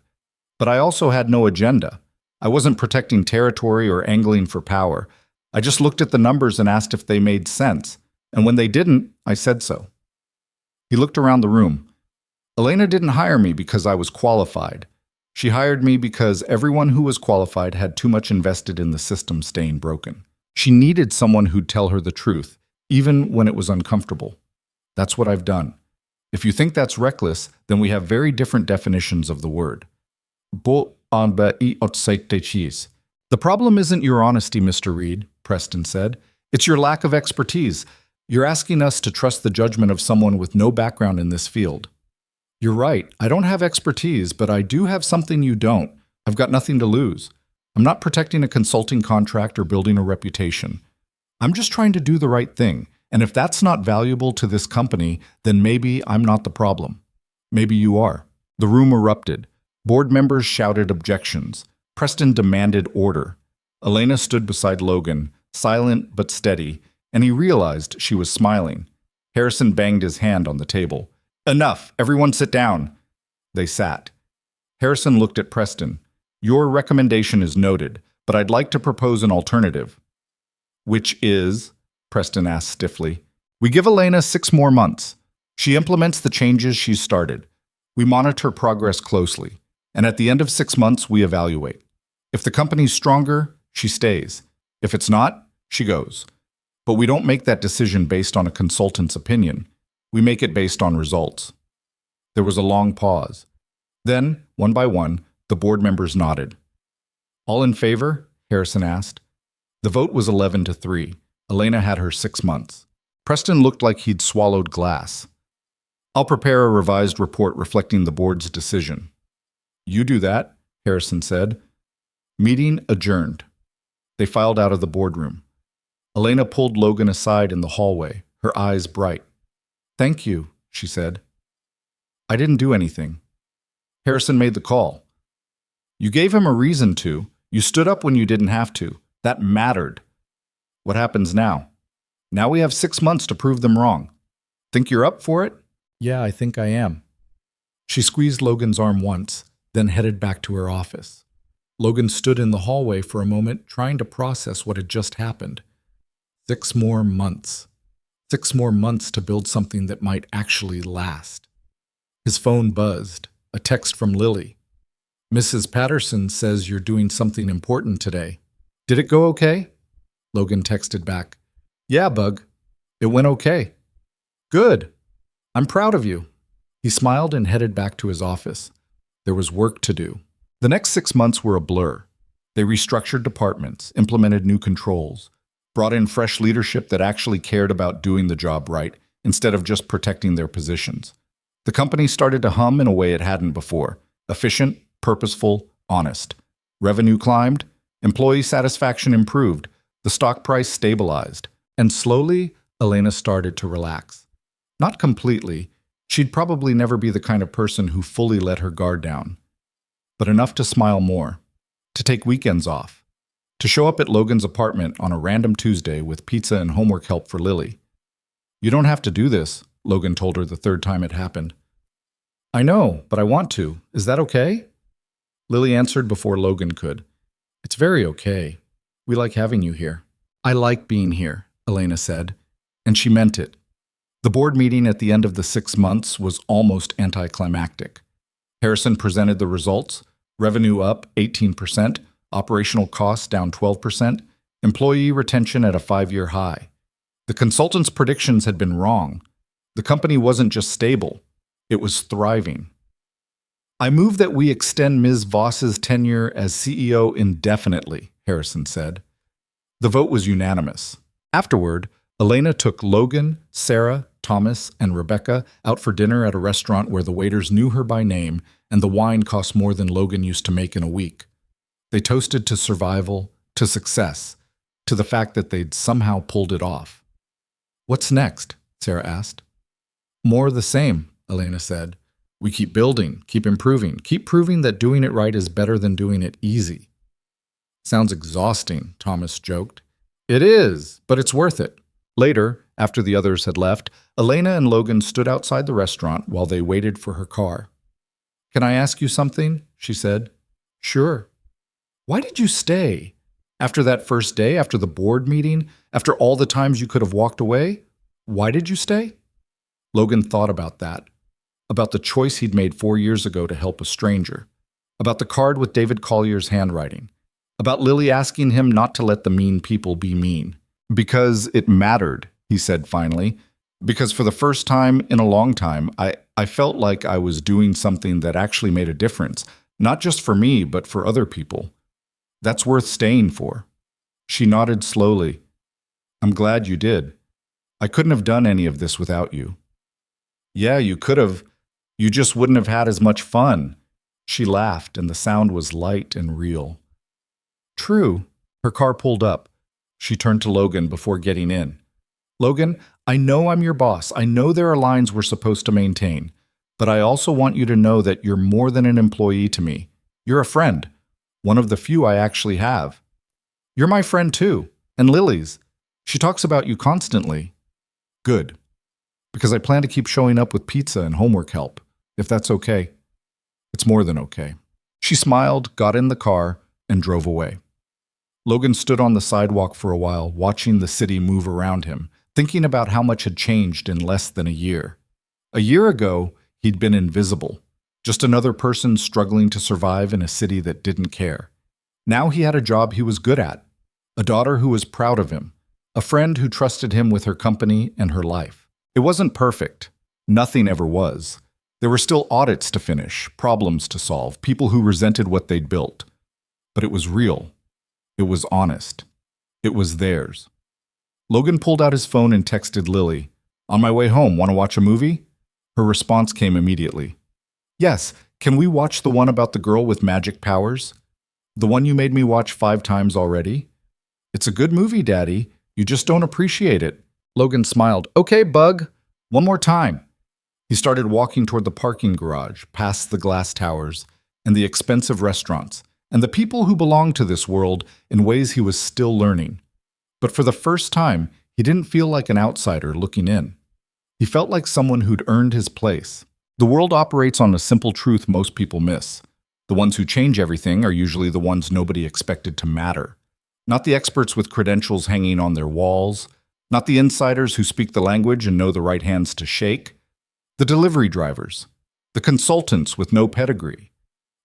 But I also had no agenda. I wasn't protecting territory or angling for power. I just looked at the numbers and asked if they made sense. And when they didn't, I said so. He looked around the room. Elena didn't hire me because I was qualified. She hired me because everyone who was qualified had too much invested in the system staying broken. She needed someone who'd tell her the truth, even when it was uncomfortable. That's what I've done. If you think that's reckless, then we have very different definitions of the word. The problem isn't your honesty, Mr. Reed, Preston said. It's your lack of expertise. You're asking us to trust the judgment of someone with no background in this field. You're right. I don't have expertise, but I do have something you don't. I've got nothing to lose. I'm not protecting a consulting contract or building a reputation. I'm just trying to do the right thing. And if that's not valuable to this company, then maybe I'm not the problem. Maybe you are. The room erupted. Board members shouted objections. Preston demanded order. Elena stood beside Logan, silent but steady, and he realized she was smiling. Harrison banged his hand on the table. Enough! Everyone sit down! They sat. Harrison looked at Preston. Your recommendation is noted, but I'd like to propose an alternative. Which is? Preston asked stiffly. We give Elena 6 more months. She implements the changes she's started. We monitor progress closely, and at the end of 6 months, we evaluate. If the company's stronger, she stays. If it's not, she goes. But we don't make that decision based on a consultant's opinion. We make it based on results. There was a long pause. Then, one by one, the board members nodded. All in favor? Harrison asked. The vote was 11-3. Elena had her 6 months. Preston looked like he'd swallowed glass. I'll prepare a revised report reflecting the board's decision. You do that, Harrison said. Meeting adjourned. They filed out of the boardroom. Elena pulled Logan aside in the hallway, her eyes bright. Thank you, she said. I didn't do anything. Harrison made the call. You gave him a reason to. You stood up when you didn't have to. That mattered. What happens now? Now we have 6 months to prove them wrong. Think you're up for it? Yeah, I think I am. She squeezed Logan's arm once, then headed back to her office. Logan stood in the hallway for a moment, trying to process what had just happened. 6 more months. 6 more months to build something that might actually last. His phone buzzed. A text from Lily. Mrs. Patterson says you're doing something important today. Did it go okay? Logan texted back. Yeah, Bug. It went okay. Good. I'm proud of you. He smiled and headed back to his office. There was work to do. The next 6 months were a blur. They restructured departments, implemented new controls, brought in fresh leadership that actually cared about doing the job right instead of just protecting their positions. The company started to hum in a way it hadn't before. Efficient, purposeful, honest. Revenue climbed. Employee satisfaction improved. The stock price stabilized. And slowly, Elena started to relax. Not completely. She'd probably never be the kind of person who fully let her guard down. But enough to smile more. To take weekends off. To show up at Logan's apartment on a random Tuesday with pizza and homework help for Lily. You don't have to do this, Logan told her the 3rd time it happened. I know, but I want to. Is that okay? Lily answered before Logan could. It's very okay. We like having you here. I like being here, Elena said, and she meant it. The board meeting at the end of the 6 months was almost anticlimactic. Harrison presented the results. Revenue up 18%, operational costs down 12%, employee retention at a 5-year high. The consultant's predictions had been wrong. The company wasn't just stable, it was thriving. "I move that we extend Ms. Voss's tenure as CEO indefinitely," Harrison said. The vote was unanimous. Afterward, Elena took Logan, Sarah, Thomas, and Rebecca out for dinner at a restaurant where the waiters knew her by name and the wine cost more than Logan used to make in a week. They toasted to survival, to success, to the fact that they'd somehow pulled it off. "What's next?" Sarah asked. "More of the same," Elena said. "We keep building, keep improving, keep proving that doing it right is better than doing it easy." "Sounds exhausting," Thomas joked. "It is, but it's worth it." Later, after the others had left, Elena and Logan stood outside the restaurant while they waited for her car. "Can I ask you something?" she said. "Sure." "Why did you stay? After that first day, after the board meeting, after all the times you could have walked away? Why did you stay?" Logan thought about that, about the choice he'd made 4 years ago to help a stranger, about the card with David Collier's handwriting, about Lily asking him not to let the mean people be mean. "Because it mattered," he said finally. "Because for the first time in a long time, I felt like I was doing something that actually made a difference, not just for me, but for other people. That's worth staying for." She nodded slowly. "I'm glad you did. I couldn't have done any of this without you." "Yeah, you could have. You just wouldn't have had as much fun." She laughed, and the sound was light and real. "True." Her car pulled up. She turned to Logan before getting in. "Logan, I know I'm your boss. I know there are lines we're supposed to maintain. But I also want you to know that you're more than an employee to me. You're a friend. One of the few I actually have. You're my friend too, and Lily's. She talks about you constantly." "Good. Because I plan to keep showing up with pizza and homework help, if that's okay." "It's more than okay." She smiled, got in the car, and drove away. Logan stood on the sidewalk for a while, watching the city move around him, thinking about how much had changed in less than a year. A year ago, he'd been invisible, just another person struggling to survive in a city that didn't care. Now he had a job he was good at, a daughter who was proud of him, a friend who trusted him with her company and her life. It wasn't perfect. Nothing ever was. There were still audits to finish, problems to solve, people who resented what they'd built. But it was real. It was honest. It was theirs. Logan pulled out his phone and texted Lily, "On my way home, want to watch a movie?" Her response came immediately. "Yes, can we watch the one about the girl with magic powers? The one you made me watch 5 times already? It's a good movie, Daddy. You just don't appreciate it." Logan smiled. "Okay, bug. One more time." He started walking toward the parking garage, past the glass towers, and the expensive restaurants, and the people who belonged to this world in ways he was still learning. But for the first time, he didn't feel like an outsider looking in. He felt like someone who'd earned his place. The world operates on a simple truth most people miss. The ones who change everything are usually the ones nobody expected to matter. Not the experts with credentials hanging on their walls, not the insiders who speak the language and know the right hands to shake. The delivery drivers, the consultants with no pedigree,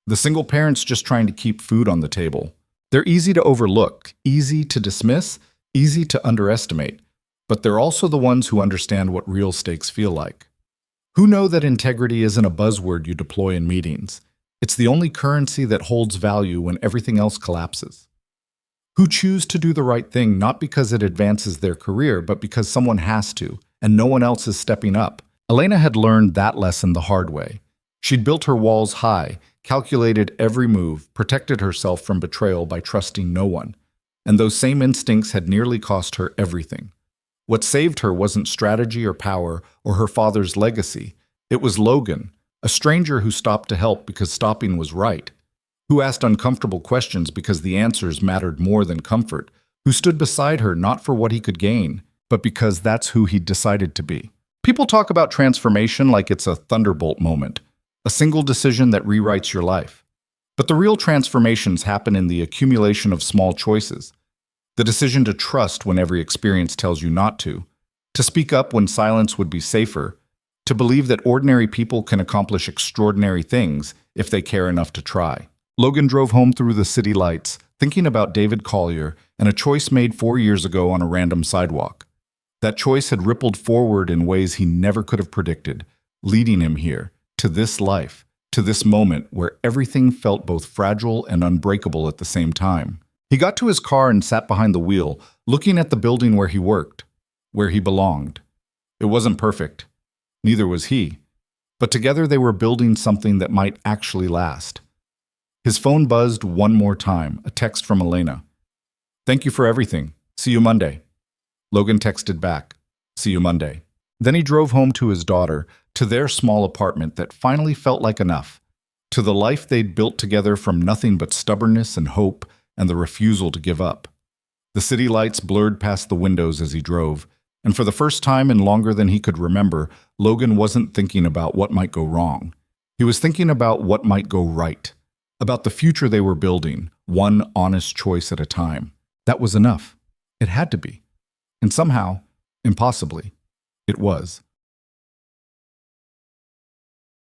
the single parents just trying to keep food on the table. They're easy to overlook, easy to dismiss, easy to underestimate, but they're also the ones who understand what real stakes feel like. Who know that integrity isn't a buzzword you deploy in meetings. It's the only currency that holds value when everything else collapses. Who choose to do the right thing not because it advances their career, but because someone has to, and no one else is stepping up. Elena had learned that lesson the hard way. She'd built her walls high, calculated every move, protected herself from betrayal by trusting no one. And those same instincts had nearly cost her everything. What saved her wasn't strategy or power or her father's legacy. It was Logan, a stranger who stopped to help because stopping was right, who asked uncomfortable questions because the answers mattered more than comfort, who stood beside her not for what he could gain, but because that's who he'd decided to be. People talk about transformation like it's a thunderbolt moment, a single decision that rewrites your life. But the real transformations happen in the accumulation of small choices. The decision to trust when every experience tells you not to speak up when silence would be safer, to believe that ordinary people can accomplish extraordinary things, if they care enough to try. Logan drove home through the city lights, thinking about David Collier and a choice made 4 years ago on a random sidewalk. That choice had rippled forward in ways he never could have predicted, leading him here, to this life, to this moment where everything felt both fragile and unbreakable at the same time. He got to his car and sat behind the wheel, looking at the building where he worked, where he belonged. It wasn't perfect. Neither was he. But together they were building something that might actually last. His phone buzzed one more time, a text from Elena. "Thank you for everything. See you Monday." Logan texted back, "See you Monday." Then he drove home to his daughter, to their small apartment that finally felt like enough, to the life they'd built together from nothing but stubbornness and hope and the refusal to give up. The city lights blurred past the windows as he drove, and for the first time in longer than he could remember, Logan wasn't thinking about what might go wrong. He was thinking about what might go right, about the future they were building, one honest choice at a time. That was enough. It had to be. And somehow, impossibly, it was.